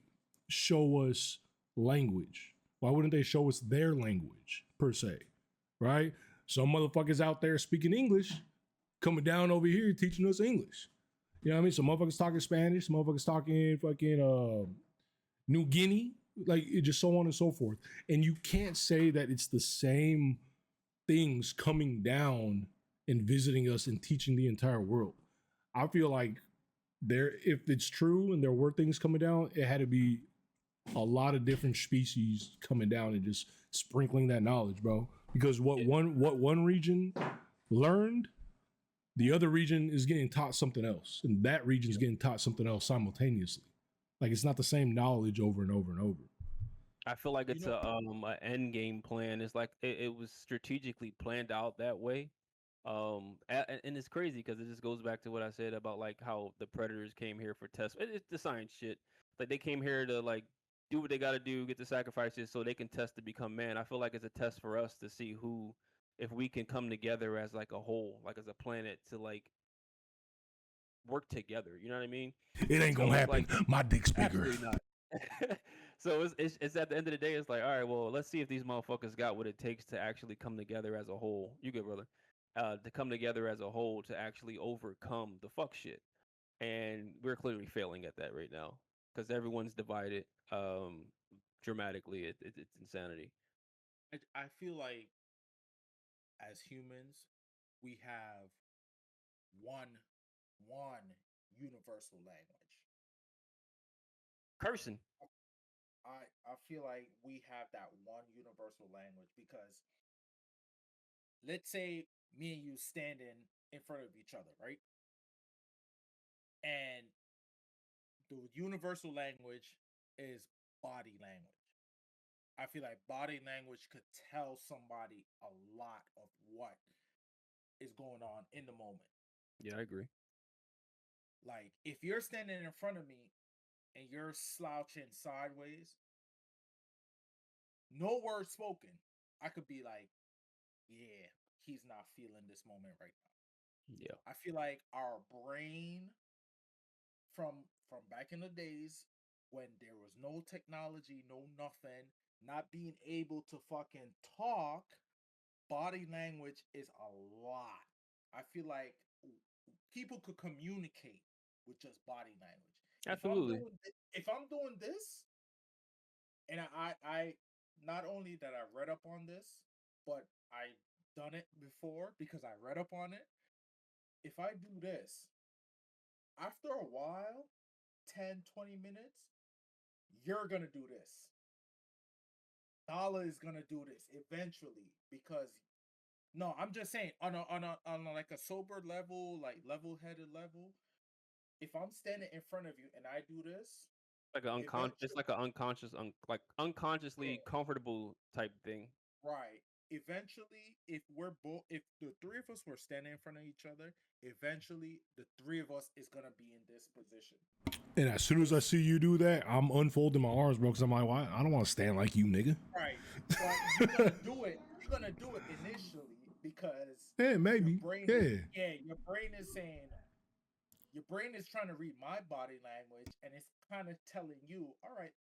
show us language? Why wouldn't they show us their language per se? Right? Some motherfuckers out there speaking English coming down over here teaching us English. You know what I mean? Some motherfuckers talking Spanish, some motherfuckers talking fucking New Guinea, like it just so on and so forth. And you can't say that it's the same things coming down and visiting us and teaching the entire world. I feel like there, if it's true and there were things coming down, it had to be a lot of different species coming down and just sprinkling that knowledge, bro. Because what one region learned, the other region is getting taught something else, and that region is getting taught something else simultaneously. Like it's not the same knowledge over and over and over. I feel like You it's know, a end game plan. It's like it was strategically planned out that way. And it's crazy because it just goes back to what I said about like how the predators came here for tests. It's the science shit. Like they came here to like do what they got to do, get the sacrifices so they can test to become man. I feel like it's a test for us to see who, if we can come together as like a whole, like as a planet to like work together. You know what I mean? It ain't So gonna it's happen. like My dick's bigger. absolutely not. So it's at the end of the day, it's like, all right, well, let's see if these motherfuckers got what it takes to actually come together as a whole. You good, brother? To come together as a whole to actually overcome the fuck shit. And we're clearly failing at that right now because everyone's divided dramatically. It's insanity. I feel like as humans, we have one one universal language. Cursing. I feel like we have that one universal language because let's say me and you standing in front of each other, right? And the universal language is body language. I feel like body language could tell somebody a lot of what is going on in the moment. Yeah, I agree. Like if you're standing in front of me and you're slouching sideways, no word spoken, I could be like, yeah, he's not feeling this moment right now. Yeah. I feel like our brain from back in the days when there was no technology, no nothing, not being able to fucking talk, body language is a lot. I feel like people could communicate with just body language. Absolutely. If I'm doing this, and I not only that I read up on this, but I done it before because I read up on it. If I do this, after a while, 10, 20 minutes, you're gonna do this. Dollar is gonna do this eventually because no, I'm just saying on a like a sober level, like level-headed level. If I'm standing in front of you and I do this, Like an it's eventually, like an unconscious, like unconsciously yeah, comfortable type thing. right. Eventually, if the three of us were standing in front of each other, eventually the three of us is gonna be in this position. And as soon as I see you do that, I'm unfolding my arms, bro, because I'm like, why? I don't want to stand like you, nigga. Right. But you're gonna do it. You're gonna do it initially because Yeah, maybe. your brain Yeah. is, your brain is saying, your brain is trying to read my body language and it's kind of telling you, all right,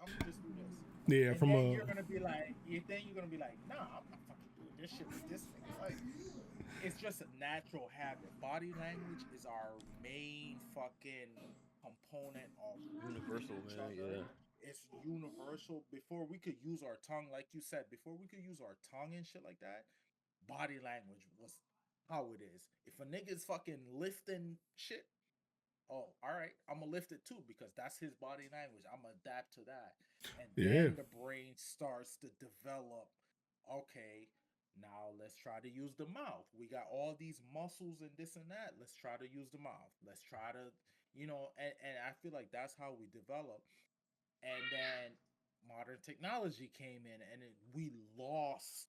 I'm gonna just do this. Yeah, And from then a you're gonna be like, nah, I'm not fucking doing this shit with this nigga. Like, it's just a natural habit. Body language is our main fucking component of Universal, each man. other. Yeah. It's universal. Before we could use our tongue, like you said, before we could use our tongue and shit like that, body language was how it is. If a nigga's fucking lifting shit, oh, all right, I'm gonna lift it too because that's his body language. I'm gonna adapt to that. And Yeah. then the brain starts to develop, okay, now let's try to use the mouth. We got all these muscles and this and that. Let's try to use the mouth. Let's try to, and I feel like that's how we develop. And then modern technology came in and we lost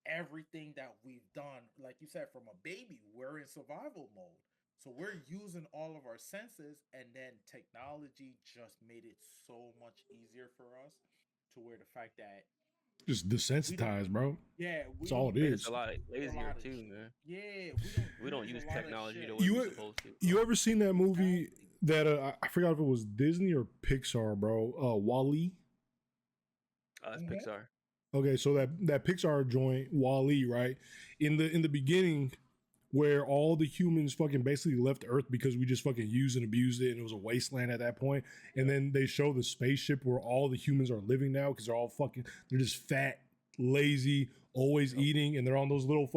everything that we've done. Like you said, from a baby, we're in survival mode. So we're using all of our senses, and then technology just made it so much easier for us to where the fact that just we don't, desensitized, bro. yeah, we That's all don't it Made us is. a lot use a lazier lot of too, shit. man. Yeah, We don't use use a lot of technology shit. the way we're supposed to. You bro. ever seen that movie Exactly. that I forgot if it was Disney or Pixar, bro? Wall-E. That's Mhm. Pixar. Okay, so that Pixar joint, Wall-E, right? In the beginning, where all the humans fucking basically left Earth because we just fucking used and abused it, and it was a wasteland at that point. And then they show the spaceship where all the humans are living now because they're just fat, lazy, always eating, and they're on those little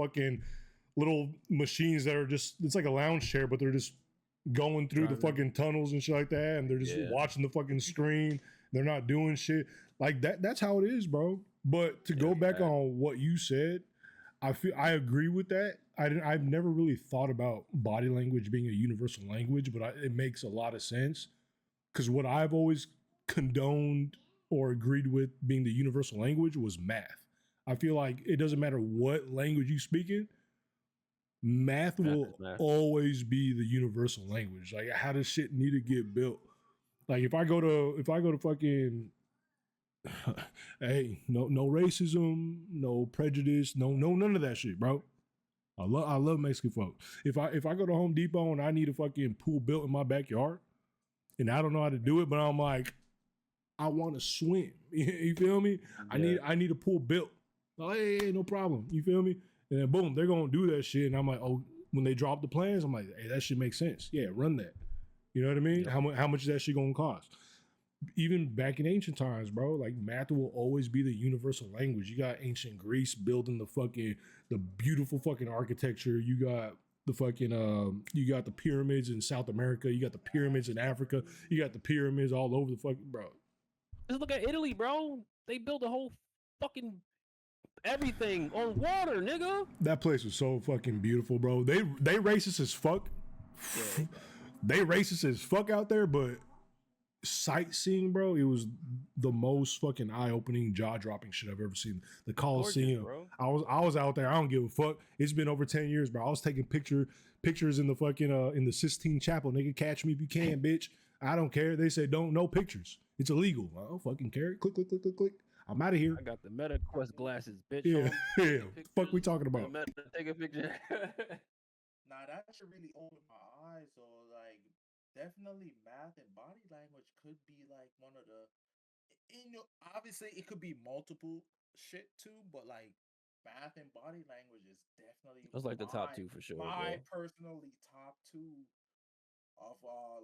machines that are just, it's like a lounge chair, but they're just going through the Driving. fucking tunnels and shit like that, and they're just Yeah. watching the fucking screen. They're not doing shit like that. That's how it is, bro. But to go back on what you said, I agree with that. I've never really thought about body language being a universal language, but it makes a lot of sense because what I've always condoned or agreed with being the universal language was math. I feel like it doesn't matter what language you speak in, math will always be the universal language. Like, how does shit need to get built? Like, if I go to fucking hey, no racism, no prejudice, no none of that shit, bro. I love Mexican folks. If I go to Home Depot and I need a fucking pool built in my backyard, and I don't know how to do it, but I'm like, I want to swim. You feel me? Yeah. I need a pool built. Oh, hey, no problem. You feel me? And then boom, they're gonna do that shit, and I'm like, oh, when they drop the plans, I'm like, hey, that shit makes sense. Yeah, run that. You know what I mean? Yep. How much is that shit gonna cost? Even back in ancient times, bro, like math will always be the universal language. You got ancient Greece building the beautiful fucking architecture. You got the fucking you got the pyramids in South America. You got the pyramids in Africa. You got the pyramids all over the fucking, bro. Just look at Italy, bro. They built a whole fucking everything on water, nigga. That place was so fucking beautiful, bro. They racist as fuck. Yeah, They racist as fuck out there, but sightseeing, bro, it was the most fucking eye-opening, jaw-dropping shit I've ever seen. The Coliseum. bro. I was out there. I don't give a fuck. It's been over 10 years, bro. I was taking pictures in the fucking in the Sistine Chapel. Nigga, catch me if you can, bitch. I don't care. They said no pictures. It's illegal. I don't fucking care. Click, click, click, click, click. I'm out of here. I got the Meta Quest glasses, bitch. Yeah, on. yeah. Fuck we talking about? Meta, take a picture. Nah, that should really open my eyes. So like, definitely math and body language could be like one of the, obviously it could be multiple shit too, but like math and body language is definitely That's like the top two for sure, my bro. personally top two of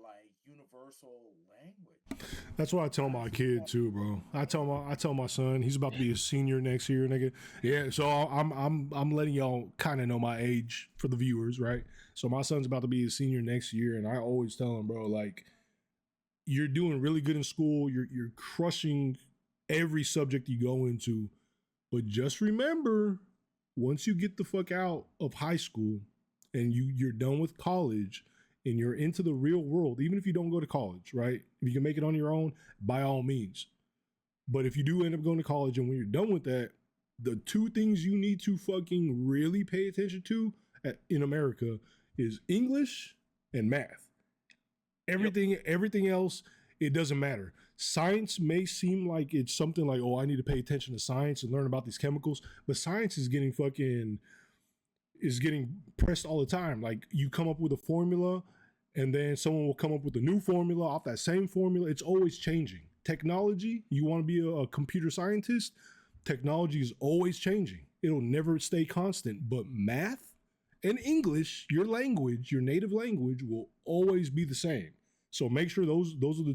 like universal language. That's what I tell my kid too, bro. I tell my son he's about to be a senior next year, nigga. Yeah, so I'm letting y'all kind of know my age for the viewers, right? So my son's about to be a senior next year, and I always tell him, bro, like you're doing really good in school, you're crushing every subject you go into, but just remember, once you get the fuck out of high school and you're done with college and you're into the real world, even if you don't go to college, right? If you can make it on your own, by all means. But if you do end up going to college and when you're done with that, the two things you need to fucking really pay attention to in America is English and math. Everything else, it doesn't matter. Science may seem like it's something like, oh, I need to pay attention to science and learn about these chemicals, but science is getting pressed all the time. Like you come up with a formula and then someone will come up with a new formula off that same formula. It's always changing. Technology, you want to be a computer scientist, technology is always changing. It'll never stay constant, but math and English, your language, your native language will always be the same. So make sure those are the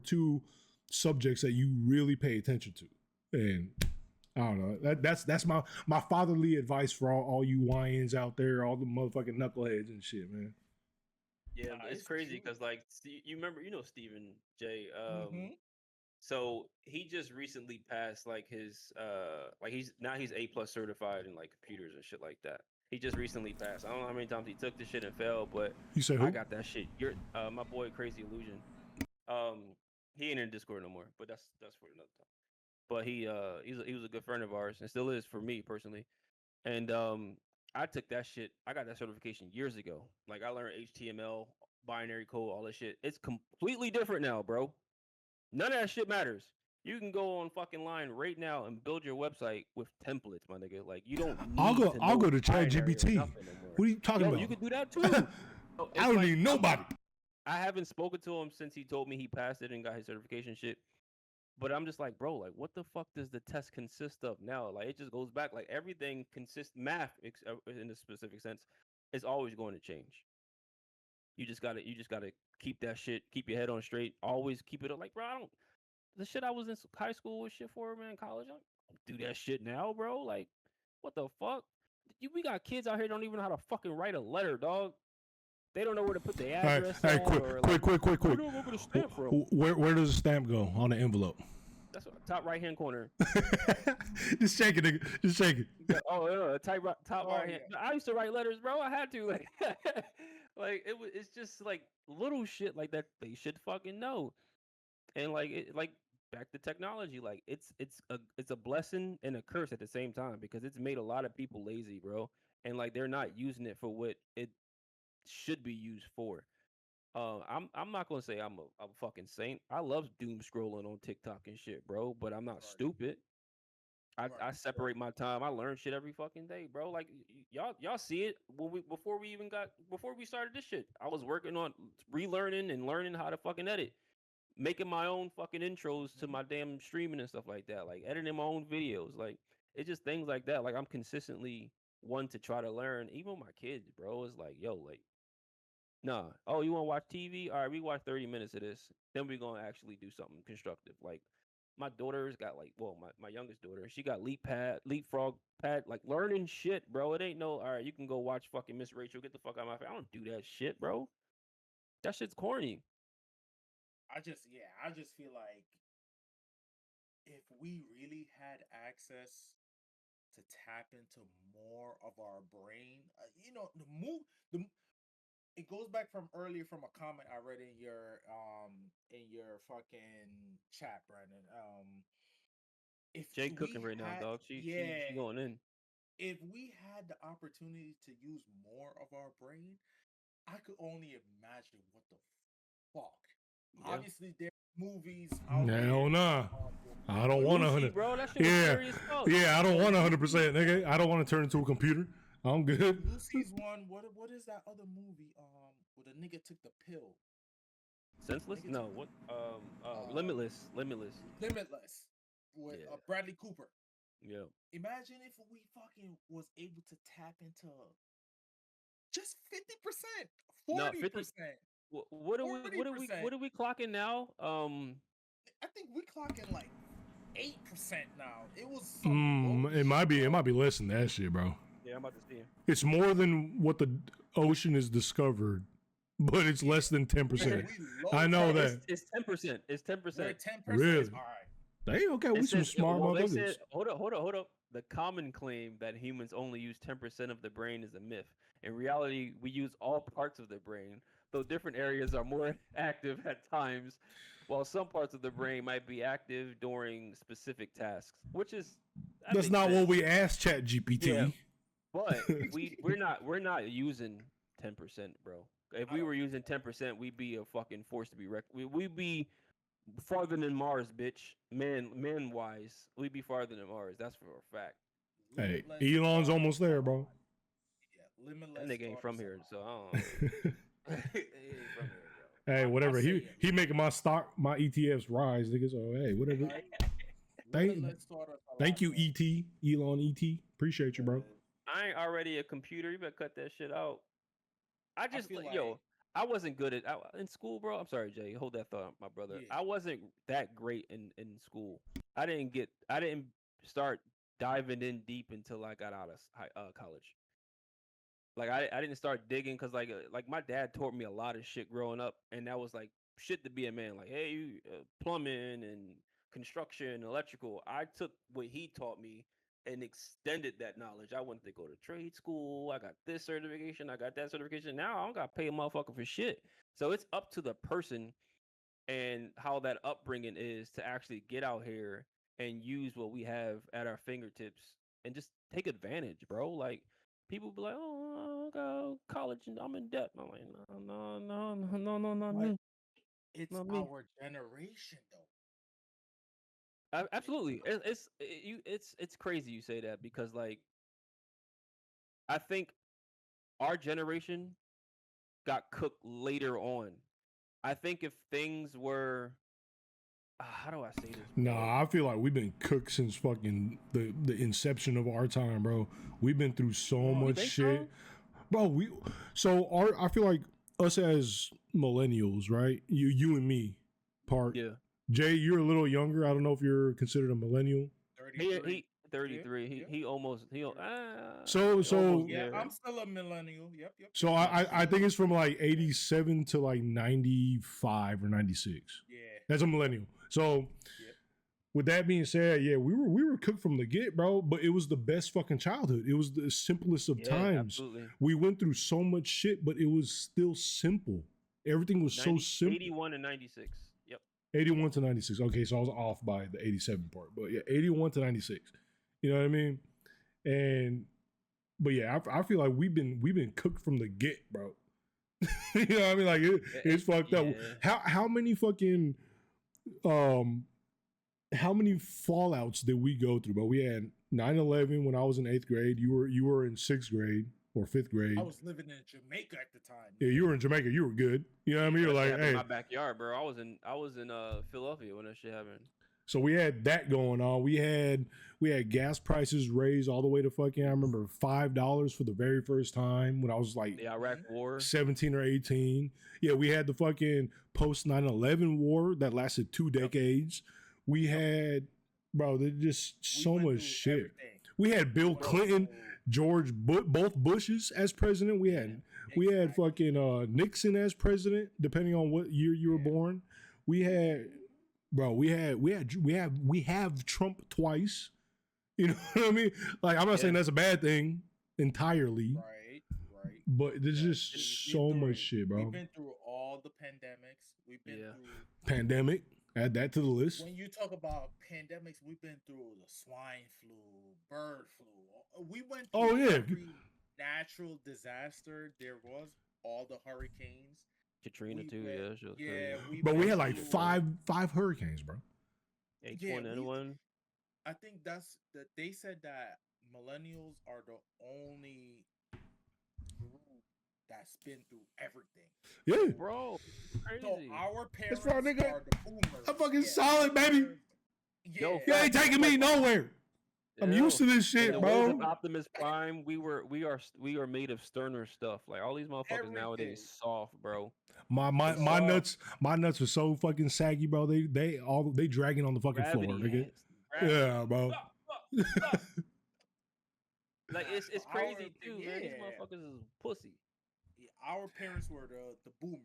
two subjects that you really pay attention to. And I don't know. That's my fatherly advice for all you YNs out there, all the motherfucking knuckleheads and shit, man. Yeah, Nah, it's it's crazy true. because like you remember, Stephen J. Mhm. So he just recently passed like his like he's A+ certified in like computers and shit like that. He just recently passed. I don't know how many times he took this shit and failed, but You say I who? got that shit. You're my boy Crazy Illusion. He ain't in Discord no more, but that's for another time. But he was a good friend of ours and still is for me personally. And I took that shit. I got that certification years ago. Like I learned HTML, binary code, all that shit. It's completely different now, bro. None of that shit matters. You can go on fucking line right now and build your website with templates, my nigga. Like you don't need to I'll know go to binary or ChatGPT. nothing no more. What are you talking Yo, about? you could do that too. So I it's don't like need nobody. I haven't spoken to him since he told me he passed it and got his certification shit. But I'm just like, bro, like, what the fuck does the test consist of now? Like, it just goes back. Like, everything consists in a specific sense is always going to change. You just gotta keep that shit, keep your head on straight. Always keep it up. Like, bro, I don't the shit I was in high school with shit for, man, college. I don't do that shit now, bro. Like, what the fuck? We got kids out here don't even know how to fucking write a letter, dog. They don't know where to put the All right, address all right, at or like, quick. where do I go get a stamp from? Where does the stamp go on the envelope? That's what, top right hand corner. Just shake it, nigga. Just shake it. Oh yeah, top right hand. Yeah. I used to write letters, bro. I had to like, like it was. It's just like little shit like that they should fucking know. And like back to technology, like it's a blessing and a curse at the same time because it's made a lot of people lazy, bro. And like they're not using it for what it should be used for. I'm not gonna say I'm a fucking saint. I love doom scrolling on TikTok and shit, bro. But I'm not Right. stupid. I Right. separate my time. I learn shit every fucking day, bro. Like y'all see it when before we started this shit. I was working on relearning and learning how to fucking edit, making my own fucking intros to Mhm. my damn streaming and stuff like that. Like editing my own videos. Like it's just things like that. Like I'm consistently one to try to learn. Even my kids, bro. It's like yo, like nah. Oh, you want to watch TV? All right, we watch 30 minutes of this. Then we're gonna actually do something constructive. Like my daughter's got like, well, my youngest daughter, she got leapfrog pad, like learning shit, bro. It ain't no, all right, you can go watch fucking Miss Rachel. Get the fuck out of my face. I don't do that shit, bro. That shit's corny. I just feel like if we really had access to tap into more of our brain, the move, the it goes back from earlier from a comment I read in your fucking chat, Brandon. If Jay we cooking right now, had dog. She going in. if we had the opportunity to use more of our brain, I could only imagine what the fuck. Yeah. Obviously, there's movies out Hell there. nah. I don't want Lucy, 100. bro. That shit was Yeah, scary as fuck. yeah. I don't want 100%, nigga. I don't want to turn into a computer. I'm good. Lucy's one. What is that other movie? Where the nigga took the pill. Senseless? No. What? Limitless. Limitless. Limitless with Yeah. Bradley Cooper. Yeah. Imagine if we fucking was able to tap into just 50%, 40%. What are we clocking now? I think we clocking like 8% now. It was It might be less than that shit, bro. Yeah, I'm about to see him. It's more than what the ocean is discovered, but it's less than 10%. I know that. It's 10%. It's 10%. 10%. Really? All right. Dang, okay, we some smart motherfuckers. Hold up. The common claim that humans only use 10% of the brain is a myth. In reality, we use all parts of the brain, though different areas are more active at times, while some parts of the brain might be active during specific tasks, which is That's not what we asked ChatGPT. Yeah, but we're not using 10%, bro. If we were using 10%, we'd be a fucking force to be reckoned. We'd be farther than Mars, bitch. Man wise, we'd be farther than Mars. That's for a fact. Hey, Elon's almost there, bro. Yeah, Limitless. That nigga ain't from here, so I don't know. He ain't from here, bro. Hey, whatever. He making my ETFs rise, nigga. So hey, whatever. Thank you, Elon ET. Appreciate you, bro. I ain't already a computer. You better cut that shit out. I wasn't good at in school, bro. I'm sorry, Jay. Hold that thought, my brother. Yeah. I wasn't that great in school. I didn't start diving in deep until I got out of college. Like I didn't start digging because like my dad taught me a lot of shit growing up, and that was like shit to be a man. Like, hey, you plumbing and construction, electrical. I took what he taught me and extended that knowledge. I went to go to trade school. I got this certification. I got that certification. Now I don't got to pay a motherfucker for shit. So it's up to the person and how that upbringing is to actually get out here and use what we have at our fingertips and just take advantage, bro. Like people be like, oh, I go college and I'm in debt. I'm like, no. It's not our generation, though. Absolutely, it's crazy you say that because like I think our generation got cooked later on. I think if things were, how do I say this? Nah, I feel like we've been cooked since fucking the inception of our time, bro. We've been through so much shit, bro. I feel like us as millennials, right? You and me, part. Yeah. Jay, you're a little younger. I don't know if you're considered a millennial. 33. 33. He almost. So yeah, I'm still a millennial. Yep. So I think it's from like 87 to like 95 or 96. Yeah. That's a millennial. So with that being said, yeah, we were cooked from the get, bro. But it was the best fucking childhood. It was the simplest of times. Absolutely. We went through so much shit, but it was still simple. Everything was so simple. 81 to 96. Yep. 81 to 96. Okay, so I was off by the 87 part, but yeah, 81 to 96. You know what I mean? But yeah, I feel like we've been cooked from the get, bro. You know what I mean? Like it's fucked up. How many fucking how many fallouts did we go through, bro? We had 9/11 when I was in 8th grade. You were in 6th grade or 5th grade. I was living in Jamaica at the time. Yeah, you were in Jamaica. You were good. You know what I mean? You're like, hey, in my backyard, bro. I was in Philadelphia when that shit happened. So we had that going on. We had gas prices raised all the way to fucking, I remember $5 for the very first time when I was like the Iraq War, 17 or 18. Yeah, we had the fucking post 9/11 war that lasted 2 decades. We had, bro, there's just so much shit. Everything. We had Bill Clinton, both Bushes as president. We had fucking Nixon as president, depending on what year you were born. We have Trump twice. You know what I mean? Like, I'm not saying that's a bad thing entirely. Right. But there's Yeah, just we've so through- much shit, bro. We've been through all the pandemics. We've been Yeah. through. Pandemic. Add that to the list. When you talk about pandemics, we've been through the swine flu, bird flu. We went through Oh, yeah. every natural disaster there was. All the hurricanes. Katrina We too. went- Yeah, she was yeah, crazy. we But we went had like through- five hurricanes, bro. H1N1. I think that's that. They said that millennials are the only group that's been through everything. Yeah. Bro, crazy. So our parents right, nigga. are the boomers. I'm fucking solid, baby. Yo, You ain't taking me nowhere. I'm used to this In shit, the words of bro. Optimus Prime, we are made of sterner stuff. Like all these motherfuckers Everything. nowadays soft, bro. My nuts are so fucking saggy, bro. They dragging on the fucking floor, nigga. Yeah, bro. Like it's So crazy our- too, man. These yeah. motherfuckers is pussy. Yeah, our parents were the boomers.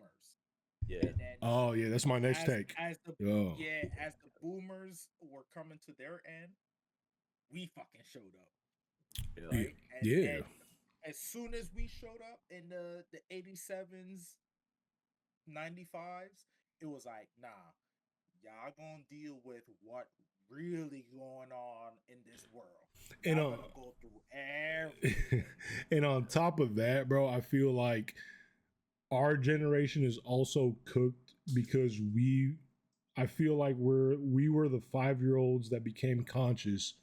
Yeah. And then Oh yeah, that's my next take. As the Yo. as the boomers were coming to their end, we fucking showed up. Yeah. Right? Yeah. And as soon as we showed up in the 87s, 95s, it was like, nah, y'all gonna deal with what really going on in this world. And Y'all gonna go through everything. and on top of that, bro, I feel like our generation is also cooked because I feel like we were the 5-year-olds that became conscious,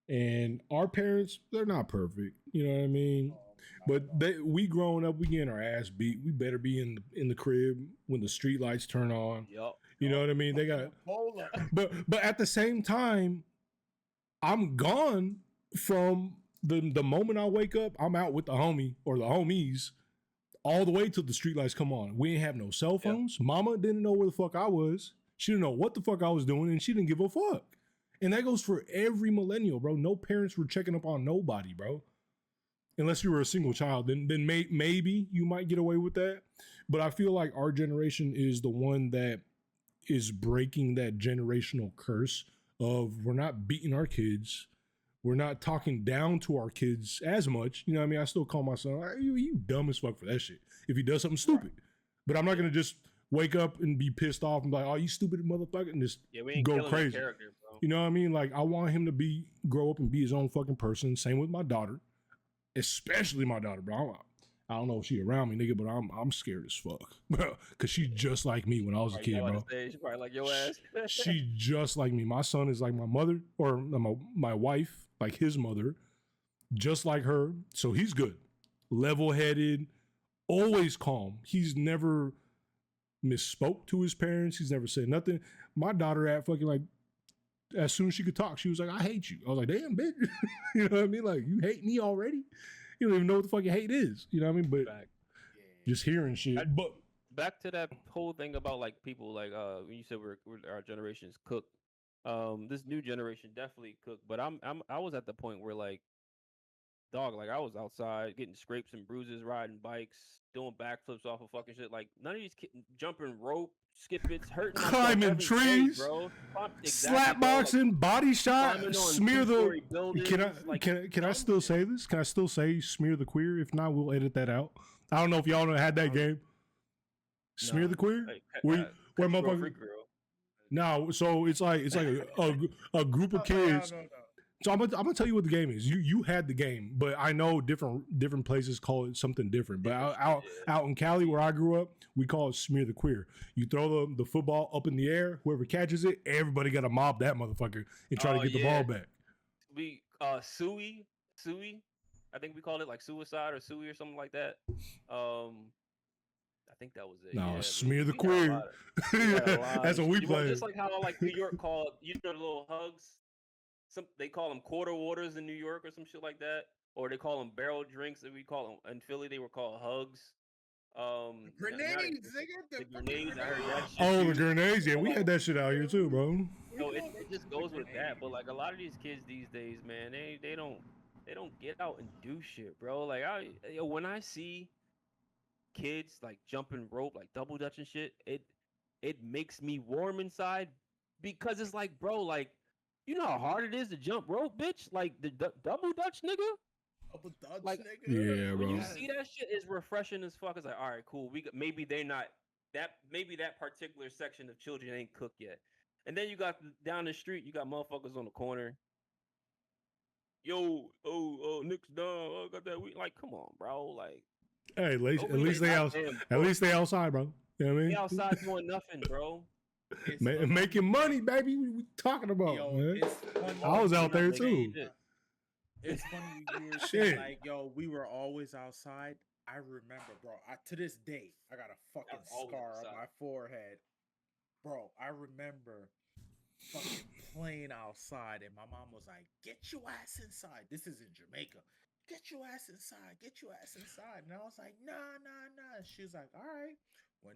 and our parents, they're not perfect, you know what I mean? But we growing up, we getting our ass beat. We better be in the crib when the street lights turn on. Yup. You know what I mean? They got, Ebola. but at the same time, I'm gone from the moment I wake up. I'm out with the homie or the homies all the way till the streetlights come on. We ain't have no cell phones. Mama didn't know where the fuck I was. She didn't know what the fuck I was doing, and she didn't give a fuck. And that goes for every millennial, bro. No parents were checking up on nobody, bro. Unless you were a single child, then maybe you might get away with that. But I feel like our generation is the one that is breaking that generational curse of we're not beating our kids. We're not talking down to our kids as much. You know what I mean? I still call my son, you dumb as fuck for that shit if he does something stupid. But I'm not going to just wake up and be pissed off and be like, oh, you stupid motherfucker, and just We ain't go killing crazy. that character, bro. You know what I mean? Like, I want him to grow up and be his own fucking person. Same with my daughter. Especially my daughter, bro. I don't know if she around me, nigga, but I'm scared as fuck, bro. Cause she's just like me when I was a kid, bro. She probably like your ass. She just like me. My son is like my mother, or my wife, like his mother, just like her. So he's good, level-headed, always calm. He's never misspoke to his parents. He's never said nothing. My daughter at fucking like, as soon as she could talk, she was like, I hate you. I was like, damn, bitch. You know what I mean? Like, you hate me already? You don't even know what the fucking hate is. You know what I mean? But just hearing shit. But back to that whole thing about like people like when you said our generation is cooked. This new generation definitely cooked, but I was at the point where like, dog, like I was outside getting scrapes and bruises, riding bikes, doing backflips off of fucking shit. Like none of these jumping rope, skippets, hurting myself climbing every day, trees, bro. slap boxing, body shot, climbing on smear the. two-story buildings, Can I still say this? Can I still say smear the queer? If not, we'll edit that out. I don't know if y'all had that game. Smear the queer? Where motherfucker? No, so it's like a group of kids. No. So I'm gonna tell you what the game is. You had the game, but I know different places call it something different. But out in Cali where I grew up, we call it smear the queer. You throw the football up in the air, whoever catches it, everybody got to mob that motherfucker and try to get the ball back. We suey. I think we called it like suicide or suey or something like that. I think that was it. No, yeah, smear the we queer. That's what we play. Just like how like New York called, you know, the little hugs. They call them quarter waters in New York or some shit like that, or they call them barrel drinks. That we call them in Philly. They were called hugs. Grenades, the grenades. I heard that shit. Oh, the too. grenades. Yeah, we had that shit out here too, bro. So it just goes with that. But like a lot of these kids these days, man, they don't get out and do shit, bro. Like when I see kids like jumping rope, like double dutch and shit, it makes me warm inside because it's like, bro, like. You know how hard it is to jump rope, bitch? Like the double dutch, nigga? Couple Dutch Like, nigga. Yeah, when bro. you see that shit, it's refreshing as fuck. It's like, all right, cool. Maybe they not that. Maybe that particular section of children ain't cooked yet. And then you got down the street, you got motherfuckers on the corner. Yo, Nick's done. Oh, got that weed. Like, come on, bro. Like, Hey, at least nobody they got out. them, At bro. least they outside, bro. You know what I They mean? outside doing nothing, bro. Making money, baby. We talking about, Yo, man. it's funny. I was out there Making too. shit. It's funny you were Shit. saying like, yo, we were always outside. I remember, bro. To this day, I got a fucking always scar on outside. my forehead, bro. I remember fucking playing outside, and my mom was like, "Get your ass inside." This is in Jamaica. Get your ass inside. Get your ass inside. And I was like, nah. She was like, all right. When,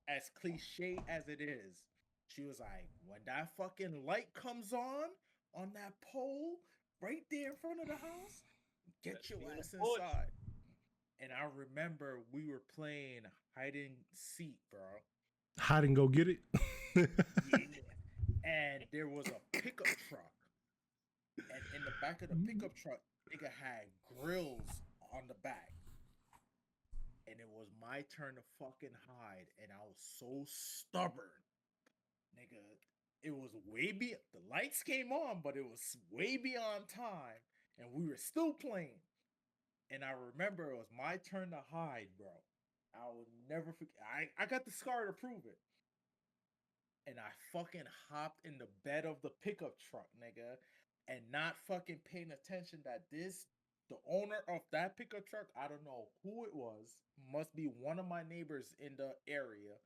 as cliche as it is, she was like, when that fucking light comes on that pole right there in front of the house, get your ass inside. And I remember we were playing hide and seek, bro. Hide and go get it. Yeah. And there was a pickup truck. And in the back of the pickup truck, nigga had grills on the back. And it was my turn to fucking hide. And I was so stubborn. Nigga, it was the lights came on, but it was way beyond time. And we were still playing. And I remember it was my turn to hide, bro. I will never forget. I got the scar to prove it. And I fucking hopped in the bed of the pickup truck, nigga. And not fucking paying attention that the owner of that pickup truck, I don't know who it was, must be one of my neighbors in the area.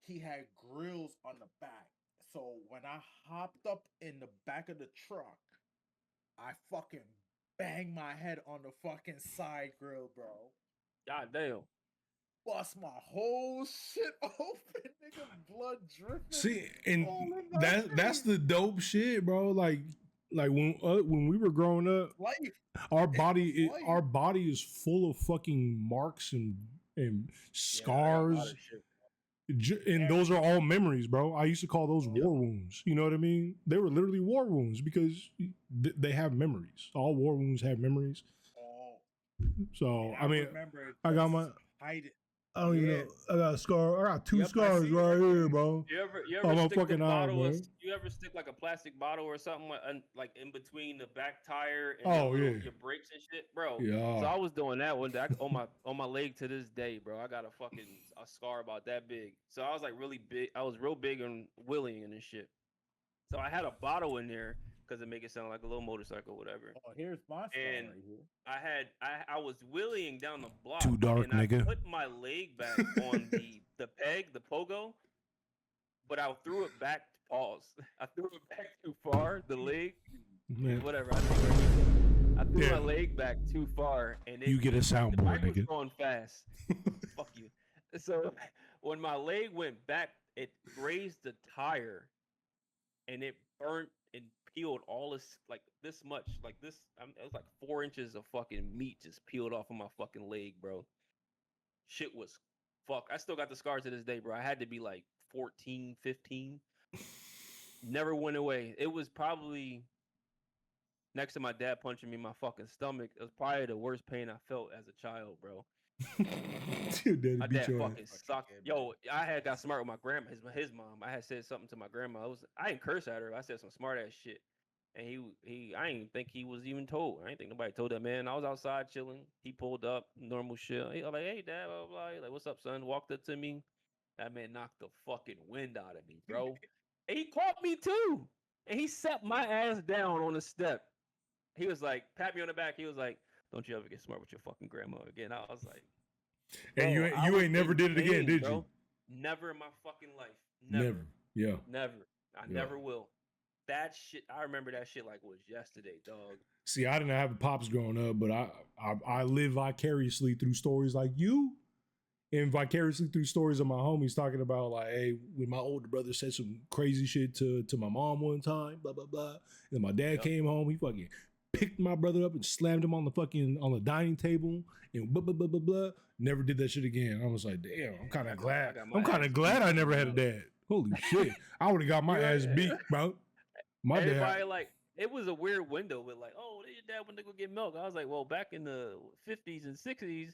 He had grills on the back. So when I hopped up in the back of the truck, I fucking banged my head on the fucking side grill, bro. God damn. Bust my whole shit open, nigga. Blood dripping. See, and all in my that's face. the dope shit, bro. Like when we were growing up, Life. our body Life. our body is full of fucking marks and scars. And those are all memories, bro. I used to call those war wounds. You know what I mean? They were literally war wounds because they have memories. All war wounds have memories. So I mean, I got my hide it. I don't even know. I got a scar. I got two scars see it. right here, bro. You ever On my stick the fucking eye, bottle? bro. You ever stick like a plastic bottle or something like in between the back tire and your brakes and shit, bro? Yeah. So I was doing that one day on my leg to this day, bro. I got a scar about that big. So I was like really big. I was real big and willing and shit. So I had a bottle in there because it make it sound like a little motorcycle, or whatever. Oh, here's my scar And right here. I was wheeling down the block. Too dark, and nigga. I put my leg back on the peg, the pogo, but I threw it back. Pause. I threw it back too far. The leg, whatever. I threw my leg back too far, and you get a soundboard, nigga. nigga. Going fast. Fuck you. So when my leg went back, it grazed the tire, and it burnt and peeled all this, like this much, like this. It was like 4 inches of fucking meat just peeled off of my fucking leg, bro. Shit was fuck. I still got the scars to this day, bro. I had to be like 14, 15. Never went away. It was probably next to my dad punching me in my fucking stomach. It was probably the worst pain I felt as a child, bro. My dad fucking sucked. Yo, I had got smart with my grandma, his mom. I had said something to my grandma. I didn't curse at her. I said some smart ass shit. And I didn't think he was even told. I didn't think nobody told that man. I was outside chilling. He pulled up, normal shit. He was like, hey, dad, blah, blah, blah. He like, what's up, son? Walked up to me. That man knocked the fucking wind out of me, bro. And he caught me too. And he sat my ass down on the step. He was like, pat me on the back. He was like, don't you ever get smart with your fucking grandma again. I was like, and you ain't never did it again, did you? Never in my fucking life. Never. Yeah. Never. I never will. That shit, I remember that shit like it was yesterday, dog. See, I didn't have pops growing up, but I live vicariously through stories like you, and vicariously through stories of my homies talking about like, hey, when my older brother said some crazy shit to my mom one time, blah blah blah, and my dad came home, he fucking picked my brother up and slammed him on the dining table and blah blah blah blah blah. Never did that shit again. I was like, damn, I'm kind of glad. I'm kind of glad I never had a dad. Holy shit, I would have got my ass beat, bro. My Everybody dad. like it was a weird window with like, oh, your dad went to go get milk. I was like, well, back in the 50s and 60s,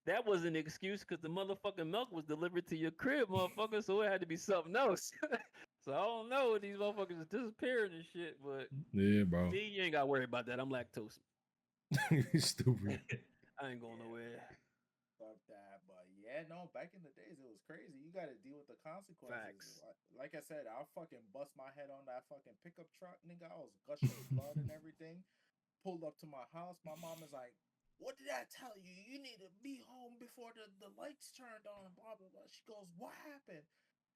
that was an excuse because the motherfucking milk was delivered to your crib, motherfucker. So it had to be something else. So I don't know. These motherfuckers is disappearing and shit. But Yeah, bro. me, you ain't got to worry about that. I'm lactose. Stupid. I ain't going nowhere. Fuck that. But yeah, no, back in the days, it was crazy. You got to deal with the consequences. Facts. Like I said, I'll fucking bust my head on that fucking pickup truck, nigga. I was gushing blood and everything. Pulled up to my house. My mom is like, what did I tell you? You need to be home before the lights turned on, blah, blah, blah. She goes, what happened?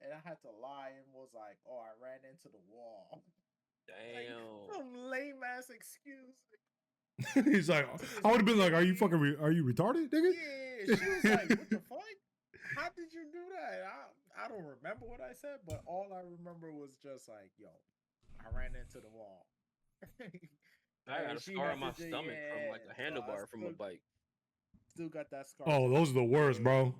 And I had to lie and was like, oh, I ran into the wall. Like, Damn. some lame ass excuse. He's like, I would have been like, are you retarded, nigga? Yeah, she was like, what the fuck? How did you do that? I don't remember what I said, but all I remember was just like, yo, I ran into the wall. I got a She scar on my messaged it, stomach from like yeah, a so I handlebar from a bike. Still got that scar. Oh, those are the worst, bro.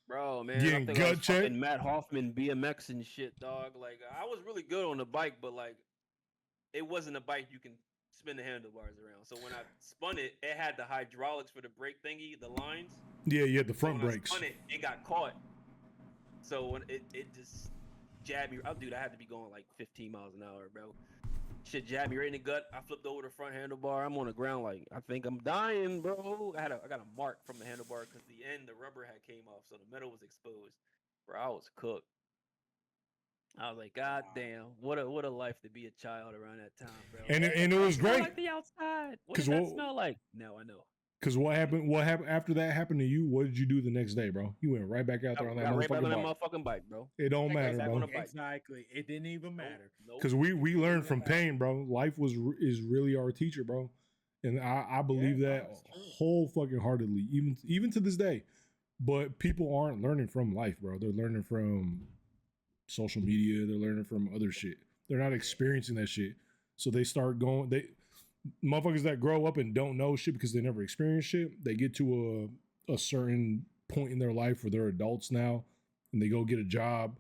Bro, man, Getting I think gut I was checked? fucking Matt Hoffman BMX and shit, dog. Like I was really good on the bike, but like it wasn't a bike you can spin the handlebars around. So when I spun it, it had the hydraulics for the brake thingy, the lines. Yeah, you had the So front when brakes. I spun it, it got caught. So when it just jabbed me. Oh, dude, I had to be going like 15 miles an hour, bro. Shit jabbed me right in the gut. I flipped over the front handlebar. I'm on the ground like I think I'm dying, bro. I got a mark from the handlebar because the end, the rubber had came off, so the metal was exposed. Bro, I was cooked. I was like, God damn, what a life to be a child around that time, bro. And it was Smell great. like the outside. What 'Cause does that what- smell like? Now I know. Because what happened after that happened to you? What did you do the next day, bro? You went right back out there on that Got right back on that motherfucking bike. motherfucking bike, bro. It don't Got matter, back bro. on the bike. Exactly. It didn't even matter. Nope. Because we learned from pain, bro. Life is really our teacher, bro. And I believe that that's true. whole fucking heartedly, even to this day. But people aren't learning from life, bro. They're learning from social media. They're learning from other shit. They're not experiencing that shit. So they start going. Motherfuckers that grow up and don't know shit because they never experienced shit. They get to a certain point in their life where they're adults now, and they go get a job,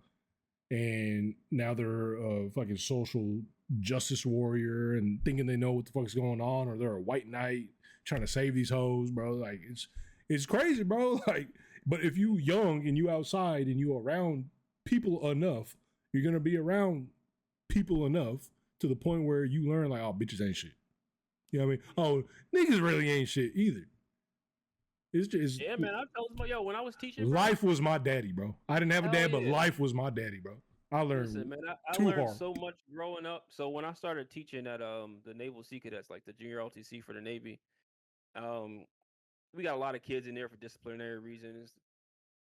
and now they're a fucking social justice warrior and thinking they know what the fuck's going on, or they're a white knight trying to save these hoes, bro. Like it's crazy, bro. Like, but if you young and you outside and you around people enough, you're gonna be around people enough to the point where you learn like, oh, bitches ain't shit. You know what I mean? Oh, niggas really ain't shit either. It's just Yeah, man. I told him, yo, when I was teaching, bro, life was my daddy, bro. I didn't have a Hell dad, but yeah. life was my daddy, bro. I learned listen, man, I too learned hard. so much growing up. So when I started teaching at the Naval Sea Cadets, like the junior LTC for the Navy, we got a lot of kids in there for disciplinary reasons.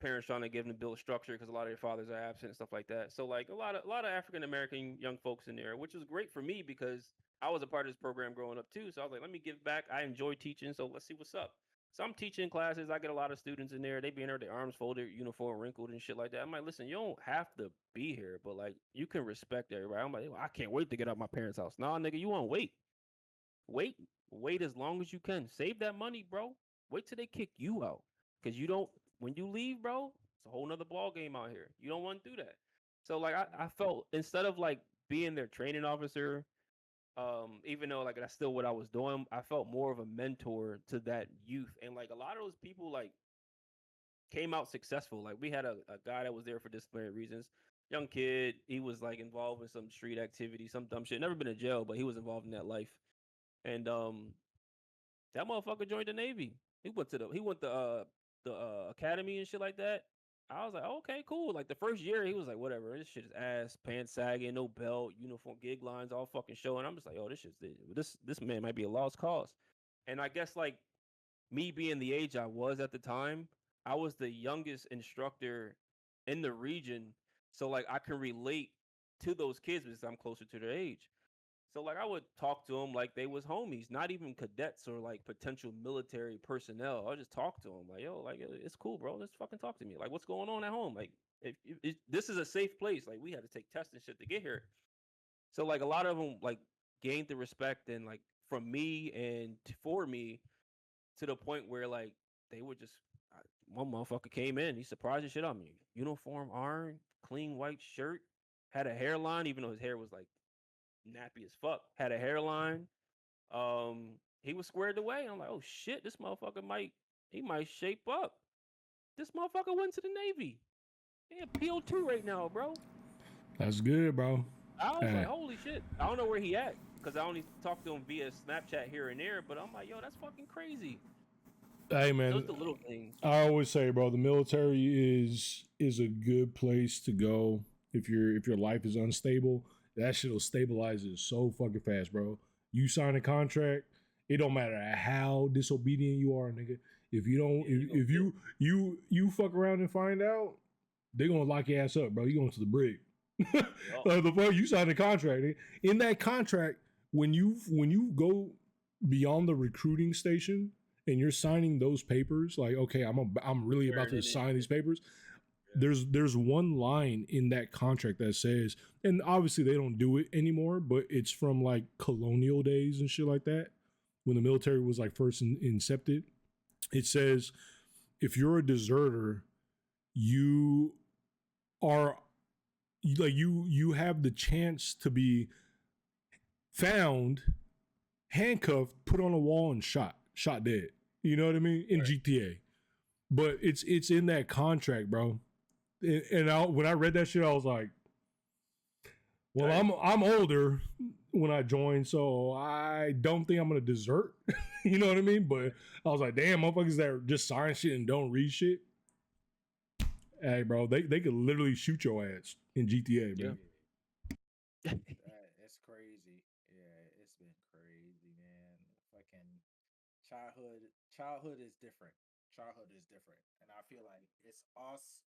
Parents trying to give them build structure because a lot of their fathers are absent and stuff like that. So like a lot of African American young folks in there, which was great for me because I was a part of this program growing up too. So I was like, let me give back. I enjoy teaching, so let's see what's up. So I'm teaching classes. I get a lot of students in there. They be in there, their arms folded, uniform wrinkled and shit like that. I'm like, listen, you don't have to be here, but like you can respect everybody. I'm like, I can't wait to get out my parents' house. Nah, nigga, you want to wait. Wait as long as you can. Save that money, bro. Wait till they kick you out. Cause you don't when you leave, bro, it's a whole nother ball game out here. You don't want to do that. So like I felt instead of like being their training officer, even though like that's still what I was doing, I felt more of a mentor to that youth. And like a lot of those people like came out successful. Like we had a guy that was there for disciplinary reasons. Young kid, he was like involved in some street activity, some dumb shit. Never been in jail, but he was involved in that life. And that motherfucker joined the Navy. He went to the academy and shit like that. I was like, oh, okay, cool. Like the first year, he was like, whatever. This shit is ass, pants sagging, no belt, uniform, gig lines, all fucking showing. I'm just like, oh, this man might be a lost cause. And I guess like me being the age I was at the time, I was the youngest instructor in the region, so like I can relate to those kids because I'm closer to their age. So like I would talk to them like they was homies, not even cadets or like potential military personnel. I would just talk to them like, yo, like it's cool, bro. Let's fucking talk to me. Like, what's going on at home? Like, if this is a safe place. Like, we had to take tests and shit to get here. So like a lot of them like gained the respect and like from me and for me to the point where like they would just one motherfucker came in, he surprised the shit out of me. Uniform, iron, clean white shirt, had a hairline, even though his hair was like nappy as fuck, had a hairline. He was squared away. I'm like, oh shit, this motherfucker might shape up. This motherfucker went to the Navy. He in PO2 right now, bro. That's good, bro. I was Hey, like, holy shit. I don't know where he at because I only talk to him via Snapchat here and there. But I'm like, yo, that's fucking crazy. hey, Those man. the little things. I always say, bro, the military is a good place to go if your life is unstable. That shit'll stabilize it so fucking fast, bro. You sign a contract, it don't matter how disobedient you are, nigga. If you don't, if you fuck around and find out, they gonna lock your ass up, bro. You going to the brig. The fuck you signed a contract. In that contract, when you go beyond the recruiting station and you're signing those papers, like, okay, I'm really about to sign these papers. There's one line in that contract that says, and obviously they don't do it anymore, but it's from like colonial days and shit like that, when the military was like first incepted. It says, if you're a deserter, you are like you have the chance to be found, handcuffed, put on a wall, and shot dead. You know what I mean? In GTA. But it's in that contract, bro. And when I read that shit, I was like, well, I'm older when I joined, so I don't think I'm gonna desert. You know what I mean? But I was like, damn, motherfuckers that just sign shit and don't read shit. Hey, bro, they could literally shoot your ass in GTA, bro. It's crazy. Yeah, it's been crazy, man. Fucking childhood is different. Childhood is different. And I feel like it's us,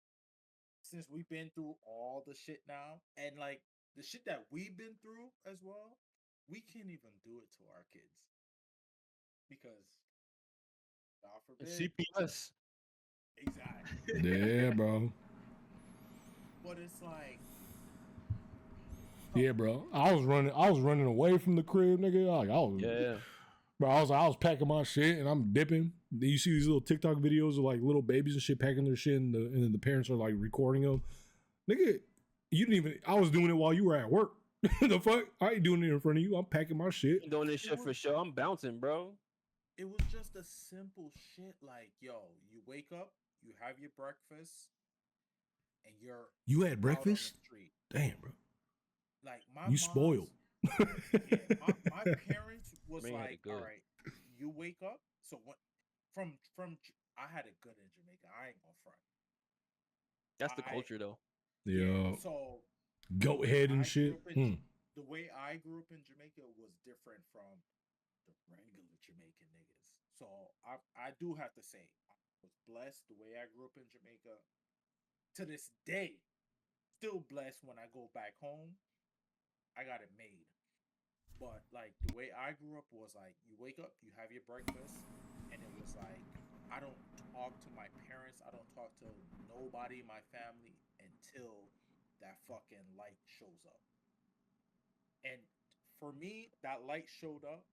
since we've been through all the shit now, and like the shit that we've been through as well, we can't even do it to our kids because God forbid. CPS. Exactly. Yeah, bro. But it's like, Yeah, bro. I was running away from the crib, nigga. Like bro. I was packing my shit and I'm dipping. Then you see these little TikTok videos of like little babies and shit packing their shit, and then the parents are like recording them. Nigga, you didn't even. I was doing it while you were at work. The fuck? I ain't doing it in front of you. I'm packing my shit. I'm doing this shit for sure. I'm bouncing, bro. It was just a simple shit like, yo, you wake up, you have your breakfast, and You had breakfast? Out on the street. Damn, bro. Like my you spoiled. Yeah, my parents was like, all right, you wake up. So what? From I had it good in Jamaica. I ain't gonna front. That's the culture, though. Yeah. So goat head and shit. The way I grew up in Jamaica was different from the regular Jamaican niggas. So I do have to say, I was blessed the way I grew up in Jamaica. To this day, still blessed when I go back home. I got it made. But like the way I grew up was like, you wake up, you have your breakfast, and it was like, I don't talk to my parents, I don't talk to nobody in my family until that fucking light shows up. And for me, that light showed up,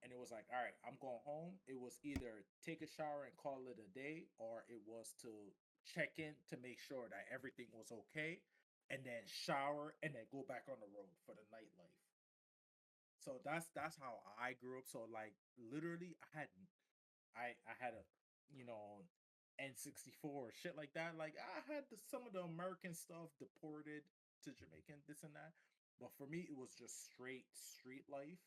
and it was like, all right, I'm going home. It was either take a shower and call it a day, or it was to check in to make sure that everything was okay, and then shower and then go back on the road for the nightlife. So that's how I grew up. So like literally, I had a, you know, N64 shit like that. Like I had some of the American stuff deported to Jamaican, this and that. But for me, it was just straight street life,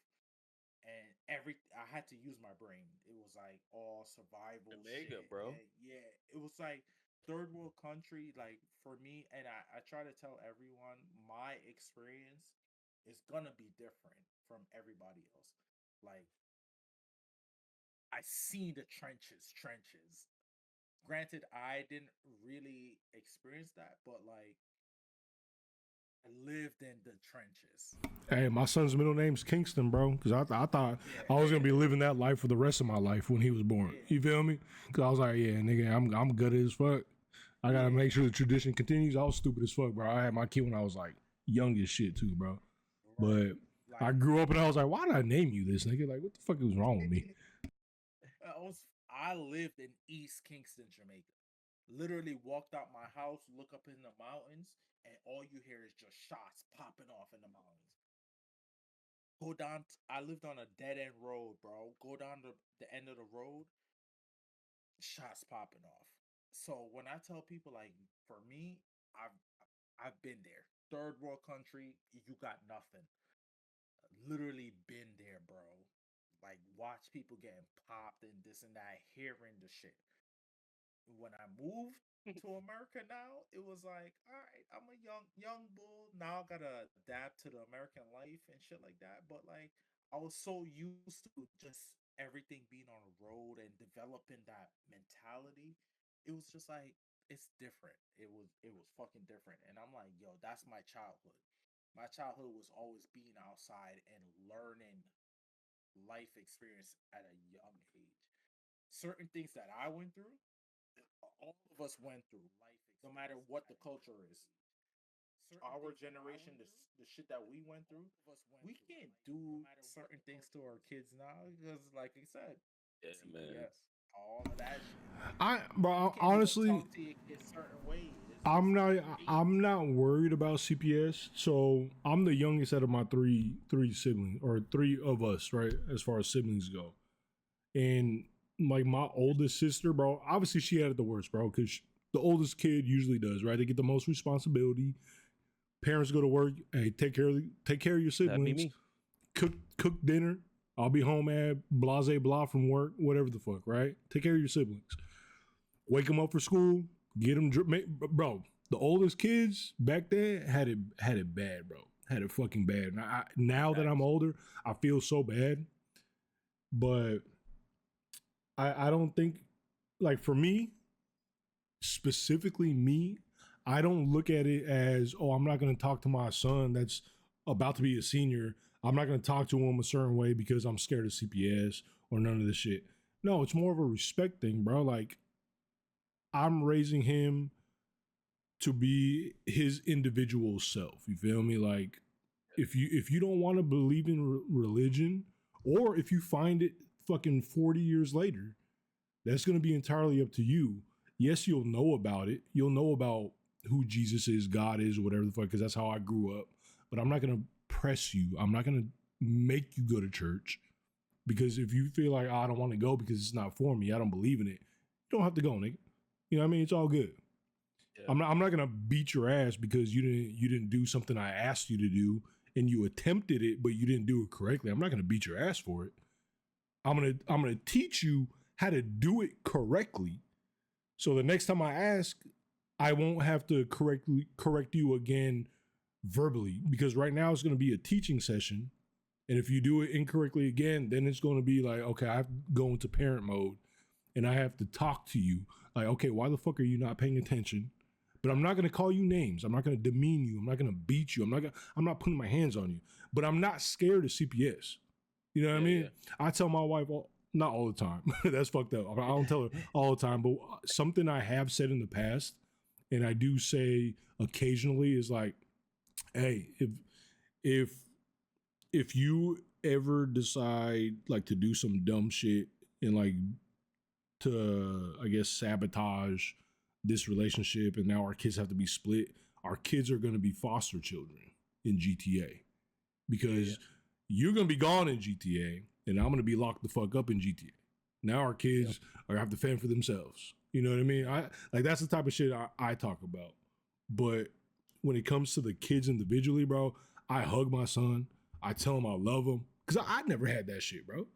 and I had to use my brain. It was like all survival Jamaica, shit, bro. and yeah, it was like third world country. Like for me, and I try to tell everyone my experience is gonna be different from everybody else. Like I seen the trenches. Granted, I didn't really experience that, but like I lived in the trenches. Hey, my son's middle name's Kingston, bro. Because I thought I was gonna be living that life for the rest of my life when he was born. You feel me? Because I was like, yeah, nigga, I'm good as fuck. I gotta make sure the tradition continues. I was stupid as fuck, bro. I had my kid when I was like young as shit too, bro. But like, I grew up and I was like, why did I name you this, nigga? Like, what the fuck was wrong with me? I lived in East Kingston, Jamaica. Literally walked out my house, look up in the mountains, and all you hear is just shots popping off in the mountains. Go down. I lived on a dead end road, bro. Go down to the end of the road, shots popping off. So when I tell people, like, for me, I've been there. Third world country, you got nothing. Literally been there, bro. Like, watch people getting popped and this and that, hearing the shit. When I moved to America now, it was like, all right, I'm a young bull. Now I gotta adapt to the American life and shit like that. But like, I was so used to just everything being on the road and developing that mentality. It was just like, it's different. It was fucking different. And I'm like, yo, that's my childhood. My childhood was always being outside and learning life experience at a young age. Certain things that I went through, all of us went through life, no matter what the culture is. Our generation, the shit that we went through, we can't do certain things to our kids now because, like I said, Yeah, man. CPS, all of that shit. Bro, You can't even honestly, talk to your kids certain ways. I'm not worried about CPS. So I'm the youngest out of my three siblings, or three of us, right? As far as siblings go, and like my oldest sister, bro. Obviously, she had it the worst, bro, because the oldest kid usually does, right? They get the most responsibility. Parents go to work. Hey, take care of your That'd be siblings. me. Cook dinner. I'll be home at blase blah from work, whatever the fuck, right? Take care of your siblings. Wake them up for school. Get them, bro. The oldest kids back then had it bad, bro. Had it fucking bad. Now that I'm older, I feel so bad. But I don't think, like, for me, specifically me, I don't look at it as, oh, I'm not going to talk to my son that's about to be a senior. I'm not going to talk to him a certain way because I'm scared of CPS or none of this shit. No, it's more of a respect thing, bro. Like, I'm raising him to be his individual self. You feel me? Like, if you don't want to believe in religion, or if you find it fucking 40 years later, that's going to be entirely up to you. Yes, you'll know about it. You'll know about who Jesus is, God is, or whatever the fuck, because that's how I grew up. But I'm not going to press you. I'm not going to make you go to church, because if you feel like, oh, I don't want to go because it's not for me, I don't believe in it, you don't have to go, nigga. You know what I mean? It's all good. Yeah. I'm not gonna beat your ass because you didn't do something I asked you to do and you attempted it, but you didn't do it correctly. I'm not gonna beat your ass for it. I'm gonna teach you how to do it correctly. So the next time I ask, I won't have to correct you again verbally, because right now it's gonna be a teaching session. And if you do it incorrectly again, then it's gonna be like, okay, I have to go into parent mode and I have to talk to you. Like, okay, why the fuck are you not paying attention? But I'm not gonna call you names. I'm not gonna demean you. I'm not gonna beat you. I'm not putting my hands on you. But I'm not scared of CPS. You know what I mean? Yeah. I tell my wife, not all the time. That's fucked up. I don't tell her all the time. But something I have said in the past, and I do say occasionally, is like, hey, if you ever decide like to do some dumb shit and like to, I guess, sabotage this relationship, and now our kids have to be split, our kids are going to be foster children in GTA, because you're going to be gone in GTA and I'm going to be locked the fuck up in GTA. Now our kids are have to fend for themselves. You know what I mean? That's the type of shit I talk about. But when it comes to the kids individually, bro, I hug my son. I tell him I love him, because I never had that shit, bro.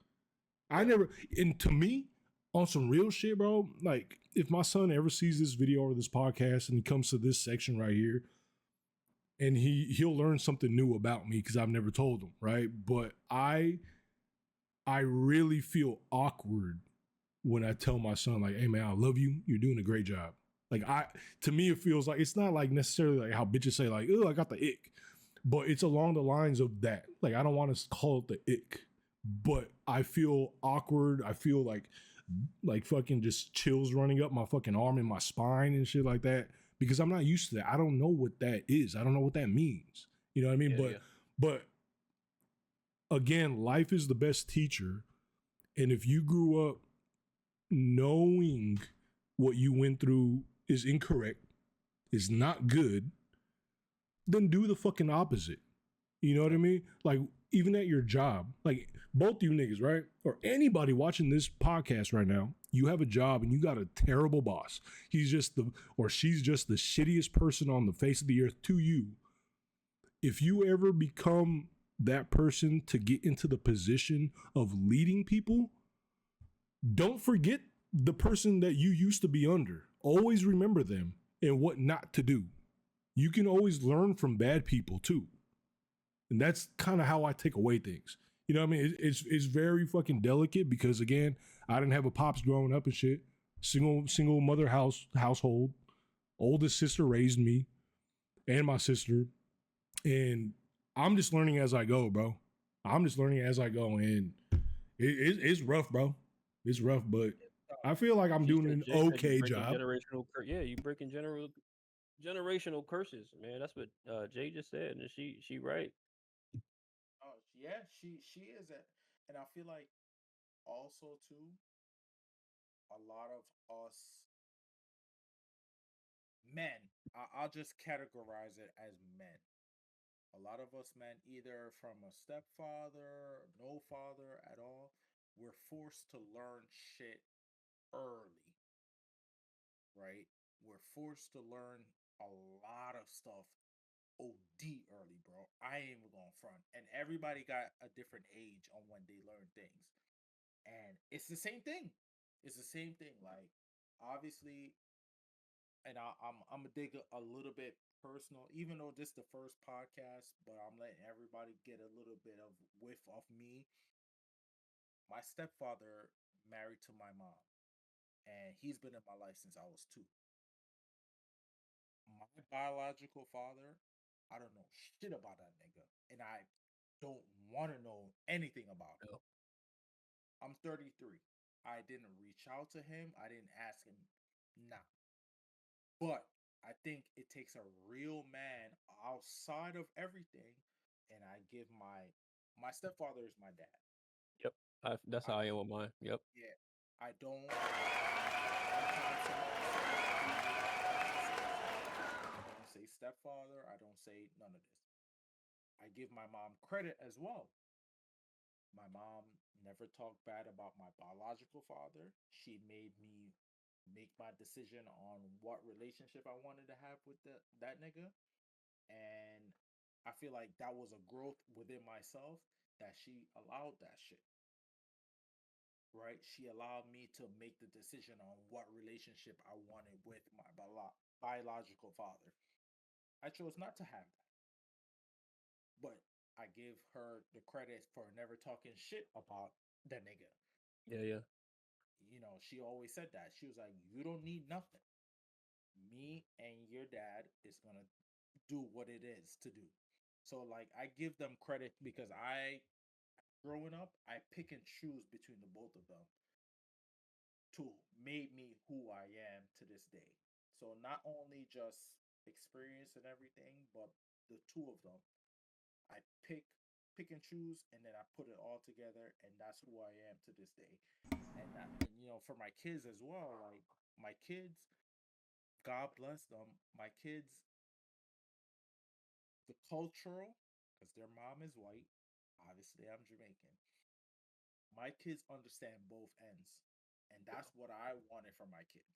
And to me, on some real shit, bro, like, if my son ever sees this video or this podcast and he comes to this section right here, and he'll learn something new about me because I've never told him, right? But I really feel awkward when I tell my son, like, hey man, I love you. You're doing a great job. Like, to me, it feels like, it's not like necessarily like how bitches say like, oh, I got the ick, but it's along the lines of that. Like, I don't want to call it the ick, but I feel awkward. I feel like fucking just chills running up my fucking arm and my spine and shit like that, because I'm not used to that. I don't know what that is. I don't know what that means. You know what I mean? But again, life is the best teacher. And if you grew up knowing what you went through is incorrect, is not good, then do the fucking opposite. You know what I mean? Like even at your job, like both you niggas, right? Or anybody watching this podcast right now, you have a job and you got a terrible boss. He's just the or she's just the shittiest person on the face of the earth to you. If you ever become that person to get into the position of leading people, don't forget the person that you used to be under. Always remember them and what not to do. You can always learn from bad people too. And that's kind of how I take away things. You know what I mean? It's very fucking delicate because again, I didn't have a pops growing up and shit. Single mother household. Oldest sister raised me and my sister. And I'm just learning as I go, bro. I'm just learning as I go. And it's rough, bro. It's rough, but I feel like I'm doing an okay job. Yeah, you breaking generational curses, man. That's what Jay just said, and she right. Oh yeah, she is it, and I feel like also too, a lot of us men, I'll just categorize it as men. A lot of us men, either from a stepfather, no father at all, we're forced to learn shit early, right? We're forced to learn a lot of stuff OD early, bro. I ain't even going front. And everybody got a different age on when they learn things. And it's the same thing. It's the same thing. Like, obviously, and I'm gonna dig a little bit personal, even though this is the first podcast, but I'm letting everybody get a little bit of whiff of me. My stepfather married to my mom, and he's been in my life since I was 2. My biological father, I don't know shit about that nigga, and I don't want to know anything about him. No. I'm 33. I didn't reach out to him. I didn't ask him. Nah. But I think it takes a real man outside of everything, and I give my stepfather is my dad. Yep, that's I how I am with mine. Yep. Yeah, I don't. Anytime somebody say who your dad is, I don't say stepfather. I don't say none of this. I give my mom credit as well. My mom never talked bad about my biological father. She made me make my decision on what relationship I wanted to have with that nigga. And I feel like that was a growth within myself that she allowed that shit. Right? She allowed me to make the decision on what relationship I wanted with my biological father. I chose not to have that, but I give her the credit for never talking shit about the nigga. Yeah, yeah. She always said that. She was like, "You don't need nothing. Me and your dad is gonna do what it is to do." So like I give them credit because growing up, I pick and choose between the both of them to made me who I am to this day. So not only just experience and everything, but the two of them, I pick and choose, and then I put it all together, and that's who I am to this day. And for my kids as well, like my kids, God bless them, my kids, the cultural, because their mom is white, obviously I'm Jamaican. My kids understand both ends, and that's what I wanted for my kids.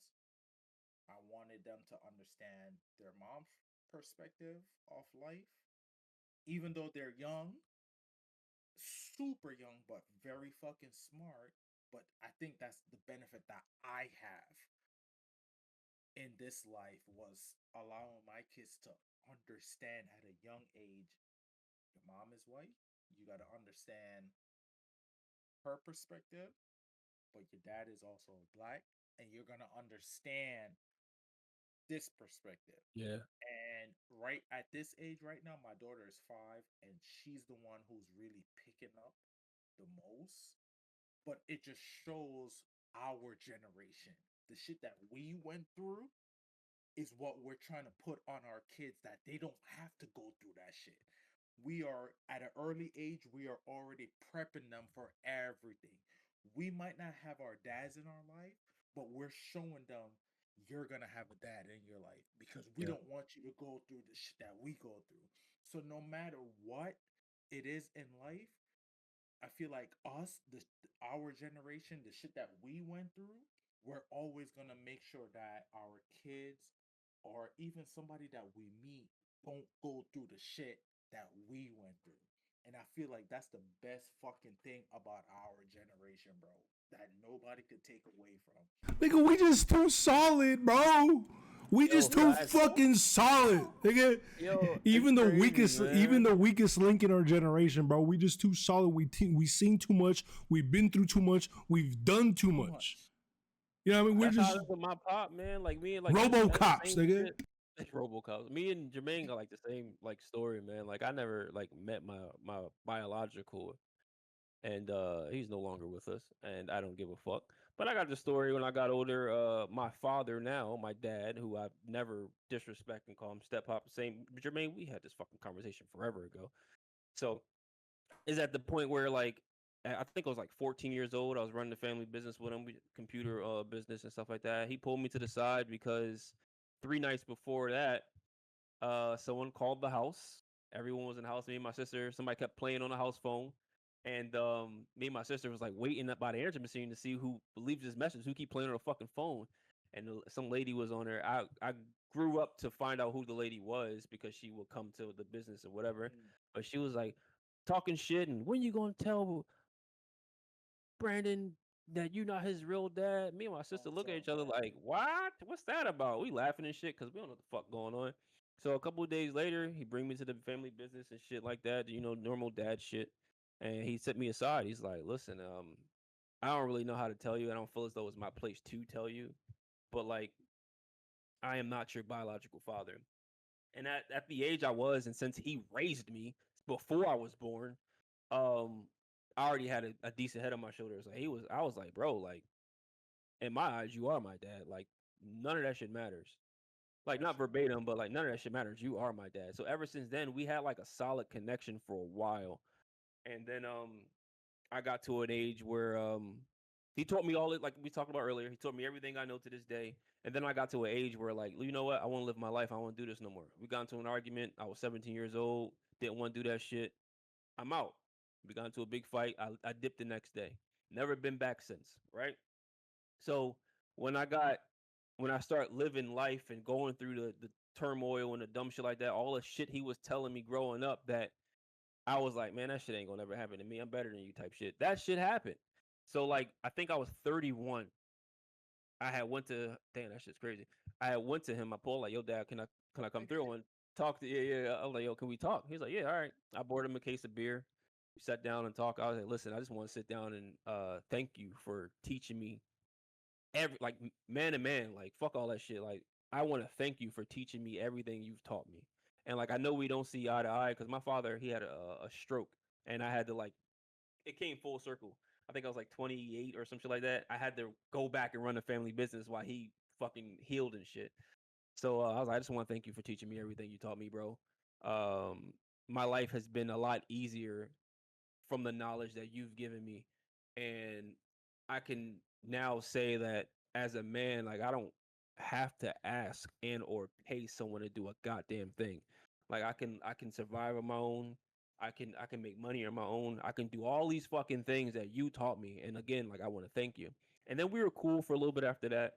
I wanted them to understand their mom's perspective of life, even though they're young, super young, but very fucking smart. But I think that's the benefit that I have in this life was allowing my kids to understand at a young age your mom is white. You got to understand her perspective, but your dad is also black, and you're going to understand this perspective. Yeah. And right at this age, right now, my daughter is 5, and she's the one who's really picking up the most. But it just shows our generation. The shit that we went through is what we're trying to put on our kids that they don't have to go through that shit. We are at an early age, we are already prepping them for everything. We might not have our dads in our life, but we're showing them you're going to have a dad in your life because we Yeah. don't want you to go through the shit that we go through. So no matter what, it is in life, I feel like our generation, the shit that we went through, we're always gonna make sure that our kids or even somebody that we meet don't go through the shit that we went through. And I feel like that's the best fucking thing about our generation, bro. That nobody could take away from. Nigga, we just too solid, bro. We Yo, just too facts. fucking solid, nigga. Yo, Even it's the crazy, weakest, man. even the weakest link in our generation, bro. We just too solid. We seen too much. We've been through too much. We've done too much. You know what I mean? We're That's how just it is with my pop, man. Like me and like RoboCops, same nigga. shit. It's RoboCops. Me and Jermaine got like the same like story, man. Like I never like met my biological, and he's no longer with us, and I don't give a fuck. But I got the story when I got older. My father now, my dad, who I've never disrespect and call him step pop. Same Jermaine, we had this fucking conversation forever ago. So is at the point where like I think I was like 14 years old. I was running the family business with him, computer business and stuff like that. He pulled me to the side because 3 nights before that, someone called the house. Everyone was in the house. Me and my sister. Somebody kept playing on the house phone, and me and my sister was like waiting up by the answer machine to see who leaves this message, who keep playing on the fucking phone. And some lady was on there. I grew up to find out who the lady was because she would come to the business or whatever. But she was like talking shit, and when you gonna tell Brandon that you not his real dad? Me and my sister look at each other like, what? What's that about? We laughing and shit because we don't know what the fuck going on. So a couple of days later, he bring me to the family business and shit like that, normal dad shit. And he set me aside. He's like, listen, I don't really know how to tell you. I don't feel as though it's my place to tell you, but like, I am not your biological father. And at the age I was, and since he raised me before I was born, um, I already had a decent head on my shoulders. Like I was like, bro, like in my eyes, you are my dad. Like none of that shit matters. Like not verbatim, but like none of that shit matters. You are my dad. So ever since then, we had like a solid connection for a while. And then I got to an age where he taught me all it like we talked about earlier. He taught me everything I know to this day. And then I got to an age where like, you know what? I want to live my life. I want to do this no more. We got into an argument. I was 17 years old. Didn't want to do that shit. I'm out. We got into a big fight. I dipped the next day. Never been back since. Right. So when I start living life and going through the turmoil and the dumb shit like that, all the shit he was telling me growing up that I was like, man, that shit ain't gonna ever happen to me. I'm better than you type shit. That shit happened. So like I think I was 31. I had went to damn that shit's crazy. I had went to him. I pulled like, yo, dad, can I come through and talk to yeah. I was like, yo, can we talk? He's like, yeah, all right. I bought him a case of beer. We sat down and talked. I was like, listen, I just want to sit down and thank you for teaching me like man to man, like fuck all that shit. Like I want to thank you for teaching me everything you've taught me. And like I know we don't see eye to eye because my father he had a stroke and I had to like it came full circle. I think I was like 28 or some shit like that. I had to go back and run the family business while he fucking healed and shit. So I was like, I just want to thank you for teaching me everything you taught me, bro. My life has been a lot easier from the knowledge that you've given me, and I can now say that as a man, like I don't have to ask and or pay someone to do a goddamn thing. Like I can survive on my own. I can make money on my own. I can do all these fucking things that you taught me. And again, like I want to thank you. And then we were cool for a little bit after that.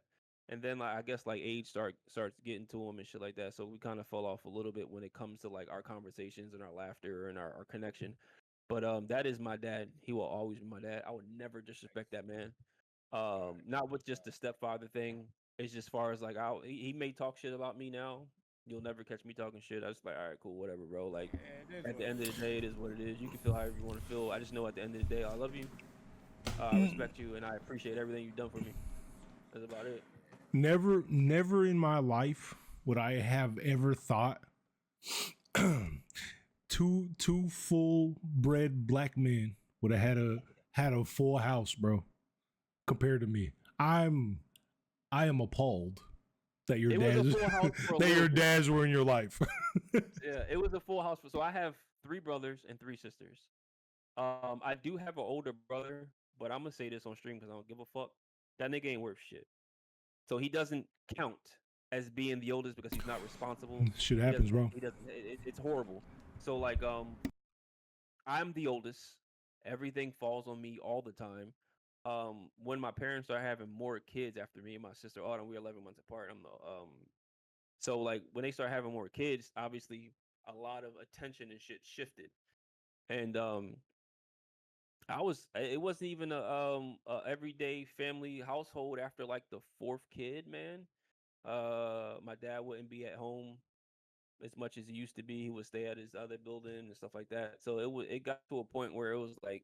And then like I guess like age starts getting to him and shit like that. So we kind of fell off a little bit when it comes to like our conversations and our laughter and our connection. But that is my dad. He will always be my dad. I would never disrespect that man. Not with just the stepfather thing. It's just far as like he may talk shit about me now. You'll never catch me talking shit. I was like, all right, cool, whatever, bro. Like at the end of the day, it is what it is. You can feel however you want to feel. I just know at the end of the day, I love you. I respect you, and I appreciate everything you've done for me. That's about it. Never in my life would I have ever thought two full bred black men would have had a full house, bro. Compared to me, I am appalled that your dads were in your life. Yeah, it was a full house. So I have 3 brothers and 3 sisters. I do have an older brother, but I'm gonna say this on stream because I don't give a fuck. That nigga ain't worth shit. So he doesn't count as being the oldest because he's not responsible. Shit happens, bro. He doesn't. It's horrible. So like I'm the oldest. Everything falls on me all the time. When my parents started having more kids after me and my sister Autumn, we're 11 months apart. So like when they start having more kids, obviously a lot of attention and shit shifted. And it wasn't even a everyday family household after like the fourth kid, man. My dad wouldn't be at home as much as he used to be. He would stay at his other building and stuff like that. So it got to a point where it was like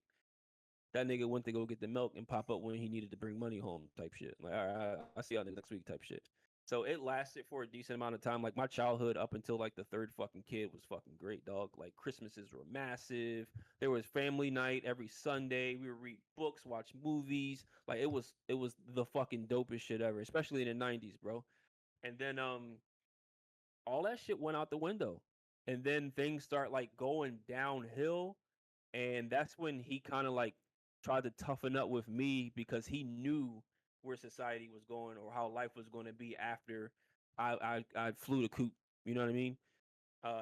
that nigga went to go get the milk and pop up when he needed to bring money home type shit. Like, all right, I see y'all next week type shit. So it lasted for a decent amount of time. Like my childhood up until like the third fucking kid was fucking great, dog. Like Christmases were massive. There was family night every Sunday. We would read books, watch movies. Like it was the fucking dopest shit ever, especially in the 90s, bro. And then all that shit went out the window. And then things start like going downhill. And that's when he kind of like tried to toughen up with me because he knew where society was going or how life was going to be after I flew the coop. You know what I mean?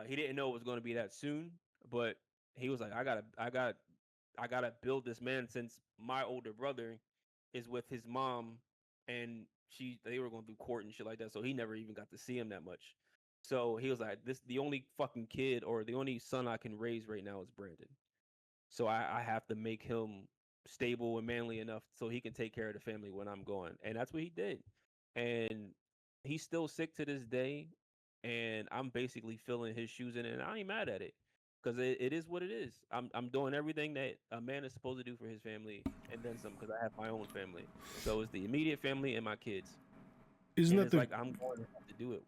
He didn't know it was going to be that soon, but he was like, I gotta build this man since my older brother is with his mom and they were going through court and shit like that, so he never even got to see him that much. So he was like, this the only fucking kid or the only son I can raise right now is Brandon. So I have to make him stable and manly enough so he can take care of the family when I'm gone. And that's what he did. And he's still sick to this day. And I'm basically filling his shoes in, and I ain't mad at it. Because it is what it is. I'm doing everything that a man is supposed to do for his family and then some because I have my own family. So it's the immediate family and my kids. Isn't And that it's the like I'm going to have to do it.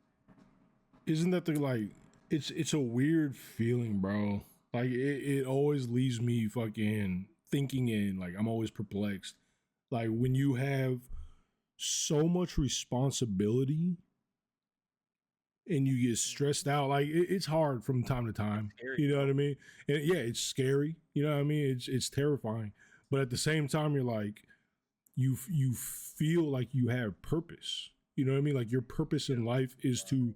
isn't that the like it's a weird feeling, bro. Like it always leaves me fucking thinking and like I'm always perplexed. Like when you have so much responsibility and you get stressed out, like it's hard from time to time. Scary, You know bro. what I mean? And yeah, it's scary. You know what I mean? It's terrifying. But at the same time, you're like you feel like you have purpose. You know what I mean? Like your purpose in life is to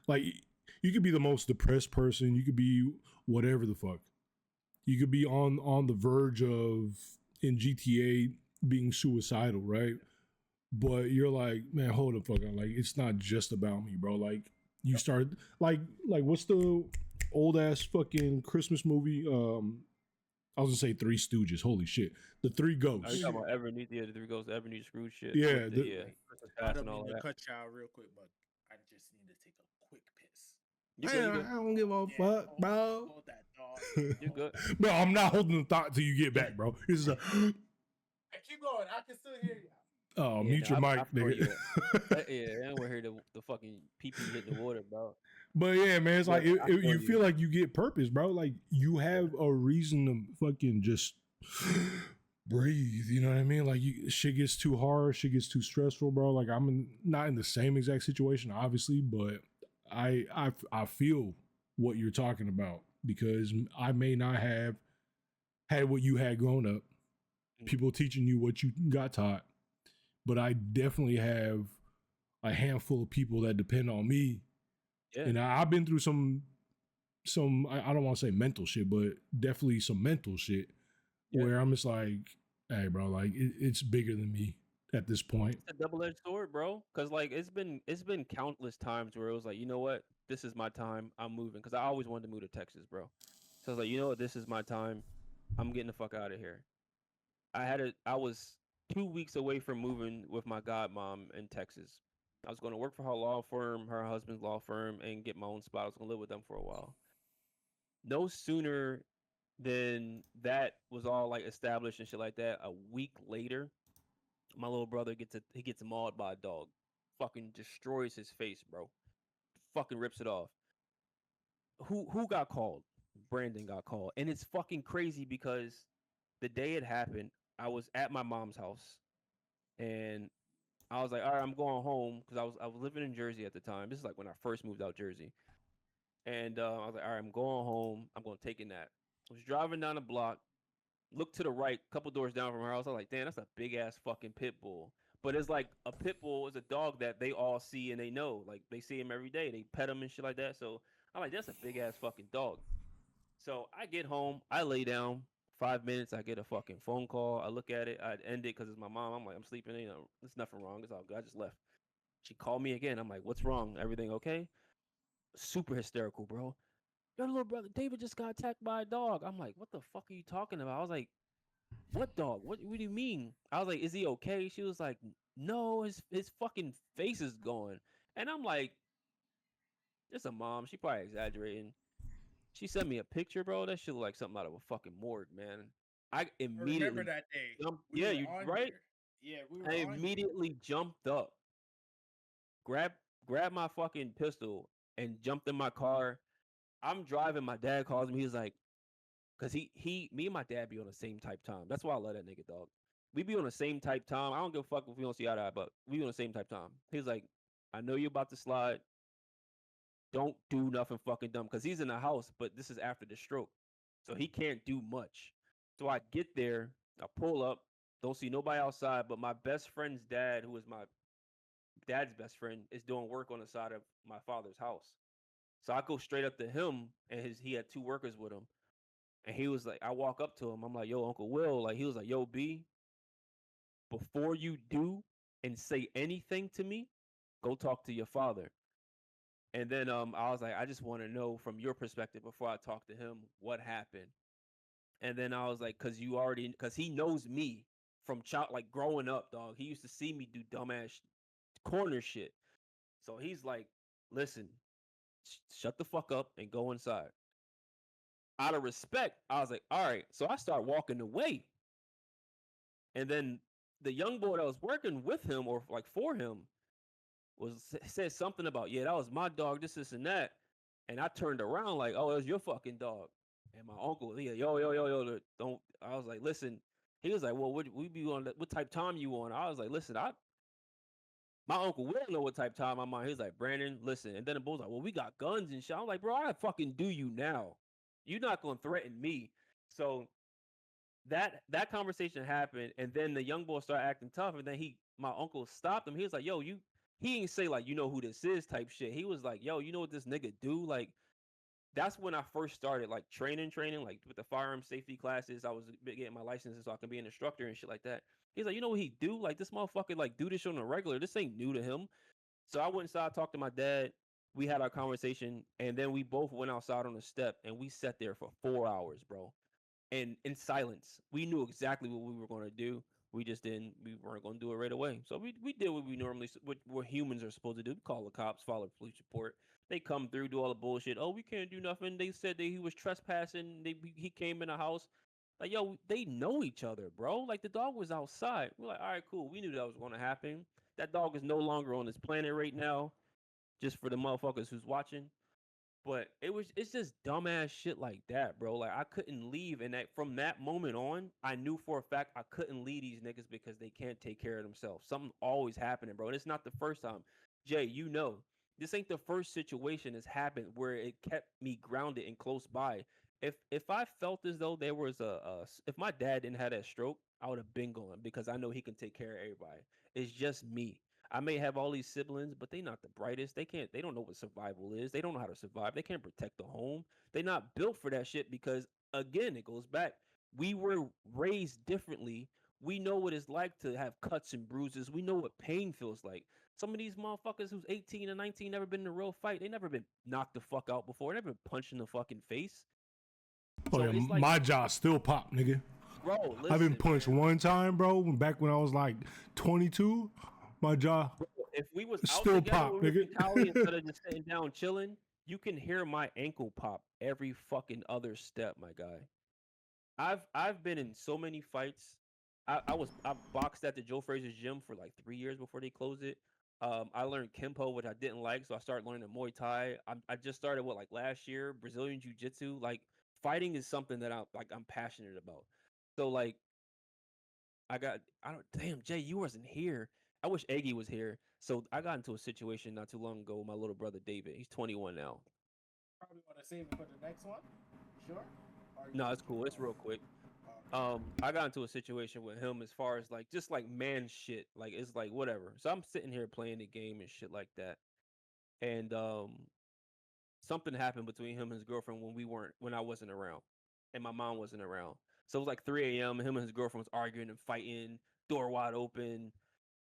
like you could be the most depressed person. You could be whatever the fuck. You could be on the verge of in GTA being suicidal, right? But you're like, man, hold the fuck on. Like it's not just about me, bro. Like you start like what's the old ass fucking Christmas movie? I was gonna say Three Stooges. Holy shit, the Three Are you Ghosts. talking about Everneath? Yeah, the Three Ghosts, Everneath Scrooge shit. Yeah, With the Christmas I past don't and all mean to that. cut y'all real quick, but I just need to take a quick piss. You good? You good? I don't give a fuck, bro. Hold that dog. You good? Bro, I'm not holding the thought till you get back, bro. This is a Hey, keep going. I can still hear you. oh, Yeah, mute your I mic, feel you. nigga. Yeah, I don't want to hear the fucking pee pee hitting the water, bro. But yeah, man, it's Yeah, like I feel you you. feel like you get purpose, bro. Like you have a reason to fucking just breathe. You know what I mean? Like shit gets too hard, shit gets too stressful, bro. Like not in the same exact situation, obviously, but I feel what you're talking about because I may not have had what you had growing up. People teaching you what you got taught, but I definitely have a handful of people that depend on me. Yeah. And I've been through some I don't want to say mental shit, but definitely some mental shit where I'm just like, hey, bro, like it's bigger than me at this point. It's a double-edged sword, bro. Cause like it's been countless times where it was like, you know what, this is my time. I'm moving. Cause I always wanted to move to Texas, bro. So I was like, you know what, this is my time. I'm getting the fuck out of here. I was 2 weeks away from moving with my godmom in Texas. I was going to work for her law firm, her husband's law firm, and get my own spot. I was going to live with them for a while. No sooner than that was all like established and shit like that. A week later, my little brother gets mauled by a dog. Fucking destroys his face, bro. Fucking rips it off. Who got called? Brandon got called. And it's fucking crazy because the day it happened, I was at my mom's house and I was like, all right, I'm going home because I was living in Jersey at the time. This is like when I first moved out Jersey. And I was like, all right, I'm going home. I'm going to take a nap. I was driving down the block, looked to the right, couple doors down from her house. I was like, damn, that's a big ass fucking pit bull. But it's like a pit bull is a dog that they all see and they know. Like they see him every day. They pet him and shit like that. So I'm like, that's a big ass fucking dog. So I get home, I lay down. 5 minutes, I get a fucking phone call. I look at it, I end it because it's my mom. I'm like, I'm sleeping. You know, there's nothing wrong. It's all good. I just left. She called me again. I'm like, what's wrong? Everything okay? Super hysterical, bro. Your little brother David just got attacked by a dog. I'm like, what the fuck are you talking about? I was like, what dog? What do you mean? I was like, is he okay? She was like, no, his fucking face is gone. And I'm like, it's a mom. She probably exaggerating. She sent me a picture, bro. That shit look like something out of a fucking morgue, man. I I remember immediately that day. jumped. We Yeah, were you on right. here. Yeah, we I were on here. immediately jumped up, grab grabbed my fucking pistol, and jumped in my car. I'm driving. My dad calls me. He's like, cause me and my dad be on the same type time. That's why I love that nigga, dog. We be on the same type time. I don't give a fuck if we don't see eye to eye, but we be on the same type time. He's like, I know you're about to slide. Don't do nothing fucking dumb. Cause he's in the house, but this is after the stroke. So he can't do much. So I get there, I pull up, don't see nobody outside, but my best friend's dad, who is my dad's best friend, is doing work on the side of my father's house. So I go straight up to him, and he had two workers with him. And he was like, I walk up to him, I'm like, yo, Uncle Will, like he was like, yo, B, before you do and say anything to me, go talk to your father. And then I was like, I just want to know from your perspective before I talk to him what happened. And then I was like, cause he knows me from child, like growing up, dog. He used to see me do dumbass corner shit. So he's like, listen, shut the fuck up and go inside. Out of respect, I was like, all right. So I start walking away. And then the young boy that was working with him or like for him said something about, yeah, that was my dog, this, and that. And I turned around like, oh, it was your fucking dog. And my uncle, he, yo, don't. I was like, listen. He was like, well, we be on? What type time you on? I was like, listen, my uncle will know what type time I'm on. He was like, Brandon, listen. And then the bull's like, well, we got guns and shit. I'm like, bro, I fucking do you now. You're not gonna threaten me. So that conversation happened, and then the young boy started acting tough, and then my uncle stopped him. He was like, yo, he ain't say like, you know who this is type shit. He was like, yo, you know what this nigga do? Like, that's when I first started like training, like with the firearm safety classes. I was getting my licenses so I can be an instructor and shit like that. He's like, you know what he do? Like, this motherfucker like do this shit on a regular. This ain't new to him. So I went inside, talked to my dad. We had our conversation, and then we both went outside on the step, and we sat there for 4 hours, bro, and in silence. We knew exactly what we were going to do. We just didn't. We weren't going to do it right away. So we did what we normally, what humans are supposed to do. Call the cops, file a police report. They come through, do all the bullshit. Oh, we can't do nothing. They said that he was trespassing. He came in the house. Like, yo, they know each other, bro. Like, the dog was outside. We're like, all right, cool. We knew that was going to happen. That dog is no longer on this planet right now. Just for the motherfuckers who's watching. But it's just dumbass shit like that, bro. Like, I couldn't leave, and that from that moment on, I knew for a fact I couldn't leave these niggas because they can't take care of themselves. Something always happening, bro. And it's not the first time. Jay, you know, this ain't the first situation that's happened where it kept me grounded and close by. If I felt as though there was if my dad didn't have that stroke, I would have been going because I know he can take care of everybody. It's just me. I may have all these siblings, but they not the brightest. They don't know what survival is. They don't know how to survive. They can't protect the home. They're not built for that shit because again, it goes back. We were raised differently. We know what it's like to have cuts and bruises. We know what pain feels like. Some of these motherfuckers who's 18 and 19 never been in a real fight. They never been knocked the fuck out before. Never been punched in the fucking face. Oh So yeah, it's like, my jaw still pop, nigga. bro, I've been listen, punched man. one time, bro. Back when I was like 22, my jaw Bro, if we was out still together pop, when we was nigga. in Cali instead of just sitting down chilling, you can hear my ankle pop every fucking other step, my guy. I've been in so many fights. I boxed at the Joe Frazier's gym for like 3 years before they closed it. I learned Kempo, which I didn't like, so I started learning Muay Thai. I just started like last year, Brazilian Jiu Jitsu. Like, fighting is something that I'm passionate about. So like, I don't damn Jay, you wasn't here. I wish Eggy was here. So I got into a situation not too long ago with my little brother David. He's 21 now. Probably want to save it for the next one. Sure. Or you No, want it's to keep cool. It's going? real quick. Okay. I got into a situation with him as far as like just like man shit. Like, it's like whatever. So I'm sitting here playing the game and shit like that. And something happened between him and his girlfriend when I wasn't around, and my mom wasn't around. So it was like 3 a.m. and him and his girlfriend was arguing and fighting, door wide open.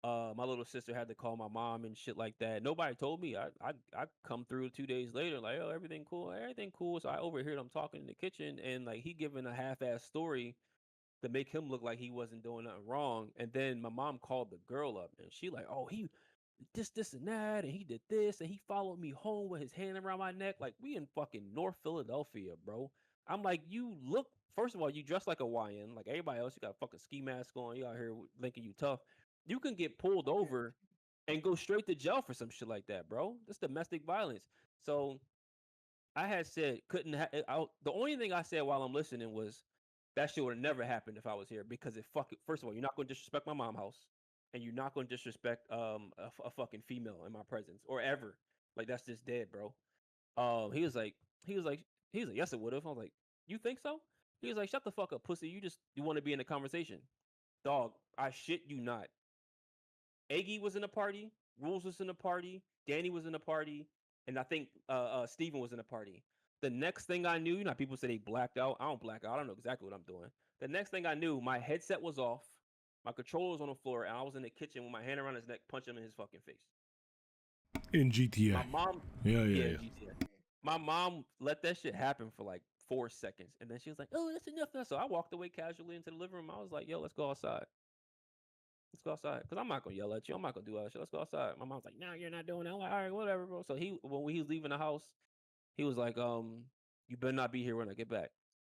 My little sister had to call my mom and shit like that. Nobody told me. I come through 2 days later, like, oh, everything cool, everything cool. So I overheard him talking in the kitchen, and like he giving a half-ass story to make him look like he wasn't doing nothing wrong. And then my mom called the girl up, and she like, oh, he this and that, and he did this, and he followed me home with his hand around my neck. Like, we in fucking North Philadelphia, bro. I'm like, you look. First of all, you dress like a YN, like everybody else. You got a fucking ski mask on. You out here thinking you tough. You can get pulled over and go straight to jail for some shit like that, bro. That's domestic violence. So I had said couldn't. The only thing I said while I'm listening was that shit would have never happened if I was here, because it fucking, first of all, you're not going to disrespect my mom house, and you're not going to disrespect a fucking female in my presence or ever. Like, that's just dead, bro. He was like he was like he was like yes, it would have. I was like, you think so? He was like, shut the fuck up, pussy. You want to be in the conversation, dog. I shit you not. Aggie was in the party, Rules was in the party, Danny was in the party, and I think Steven was in the party. The next thing I knew, people say they blacked out. I don't black out. I don't know exactly what I'm doing. The next thing I knew, my headset was off, my controller was on the floor, and I was in the kitchen with my hand around his neck, punching him in his fucking face. In GTA. My mom, yeah. GTA. My mom let that shit happen for like 4 seconds, and then she was like, "Oh, that's enough." So I walked away casually into the living room. I was like, "Yo, let's go outside. Let's go outside." Because I'm not gonna yell at you. I'm not gonna do all that shit. Let's go outside. My mom's like, "No, you're not doing that." I'm like, all right, whatever, bro. So when he was leaving the house, he was like, you better not be here when I get back.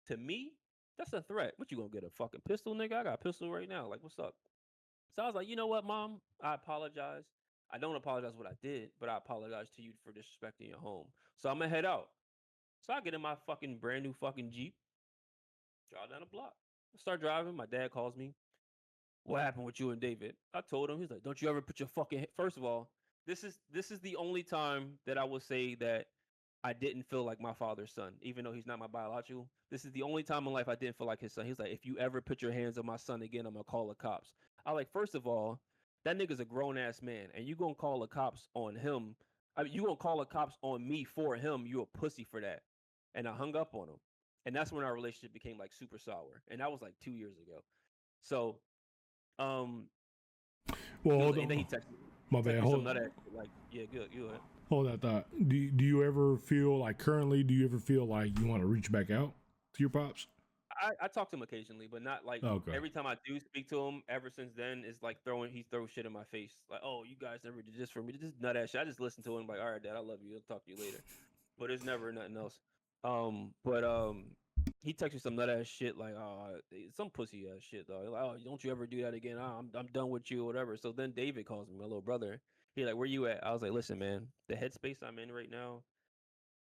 To me, that's a threat. What, you gonna get a fucking pistol, nigga? I got a pistol right now. Like, what's up? So I was like, you know what, mom? I apologize. I don't apologize what I did, but I apologize to you for disrespecting your home. So I'm gonna head out. So I get in my fucking brand new fucking Jeep, drive down the block. I start driving. My dad calls me. What happened with you and David? I told him. He's like, don't you ever put your fucking First of all, this is the only time that I will say that I didn't feel like my father's son, even though he's not my biological. This is the only time in life I didn't feel like his son. He's like, if you ever put your hands on my son again, I'm gonna call the cops. I like, first of all, that nigga's a grown ass man, and you gonna call the cops on him. I mean, you gonna call the cops on me for him. You a pussy for that. And I hung up on him. And that's when our relationship became like super sour. And that was like 2 years ago. So um Well, hold and then he on. texted me. My bad. Some nut ass shit, like, yeah, good, you ahead. Hold that thought. Do you ever feel like currently? Do you ever feel like you want to reach back out to your pops? I talk to him occasionally, but not like Okay. every time I do speak to him. Ever since then, it's like he throws shit in my face, like, "Oh, you guys never did this for me." This nut ass shit. I just listen to him like, "All right, Dad, I love you. I'll talk to you later." But there's never nothing else. But he texts me some nut ass shit like, some pussy ass shit though. Like, "Oh, don't you ever do that again? I'm done with you, or whatever." So then David calls me, my little brother. He like, "Where you at?" I was like, "Listen, man, the headspace I'm in right now,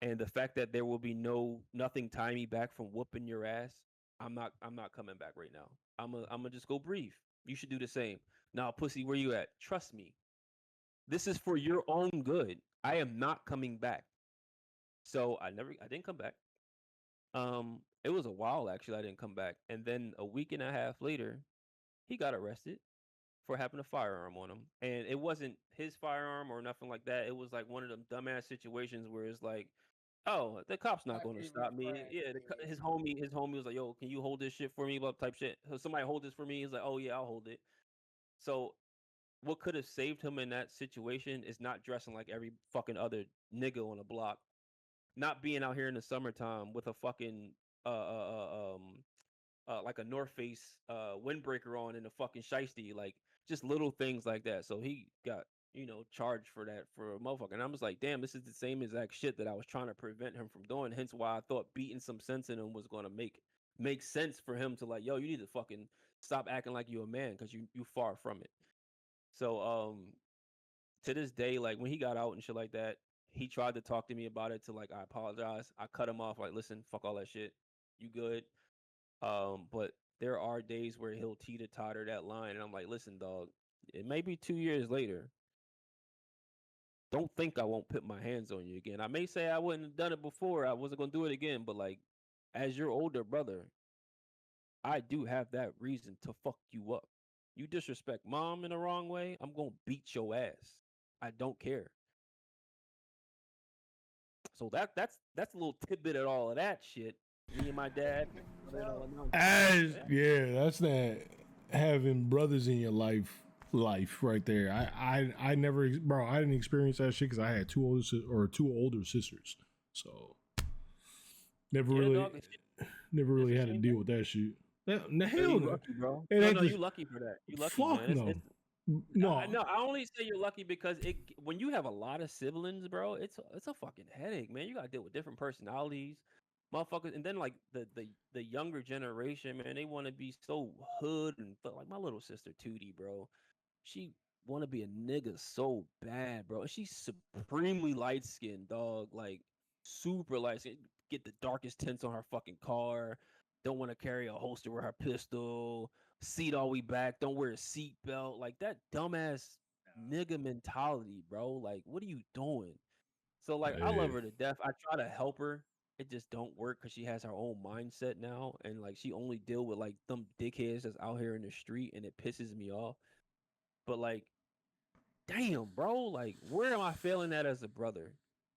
and the fact that there will be nothing tie me back from whooping your ass, I'm not coming back right now. I'm gonna just go breathe. You should do the same. Now, pussy, where you at? Trust me. This is for your own good. I am not coming back." So I didn't come back. It was a while actually I didn't come back. And then a week and a half later, he got arrested for having a firearm on him. And it wasn't his firearm or nothing like that. It was like one of them dumbass situations where it's like, oh, the cop's not going to stop me. Yeah, his homie was like, "Yo, can you hold this shit for me?" About type shit. So somebody hold this for me. He's like, "Oh yeah, I'll hold it." So what could have saved him in that situation is not dressing like every fucking other nigga on the block, not being out here in the summertime with a fucking like a North Face windbreaker on and a fucking shiesty, like just little things like that. So he got, charged for that for a motherfucker. And I was like, damn, this is the same exact shit that I was trying to prevent him from doing. Hence why I thought beating some sense in him was gonna make sense for him to like, yo, you need to fucking stop acting like you a man, because you far from it. So to this day, like when he got out and shit like that, he tried to talk to me about it, to like, I apologize. I cut him off like, listen, fuck all that shit. You good? But there are days where he'll teeter-totter that line, and I'm like, listen, dog, it may be 2 years later. Don't think I won't put my hands on you again. I may say I wouldn't have done it before. I wasn't gonna do it again, but like, as your older brother, I do have that reason to fuck you up. You disrespect mom in the wrong way, I'm gonna beat your ass. I don't care. So that's a little tidbit of all of that shit. Me and my dad. That's that having brothers in your life right there. I never, bro, I didn't experience that shit because I had two older sisters, so never Yeah, really dog. never It's really a had to shame, deal man. with that shit. The Yeah, hell you no. lucky, bro. It No, ain't no, just, you lucky for that. You lucky, fuck man. no. No, I only say you're lucky because when you have a lot of siblings, bro, it's a fucking headache, man. You gotta deal with different personalities, motherfuckers, and then like the younger generation, man, they want to be so hood and like my little sister Tootie, bro. She want to be a nigga so bad, bro. And she's supremely light skinned, dog. Like super light skinned. Get the darkest tints on her fucking car. Don't want to carry a holster with her pistol. Seat all the way back. Don't wear a seat belt. Like that dumbass nigga mentality, bro. Like, what are you doing? So like, I love Hey, her to death. I try to help her. It just don't work because she has her own mindset now, and like she only deal with like them dickheads that's out here in the street, and it pisses me off. But like, damn, bro, like where am I failing at as a brother?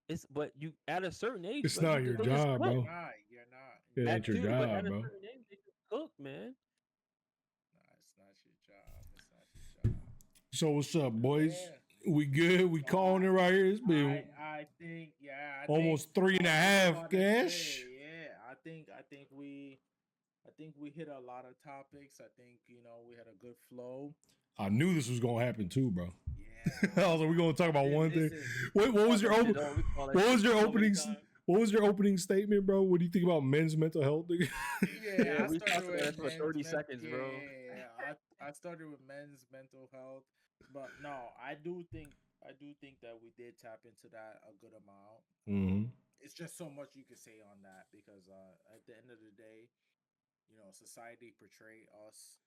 It's but you at a certain age, it's bro, not your they just job, cook. bro. You're not. It That ain't your too, but job, at a bro. certain age, they just cook, man. Nah, it's not your job. It's not your job. So what's up, boys? Yeah. We good? We calling it right here. It's been I think, yeah, I almost think 3.5 cash. yeah, I think we hit a lot of topics. I think, we had a good flow. I knew this was gonna happen too, bro. Yeah. I was like, we're gonna talk about one thing. Listen, Wait, what was your Shit, oh, we call that what shit was your so many opening? times. What was your opening statement, bro? What do you think about men's mental health? yeah, I we started talked about that with for 30 seconds, bro. yeah. I started with men's mental health, but no, I do think that we did tap into that a good amount. Mm-hmm. It's just so much you could say on that because at the end of the day, society portray us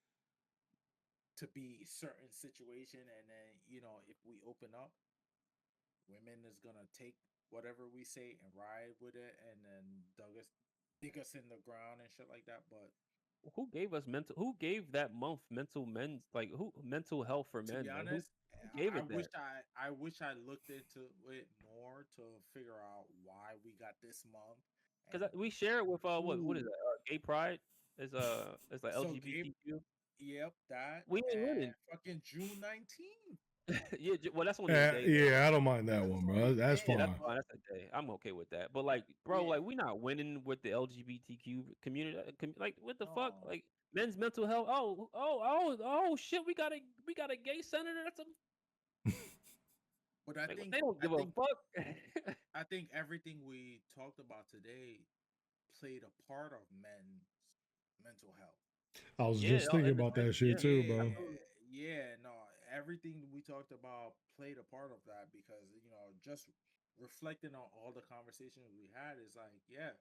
to be certain situation, and then if we open up, women is gonna take whatever we say and ride with it, and then dig us in the ground and shit like that. But Who gave us mental? Who gave that month mental men's like who mental health for to men? be Like honest, who gave I it wish that? I wish I looked into it more to figure out why we got this month and Because we share it with what is who. that? Gay pride is it's like So Gabe, LGBTQ. yep, that We ain't and winning. fucking June 19th. Yeah, well that's only a day though. Yeah, I don't mind that That's one, only bro. a That's day. Yeah, that's fine. fine. That's a day. I'm okay with that. But like, bro, Yeah, like we not winning with the LGBTQ community. Like, what the fuck? no. Like, men's mental health. Oh, shit. We got a gay senator. That's a But like. They don't give a fuck. I think everything we talked about today played a part of men's mental health. I was Yeah, just thinking in the about sense, that shit yeah, too, Yeah, bro. absolutely. yeah, no, everything we talked about played a part of that because, just reflecting on all the conversations we had is like, yeah,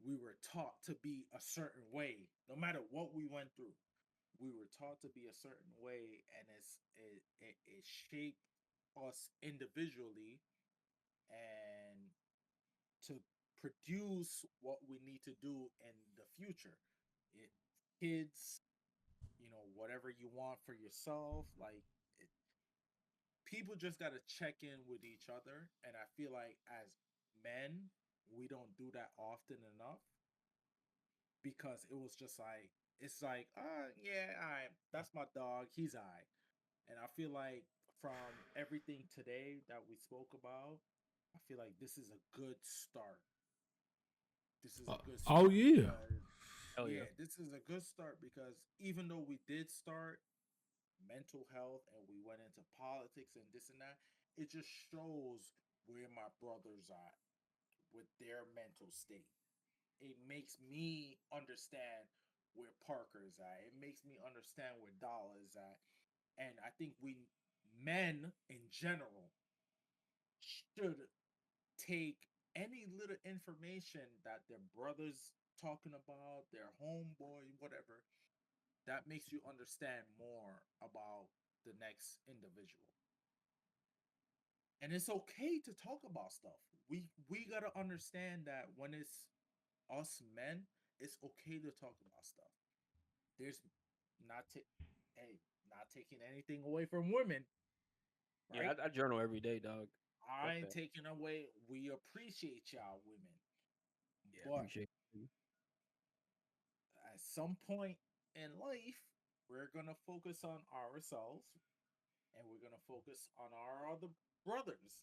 we were taught to be a certain way no matter what we went through. We were taught to be a certain way, and it shaped us individually and to produce what we need to do in the future. It, kids, whatever you want for yourself, like it, people just got to check in with each other. And I feel like as men, we don't do that often enough because it was just like, it's like, yeah, that's my dog. He's all right. And I feel like from everything today that we spoke about, I feel like this is a good start. This is a good Oh start yeah. because Hell yeah. yeah, this is a good start because even though we did start mental health and we went into politics and this and that, it just shows where my brothers are with their mental state. It makes me understand where Parker is at. It makes me understand where Dollar is at. And I think we men in general should take any little information that their brothers talking about, their homeboy, whatever, that makes you understand more about the next individual. And it's okay to talk about stuff. We gotta understand that when it's us men, it's okay to talk about stuff. There's not ta- hey, not taking anything away from women, Yeah, right? I journal every day, dog. I ain't that. taking away. We appreciate y'all women, Yeah, but appreciate it. at some point in life, we're gonna focus on ourselves, and we're gonna focus on our other brothers.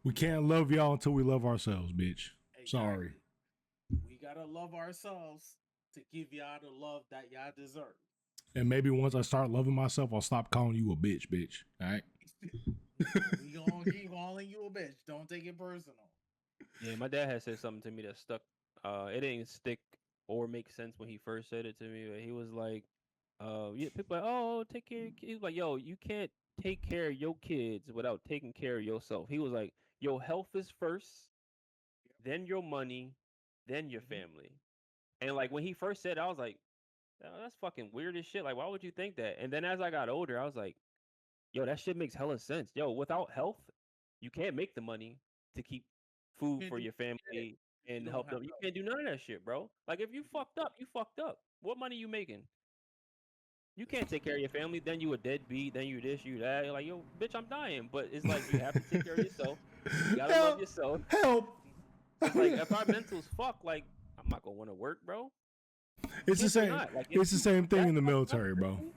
We can't love y'all until we love ourselves, bitch. Sorry. Exactly. We gotta love ourselves to give y'all the love that y'all deserve. And maybe once I start loving myself, I'll stop calling you a bitch, bitch. All right. We gonna keep calling you a bitch. Don't take it personal. Yeah, my dad had said something to me that stuck. It didn't stick or make sense when he first said it to me, but he was like, yeah, people like, oh, take care of your kids. He was like, yo, you can't take care of your kids without taking care of yourself. He was like, your health is first, then your money, then your Mhm. family. And like when he first said it, I was like, "Oh, that's fucking weird as shit. Like, why would you think that?" And then as I got older, I was like, yo, that shit makes hella sense. Yo, without health, you can't make the money to keep food Can't for do your shit family if you and don't help have them. You help. can't do none of that shit, bro. Like if you Mhm. fucked up, you fucked up. What money you making? You Listen, can't take care of your family. Then you a deadbeat. Then you this, you that. You're like, yo, bitch, I'm dying. But it's like you have to take care of yourself. You gotta love help! yourself. Help! mhm. Cause like if our mental's fucked, like I'm not gonna want to work, bro. It's the Kids or same. not. Like if It's the you same thing that in the fucked up military, bro. mentally,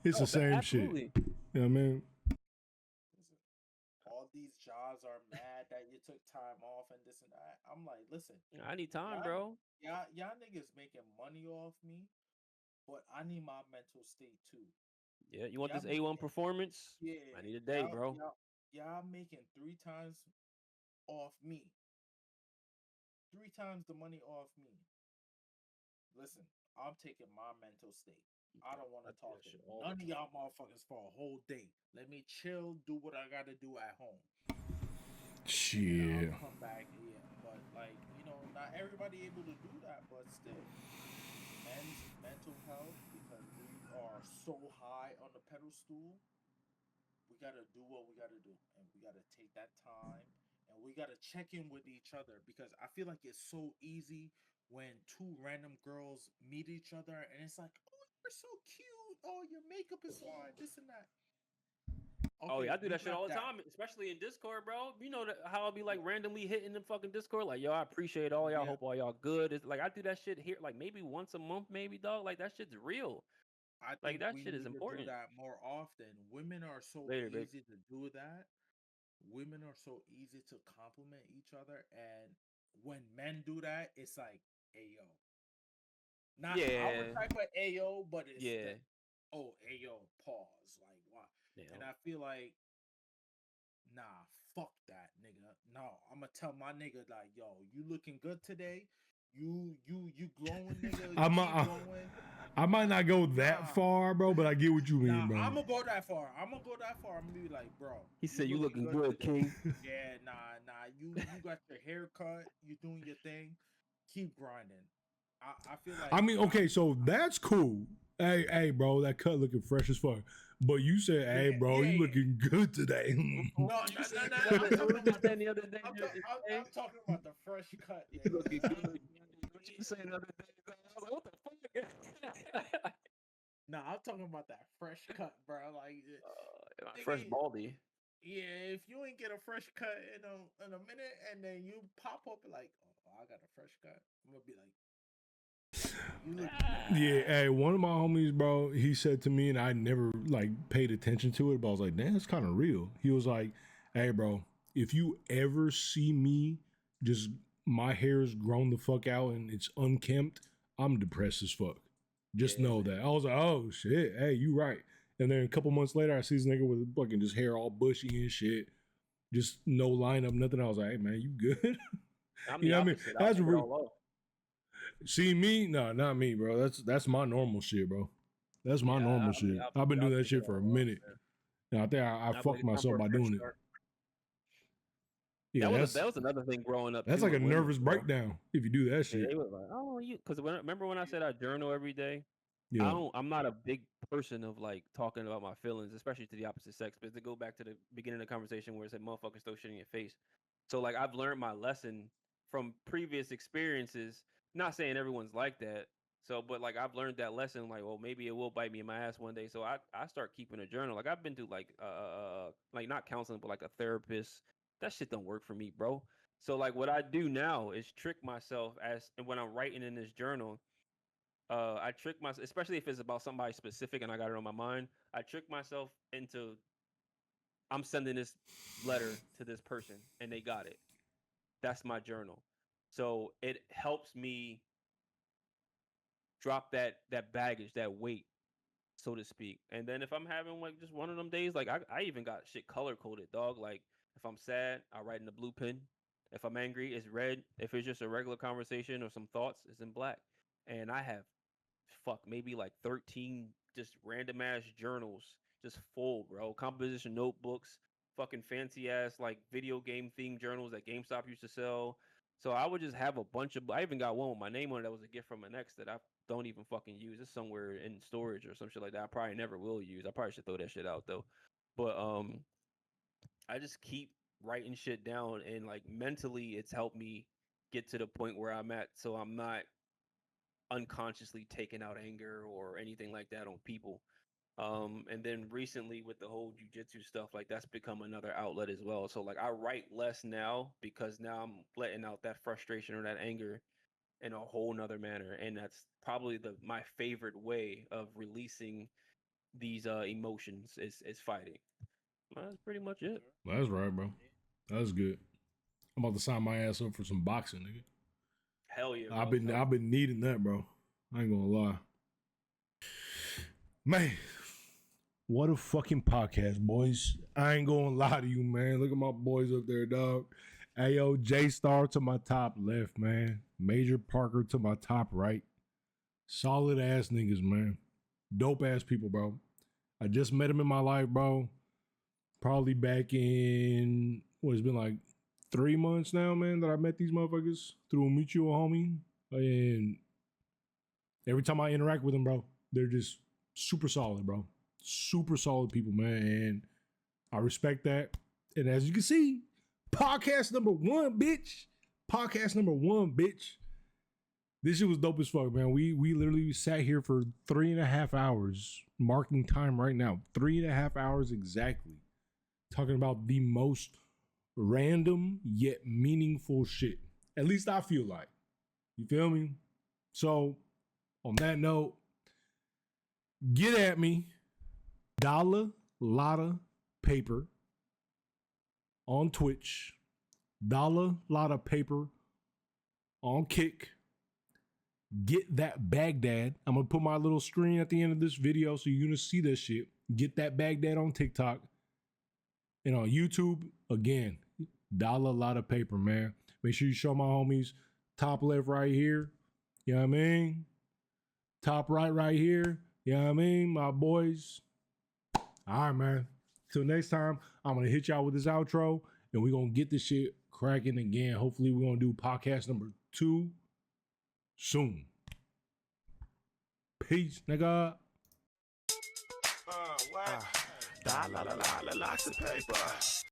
It's the no, same shit. absolutely. You know what I mean? Listen, all these jobs are mad that you took time off and this and that. I'm like, listen, I need time, y'all, bro. y'all niggas making money off me, but I need my mental state too. Yeah, you want Y'all this A1 making, performance? yeah, I need a day, bro. y'all making three times off me, three times the money off me. Listen, I'm taking my mental state. I don't want I to do talk that to shit all none the of time. y'all motherfuckers for a whole day. Let me chill, do what I gotta do at home, and then I'll Shit. come back. Yeah, but like not everybody able to do that. But still, men's mental health, because we are so high on the pedestal, we gotta do what we gotta do, and we gotta take that time, and we gotta check in with each other, because I feel like it's so easy when two random girls meet each other, and it's like, oh, you're so cute, oh, your makeup is fine, this and that. Oh yeah, Okay, I do you that shit got all the that. time, especially in Discord, bro. You know how I'll be like Yeah, randomly hitting the fucking Discord, like yo, I appreciate all y'all. yeah. Hope all y'all good. It's like I do that shit here, like maybe once a month, maybe dog. Like that shit's real. I Like think that we shit is need to do important. that more often. Women are so Later, babe. easy to do that. Women are so easy to compliment each other, and when men do that, it's like, hey yo, not our Yeah, type of AO, but it's the yeah, AO pause. Like why? yeah. And I feel like, nah, fuck that nigga. No, I'm gonna tell my nigga like, yo, you looking good today. You glowing, nigga. I'm Keep I, going. I might not go that Nah, far, bro, but I get what you nah. mean, bro. I'm gonna go that far. I'm gonna go that far. I'm gonna be like, bro, He you said you looking looking good good, today. King. Yeah, nah. You got your hair cut. You doing your thing. Keep grinding. I feel I like mean, okay, so that's cool. Hey, bro, that cut looking fresh as fuck. But you said, hey, yeah, bro, yeah, you yeah. looking good today. No, What no, you no, saying no, the no. other? I'm talking What you about saying the other day? I'm talking about the fresh cut. Yeah, You yeah. looking good. What you saying the other day? I was like, what the fuck? No, I'm talking about that fresh cut, bro. Like, Fresh nigga, baldy. yeah. If you ain't get a fresh cut in a minute, and then you pop up like, oh, I got a fresh cut, I'm gonna be like, you look Yeah, hey, one of my homies, bro, he said to me, and I never like paid attention to it, but I was like, damn, that's kind of real. He was like, hey, bro, if you ever see me just my hair's grown the fuck out and it's unkempt, I'm depressed as fuck. Just Yeah, know man. that. I was like, oh shit, hey, you right. And then a couple months later, I see this nigga with fucking just hair all bushy and shit, just no lineup, nothing. I was like, hey man, you good? I'm You the know what I mean? opposite. I'll That's take it real. all off. See me? No, not me, bro. That's my normal shit, bro. That's my Yeah, normal I'm the shit. I've opposite. been I'll doing that take it shit for a all off, minute. man. And I think I I'll be like, fucked it's time myself for a by fresh doing it. start. Yeah, That was another thing growing up that's too like a with women, nervous bro. breakdown if you do that Yeah, shit. they was like, "Oh, you," because remember when I said I journal every day? I Yeah. don't. I'm not a big person of like talking about my feelings, especially to the opposite sex. But to go back to the beginning of the conversation where it said motherfuckers throw shit in your face. So like I've learned my lesson from previous experiences. Not saying everyone's like that. So, but like I've learned that lesson. Like, well, maybe it will bite me in my ass one day. So I start keeping a journal. Like I've been to like not counseling, but like a therapist That shit don't work for me, bro. So like what I do now is trick myself and when I'm writing in this journal, I trick myself, especially if it's about somebody specific and I got it on my mind. I trick myself into I'm sending this letter to this person and they got it. That's my journal. So it helps me drop that baggage, that weight, so to speak. And then if I'm having like just one of them days, like I even got shit color coded, dog. Like if I'm sad, I write in the blue pen. If I'm angry, it's red. If it's just a regular conversation or some thoughts, it's in black. And I have maybe like 13 just random ass journals just full, bro. Composition notebooks, fucking fancy ass like video game themed journals that GameStop used to sell. So I would just have a bunch of I even got one with my name on it that was a gift from an ex that I don't even fucking use. It's somewhere in storage or some shit like that. I probably never will use. I probably should throw that shit out though. But I just keep writing shit down and like mentally it's helped me get to the point where I'm at so I'm not unconsciously taking out anger or anything like that on people. And then recently with the whole jujitsu stuff, like that's become another outlet as well. So like I write less now because now I'm letting out that frustration or that anger in a whole nother manner. And that's probably my favorite way of releasing these emotions is fighting. That's pretty much it. That's right, bro. That's good. I'm about to sign my ass up for some boxing, nigga. Hell yeah, bro. I've been needing that, bro. I ain't gonna lie. Man, what a fucking podcast, boys. I ain't gonna lie to you, man. Look at my boys up there, dog. ayojstar to my top left, man. Major Parker to my top right. Solid ass niggas, man. Dope ass people, bro. I just met him in my life, bro. Probably back in, it's been like 3 months now, man, that I met these motherfuckers through a mutual homie. And every time I interact with them, bro, they're just super solid, bro. Super solid people, man. And I respect that. And as you can see, podcast number 1, bitch. Podcast number 1, bitch. This shit was dope as fuck, man. We literally sat here for 3.5 hours, marking time right now. 3.5 hours exactly. Talking about the most random yet meaningful shit. At least I feel like. You feel me? So, on that note, get at me. DollaLottaPaper on Twitch. DollaLottaPaper on Kick. Get that Baghdad. I'm going to put my little screen at the end of this video so you're going to see this shit. Get that Baghdad on TikTok. And on YouTube, again, DollaLottaPaper, man. Make sure you show my homies top left right here. You know what I mean? Top right here. You know what I mean? My boys. All right, man. Till next time, I'm going to hit y'all with this outro. And we're going to get this shit cracking again. Hopefully, we're going to do podcast number 2 soon. Peace, nigga. What? DollaLottaPaper.